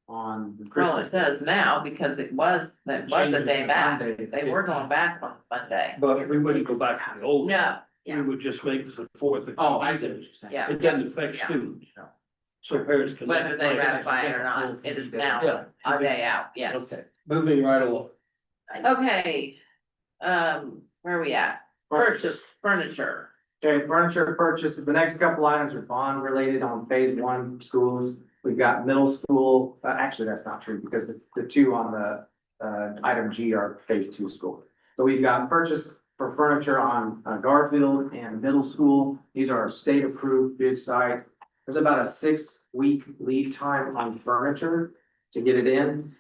On the well, Christmas. it does now because it was the day back, they were going back on Monday. But we wouldn't go back to the old. No, We would just make the fourth. a Oh, I PD see day. what you're saying. yeah, It doesn't affect Yeah. students. So parents can. whether they ratify it or not, it is now Yeah. a day out, yes. Okay, moving right along. Okay, where are we at? Purchase furniture. Okay, furniture purchase, the next couple items are bond related on phase one schools. We've got middle school, actually, that's not true, because the two on the item G are phase two school. So we've got purchase for furniture on Garfield and middle school. These are state approved bid site. There's about a 6-week lead time on furniture to get it in.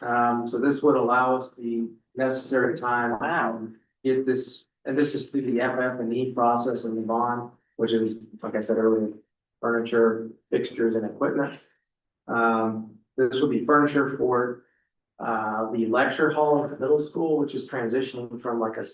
So this would allow us the necessary time. Wow. Get this, and this is through the FF&E process and the bond, which is, like I said earlier, furniture, fixtures and equipment. This would be furniture for the lecture hall at the middle school, which is transitioning from like a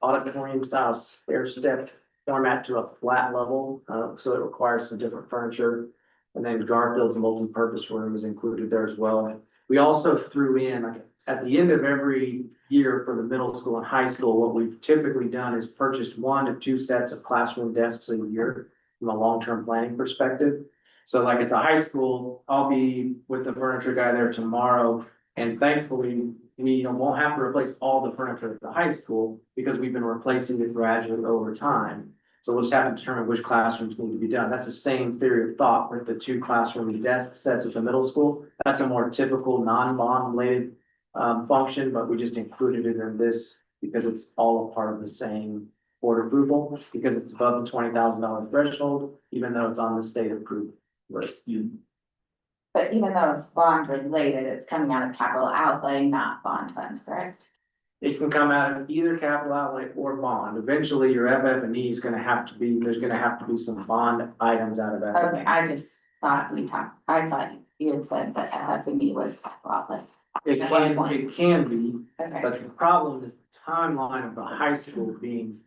auditorium style stair step format to a flat level, so it requires some different furniture. And then Garfield's multi-purpose room is included there as well. We also threw in, at the end of every year for the middle school and high school, what we've typically done is purchased 1 to 2 sets of classroom desks a year from a long-term planning perspective. So like at the high school, I'll be with the furniture guy there tomorrow. And thankfully, we won't have to replace all the furniture at the high school because we've been replacing it gradually over time. So we'll just have to determine which classrooms need to be done. That's the same theory of thought with the 2 classroom desk sets at the middle school. That's a more typical non-bond related function, but we just included it in this because it's all a part of the same board approval, because it's above the $20,000 threshold, even though it's on the state approved list. But even though it's bond related, it's coming out of capital outlay, not bond funds, correct? It can come out of either capital outlay or bond. Eventually, your FF&E is gonna have to be, there's gonna have to be some bond items out of that. Okay, I just thought I thought you had said that FF&E was capital outlay. It can be, Okay, but the problem is the timeline of the high school being,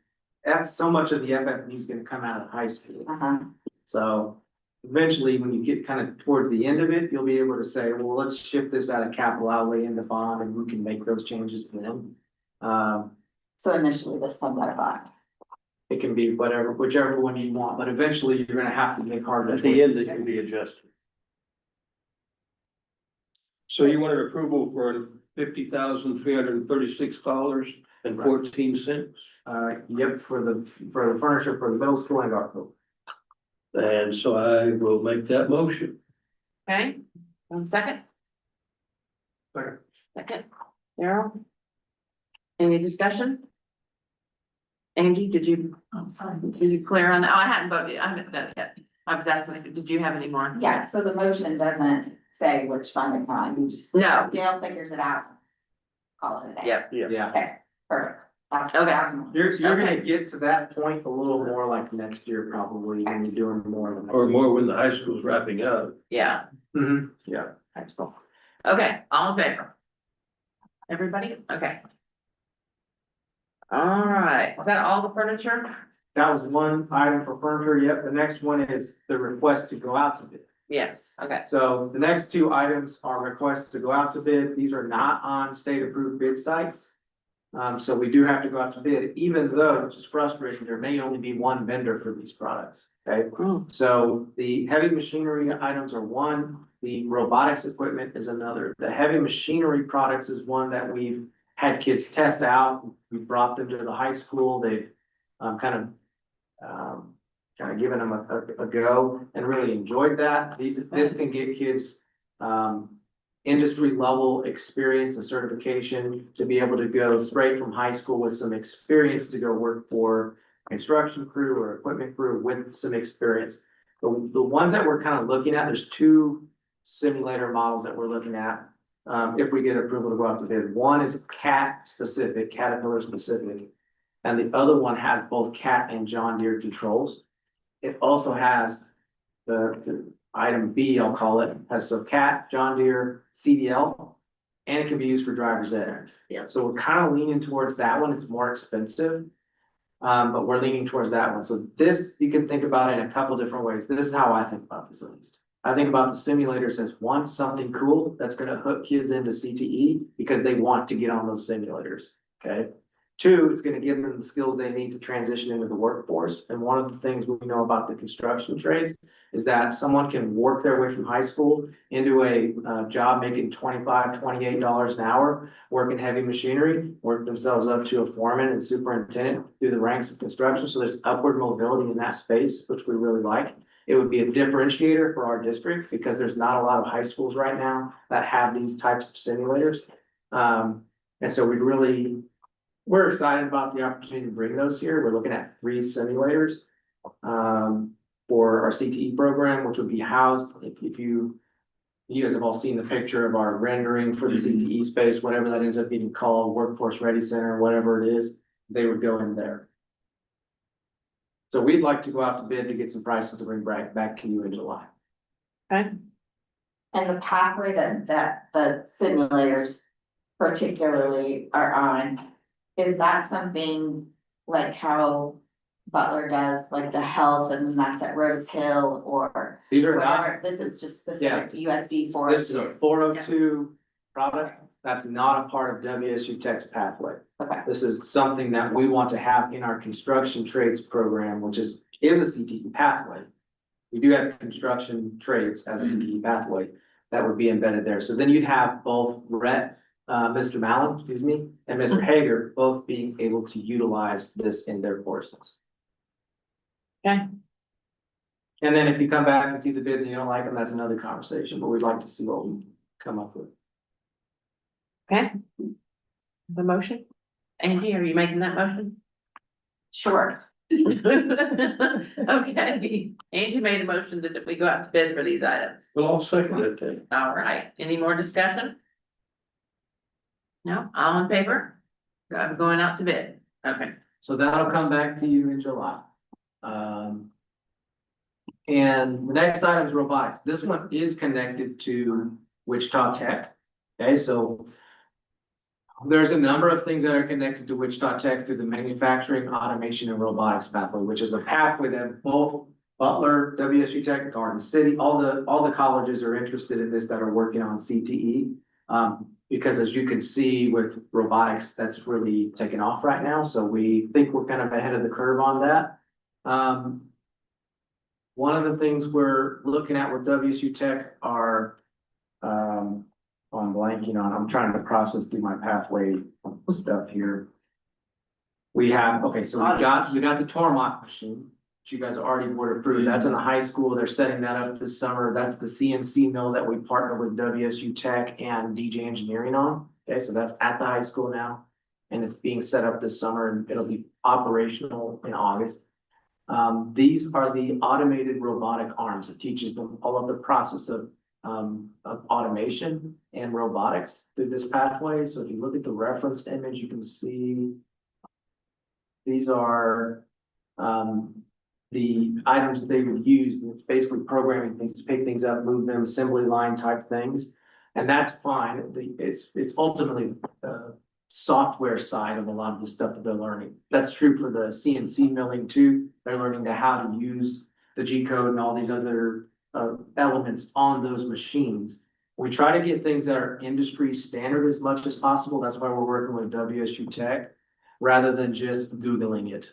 so much of the FF&E is gonna come out of high school. So eventually, when you get kind of towards the end of it, you'll be able to say, well, let's shift this out of capital outlay into bond and we can make those changes then. so initially this comes out of bond. It can be whatever, whichever one you want, but eventually you're gonna have to make hard At the end, it choices. can be adjusted. So you wanted approval for $50,336 and 14 cents. Yep, for the furniture for the middle school and Garfield. And so I will make that motion. Okay, 1 second. Second. Second, Daryl? Any discussion? Angie, did you, did you clear on that? Oh, I hadn't voted, I haven't done it yet. I was asking, did you have any more? Yeah, so the motion doesn't say which fund account, you just. No. Gail figures it out. Call it a day. Yep, Yeah. Okay, perfect. Okay. You're gonna Okay. get to that point a little more like next year probably, when you're doing more of the. Or more when the high school's wrapping up. yeah, Yeah. that's cool. Okay, all in favor? Everybody, okay. All right, is that all the furniture? That was one item for furniture. Yep, the next one is the request to go out to bid. Yes, okay, So the next two items are requests to go out to bid. These are not on state approved bid sites. So we do have to go out to bid, even though, which is frustrating, there may only be one vendor for these products, okay? So the heavy machinery items are one, the robotics equipment is another. The heavy machinery products is one that we've had kids test out. We brought them to the high school. They've kind of given them a go and really enjoyed that. This can get kids industry level experience and certification to be able to go straight from high school with some experience to go work for construction crew or equipment crew with some experience. The ones that we're kind of looking at, there's two simulator models that we're looking at. If we get approval to go out to bid, one is CAT specific, Caterpillar specific. And the other one has both CAT and John Deere controls. It also has the item B, I'll call it, has some CAT, John Deere, CDL, and it can be used for driver's ed. Yeah. So we're kind of leaning towards that one. It's more expensive. But we're leaning towards that one. So this, you can think about it in a couple different ways. This is how I think about this at least. I think about the simulators as one, something cool that's gonna hook kids into CTE because they want to get on those simulators, okay? Two, it's gonna give them the skills they need to transition into the workforce. And one of the things we know about the construction trades is that someone can work their way from high school into a job making $25, $28 an hour, working heavy machinery, work themselves up to a foreman and superintendent through the ranks of construction. So there's upward mobility in that space, which we really like. It would be a differentiator for our district because there's not a lot of high schools right now that have these types of simulators. And so we're excited about the opportunity to bring those here. We're looking at 3 simulators for our CTE program, which would be housed, if you guys have all seen the picture of our rendering for the CTE space, whatever that ends up being called, Workforce Ready Center, whatever it is, they would go in there. So we'd like to go out to bid to get some prices to bring back to you in July. okay, And the pathway that the simulators particularly are on, is that something like how Butler does, like the health, and then that's at Rose Hill or These are not, whatever? This is just specific to USD for. this is a 402 product. That's not a part of WSU Tech's pathway. Okay, This is something that we want to have in our construction trades program, which is a CTE pathway. We do have construction trades as a CTE pathway that would be embedded there. So then you'd have both Mr. Mallon, excuse me, and Mr. Hager both being able to utilize this in their courses. okay, And then if you come back and see the bids and you don't like them, that's another conversation, but we'd like to see what we come up with. okay. The motion? Angie, are you making that motion? sure. Okay, Angie made a motion that we go out to bid for these items. Well, I'll second it then. All right, any more discussion? No, all in favor? I'm going out to bid, okay, So that'll come back to you in July. And the next item is robotics. This one is connected to Wichita Tech. Okay, so there's a number of things that are connected to Wichita Tech through the manufacturing, automation, and robotics pathway, which is a pathway that both Butler, WSU Tech, Garden City, all the colleges are interested in this that are working on CTE. Because as you can see with robotics, that's really taken off right now. So we think we're kind of ahead of the curve on that. One of the things we're looking at with WSU Tech are, I'm blanking on, I'm trying to process through my pathway stuff here. We have, okay, so we got the Tormont machine, which you guys already board approved. That's in the high school. They're setting that up this summer. That's the CNC mill that we partner with WSU Tech and DJ Engineering on. Okay, so that's at the high school now. And it's being set up this summer and it'll be operational in August. These are the automated robotic arms. It teaches them all of the process of automation and robotics through this pathway. So if you look at the referenced image, you can see these are the items that they would use. It's basically programming things to pick things up, move them, assembly line type things. And that's fine. It's ultimately software side of a lot of the stuff that they're learning. That's true for the CNC milling too. They're learning how to use the G code and all these other elements on those machines. We try to get things that are industry standard as much as possible. That's why we're working with WSU Tech rather than just Googling it.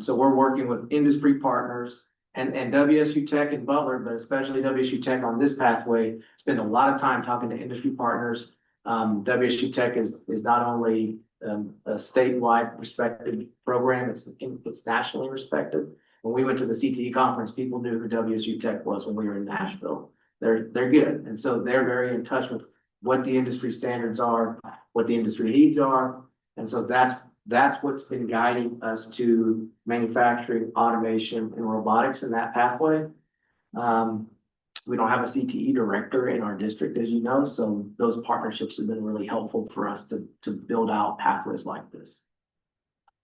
So we're working with industry partners and WSU Tech and Butler, but especially WSU Tech on this pathway, spend a lot of time talking to industry partners. WSU Tech is not only a statewide respected program, it's nationally respected. When we went to the CTE conference, people knew who WSU Tech was when we were in Nashville. They're good. And so they're very in touch with what the industry standards are, what the industry needs are. And so that's what's been guiding us to manufacturing, automation, and robotics in that pathway. We don't have a CTE director in our district, as you know, so those partnerships have been really helpful for us to build out pathways like this.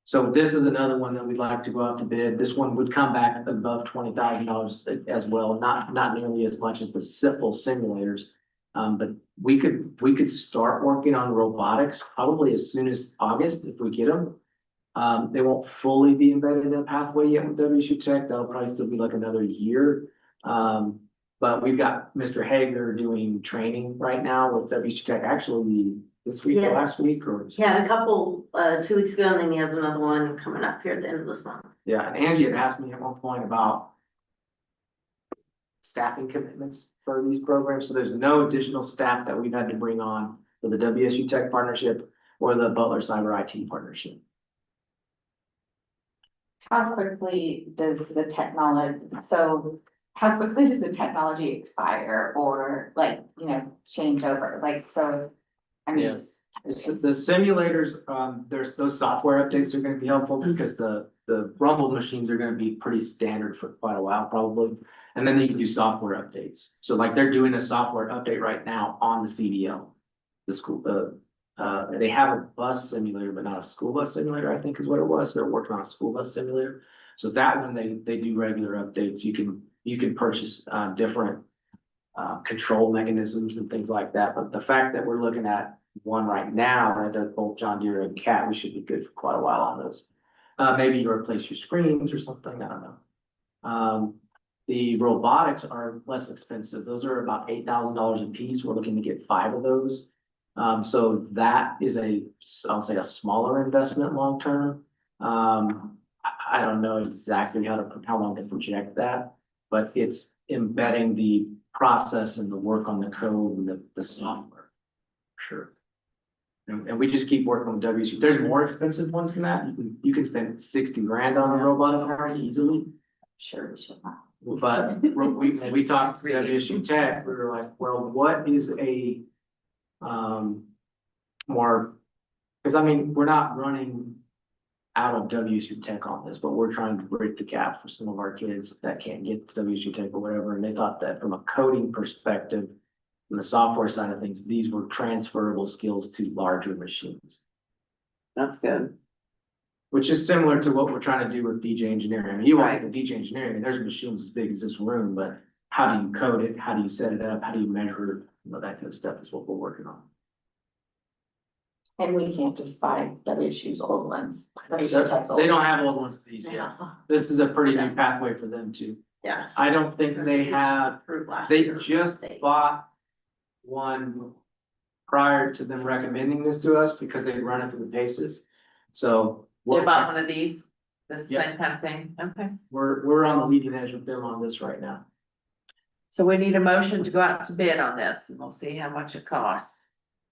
So this is another one that we'd like to go out to bid. This one would come back above $20,000 as well, not nearly as much as the simple simulators. But we could start working on robotics probably as soon as August if we get them. They won't fully be embedded in a pathway yet with WSU Tech. That'll probably still be like another year. But we've got Mr. Hager doing training right now with WSU Tech, actually this week or Yeah. last week or. He had a couple, 2 weeks ago, and then he has another one coming up here at the end of this month. Yeah, and Angie had asked me at one point about staffing commitments for these programs. So there's no additional staff that we've had to bring on for the WSU Tech partnership or the Butler Cyber IT partnership. How quickly does the technology expire or like, change over? Like, so, I mean, Yeah. just. The simulators, there's those software updates are gonna be helpful because the Rumble machines are gonna be pretty standard for quite a while probably. And then you can do software updates. So like they're doing a software update right now on the CDL. The school, they have a bus simulator, but not a school bus simulator, I think is what it was. They're working on a school bus simulator. So that one, they do regular updates. You can purchase different control mechanisms and things like that. But the fact that we're looking at one right now that does both John Deere and Cat, we should be good for quite a while on those. Maybe you replace your screens or something, I don't know. The robotics are less expensive. Those are about $8,000 a piece. We're looking to get 5 of those. So that is I'll say a smaller investment long-term. I don't know exactly how long to project that, but it's embedding the process and the work on the code and the software. Sure. And we just keep working with WSU. There's more expensive ones than that. You can spend 60 grand on a robotic arm easily. Sure, we should not. But when we talked to WSU Tech, we were like, well, what is a more, because I mean, we're not running out of WSU Tech on this, but we're trying to break the gap for some of our kids that can't get to WSU Tech or whatever. And they thought that from a coding perspective, from the software side of things, these were transferable skills to larger machines. That's good. Which is similar to what we're trying to do with DJ Engineering. I mean, you want to DJ Engineering, there's machines as big as this room, but how do you code it? How do you set it up? How do you measure it? That kind of stuff is what we're working on. And we can't just buy WSU's old ones. WSU Tech's old They don't ones. have old ones to these yet. This is a pretty new pathway for them too. Yeah. I don't think they have, Approved last they year. just bought one prior to them recommending this to us because they run it through the paces. So They bought one of these, this Yep. same kind of thing, okay. we're on the leading edge with them on this right now. So we need a motion to go out to bid on this and we'll see how much it costs.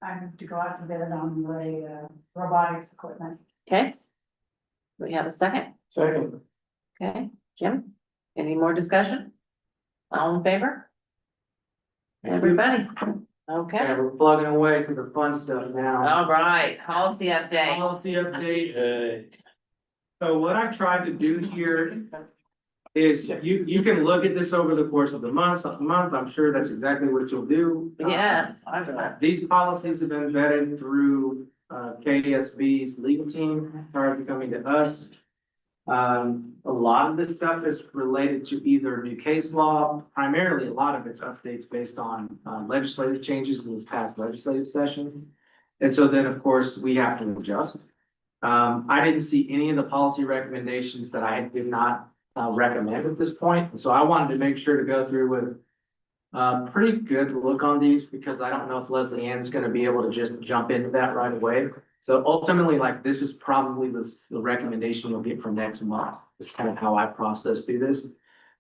I have to go out to bid on the robotics equipment. Okay, We have a second? Second. Okay, Jim, any more discussion? All in favor? Everybody, okay, Okay, we're plugging away to the fun stuff now. all right, policy update. Policy updates. So what I tried to do here is you can look at this over the course of the month, I'm sure that's exactly what you'll do. Yes, I will. These policies have been vetted through KSB's legal team prior to coming to us. A lot of this stuff is related to either new case law, primarily a lot of it's updates based on legislative changes in this past legislative session. And so then, of course, we have to adjust. I didn't see any of the policy recommendations that I did not recommend at this point. So I wanted to make sure to go through with a pretty good look on these, because I don't know if Leslie Ann's gonna be able to just jump into that right away. So ultimately, like, this is probably the recommendation you'll get from next month. It's kind of how I process through this.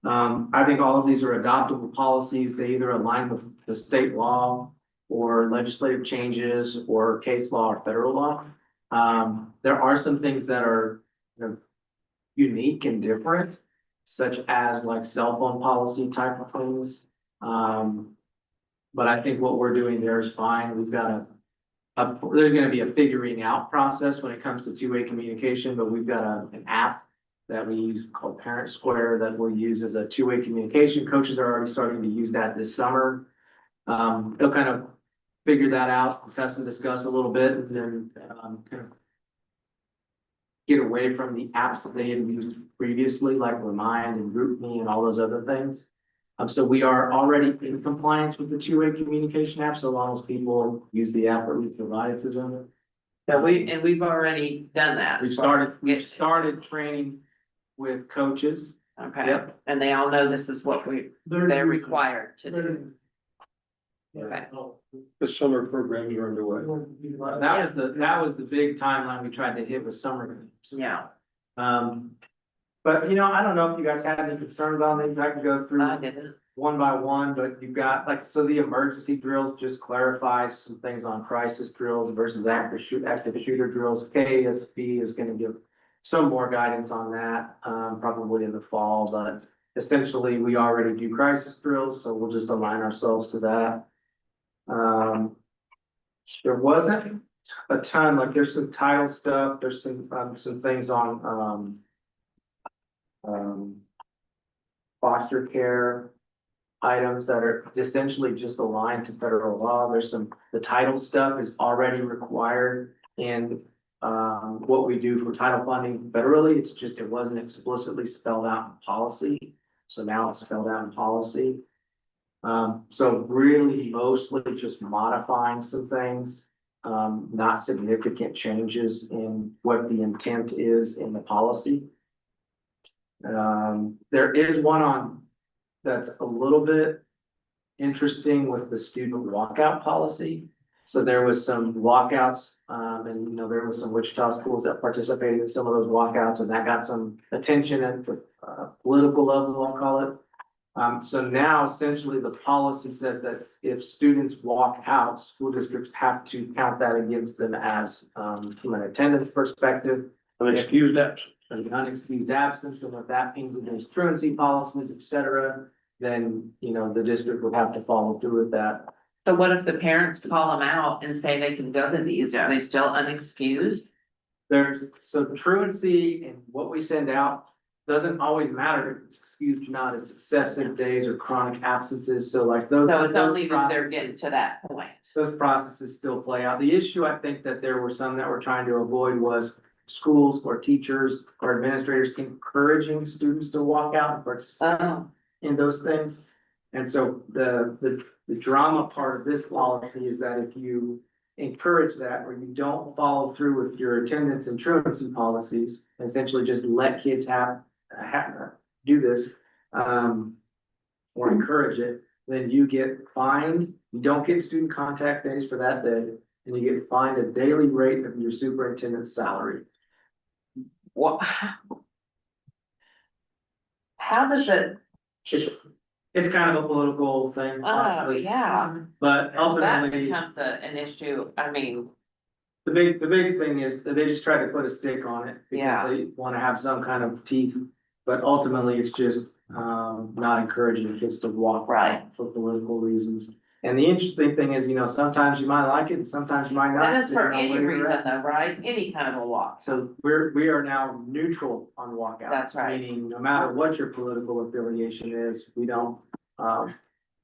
I think all of these are adoptable policies. They either align with the state law or legislative changes or case law or federal law. There are some things that are, you know, unique and different, such as like cell phone policy type of things. But I think what we're doing there is fine. We've got there's gonna be a figuring out process when it comes to two-way communication, but we've got an app that we use called Parent Square that we'll use as a two-way communication. Coaches are already starting to use that this summer. They'll kind of figure that out, discuss and discuss a little bit, and then kind of get away from the apps that they had used previously, like Remind and GroupMe and all those other things. So we are already in compliance with the two-way communication app, so long as people use the app that we provided to them. So we've already done that. We started training with coaches. Okay, Yep. and they all know this is what they're required to do. Okay. The summer programs are underway. That was the big timeline we tried to hit with summer games. Yeah, But you know, I don't know if you guys had any concerns on these. I can go through I didn't. one by one, but you've got like, so the emergency drills just clarifies some things on crisis drills versus active shooter drills. KSB is gonna give some more guidance on that, probably in the fall, but essentially we already do crisis drills, so we'll just align ourselves to that. There wasn't a ton, like there's some title stuff, there's some things on, foster care items that are essentially just aligned to federal law. There's the title stuff is already required in what we do for title funding federally. It's just, it wasn't explicitly spelled out in policy. So now it's spelled out in policy. So really mostly just modifying some things, not significant changes in what the intent is in the policy. There is one that's a little bit interesting with the student walkout policy. So there was some walkouts, and you know, there was some Wichita schools that participated in some of those walkouts, and that got some attention at the political level, I'll call it. So now essentially the policy says that if students walk out, school districts have to count that against them as, from an attendance perspective. Unexcused absence. As an unexcused absence, and if that means against truancy policies, et cetera, then, you know, the district would have to follow through with that. So what if the parents call them out and say they can go to these? Are they still unexcused? So truancy and what we send out doesn't always matter if it's excused or not, it's excessive days or chronic absences, so like those. So it's only if they're processes- getting to that point. Those processes still play out. The issue, I think that there were some that we're trying to avoid was schools or teachers or administrators encouraging students to walk out and participate Oh, in those things. And so the drama part of this policy is that if you encourage that, or you don't follow through with your attendance and truancy policies, essentially just let kids do this, or encourage it, then you get fined. You don't get student contact days for that day, and you get fined a daily rate of your superintendent's salary. what? How does it? It's kind of a political thing, Oh, honestly, yeah. but That ultimately. becomes an issue. I mean, The big thing is that they just try to put a stick on it Yeah. because they wanna have some kind of teeth. But ultimately, it's just, not encouraging kids to walk. Right. For political reasons. And the interesting thing is, sometimes you might like it and sometimes you might not. And it's for depending on any where you're reason at. though, right? Any kind of a walk. So we are now neutral on walkouts. That's right. Meaning, no matter what your political affiliation is, we don't,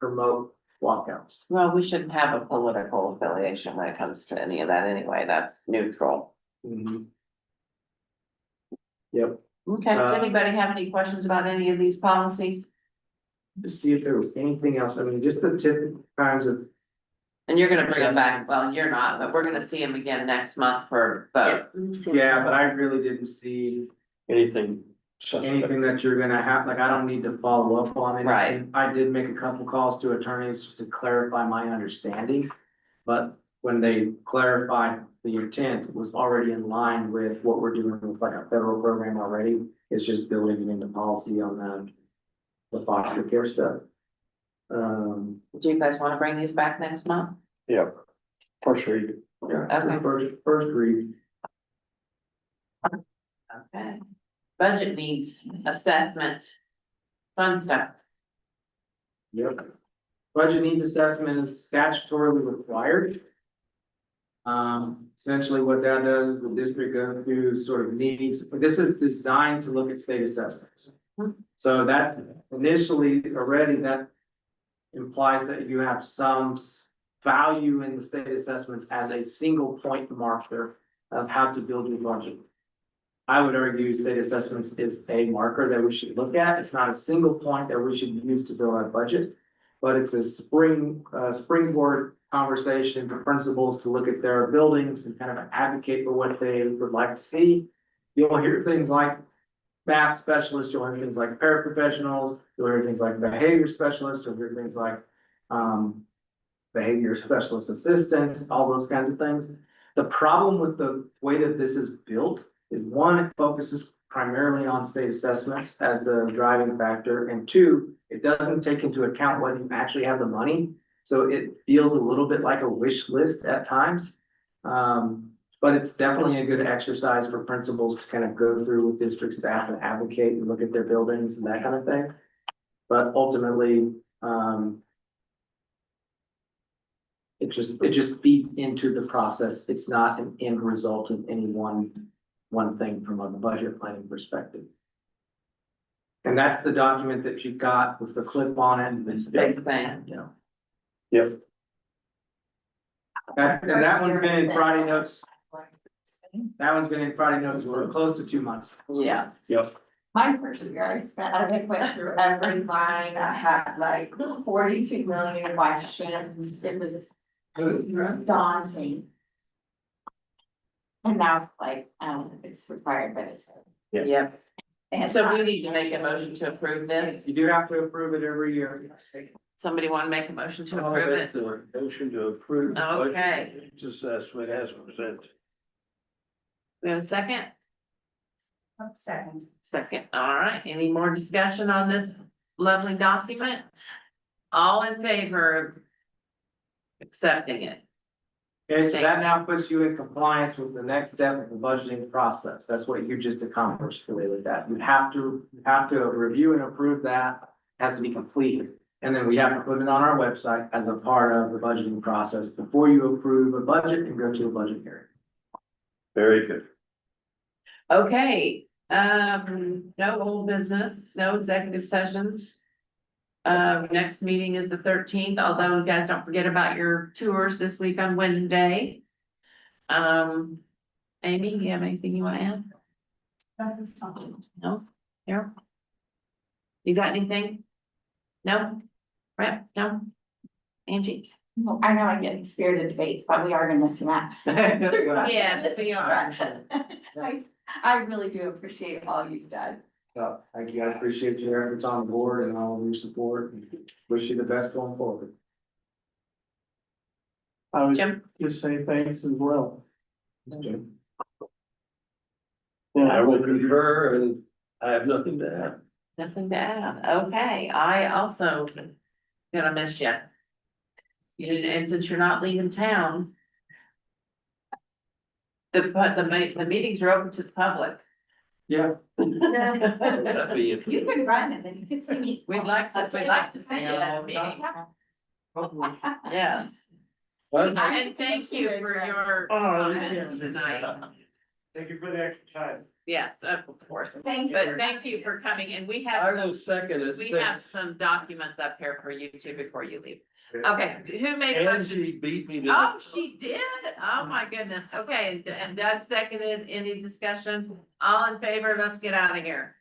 promote walkouts. Well, we shouldn't have a political affiliation when it comes to any of that anyway. That's neutral. Mhm. Yep, Okay, does Uh, anybody have any questions about any of these policies? just see if there was anything else, I mean, just the typical kinds of, And you're gonna bring them back, well, you're not, but we're gonna see them again next month for vote. yeah, but I really didn't see Anything. anything that you're gonna have, like, I don't need to follow up on anything. Right. I did make a couple calls to attorneys just to clarify my understanding. But when they clarified the intent, it was already in line with what we're doing with like a federal program already. It's just building it into policy on the foster care stuff. Do you guys wanna bring these back next month? Yeah. First read. Yeah, Okay. first read. Okay. Budget needs assessment. Fun stuff. Yep. Budget needs assessment is statutorily required. Essentially what that does, is the district goes through sort of needs, but this is designed to look at state assessments. So that initially already that implies that you have some value in the state assessments as a single point marker of how to build your budget. I would argue state assessments is a marker that we should look at. It's not a single point that we should use to build our budget. But it's a springboard conversation for principals to look at their buildings and kind of advocate for what they would like to see. You'll hear things like math specialists, you'll hear things like paraprofessionals, you'll hear things like behavior specialists, you'll hear things like behavior specialist assistants, all those kinds of things. The problem with the way that this is built is one, it focuses primarily on state assessments as the driving factor, and two, it doesn't take into account whether you actually have the money. So it feels a little bit like a wish list at times. But it's definitely a good exercise for principals to kind of go through with district staff and advocate and look at their buildings and that kind of thing. But ultimately, it just feeds into the process. It's not an end result of any one thing from a budget planning perspective. And that's the document that you've got with the clip on it and It's a big thing. you know. Yep. And that one's been in Friday notes. That one's been in Friday notes for close to 2 months. Yeah. Yep. My first year, I went through every line, I had like 42 million questions, it was daunting. And now it's like, it's required by the state. Yeah. Yep. And So we need to make a motion to approve this. You do have to approve it every year. Somebody wanna make a motion to approve it? The motion to approve. the budget Okay. needs assessment as presented. We have a second? Second. Second, all right. Any more discussion on this lovely document? All in favor of accepting it? Okay, so that now puts you in compliance with the next step of the budgeting process. That's what you just accomplished today with that. You have to review and approve that, has to be completed. And then we have to put it on our website as a part of the budgeting process before you approve a budget and go to a budget hearing. Very good. Okay, no old business, no executive sessions. Next meeting is the 13th, although you guys don't forget about your tours this week on Wednesday. Amy, you have anything you wanna add? No, here. You got anything? No? Right, no? Angie? I know I get in spirited debates, but we are gonna miss you, Matt. Yes, we are. I really do appreciate all you've done. Thank you. I appreciate your efforts on the board and all of your support and wish you the best going forward. I would Jim? just say thanks as well. Jim. Yeah, I will concur and I have nothing to add. Nothing to add. Okay, I also gonna miss you. And since you're not leaving town. The meetings are open to the public. Yeah. That'd be You interesting. could run and then you could see me. We'd like to see you at a meeting. Yes. What? And thank you for your comments tonight. Thank you for the extra time. Yes, of course. Thank you. But thank you for coming, and we I have will some, second it. we have some documents up here for you too before you leave. Okay, who made a motion? Angie beat me to. Oh, she did? Oh, my goodness. Okay, and Doug seconded. Any discussion? All in favor? Let's get out of here.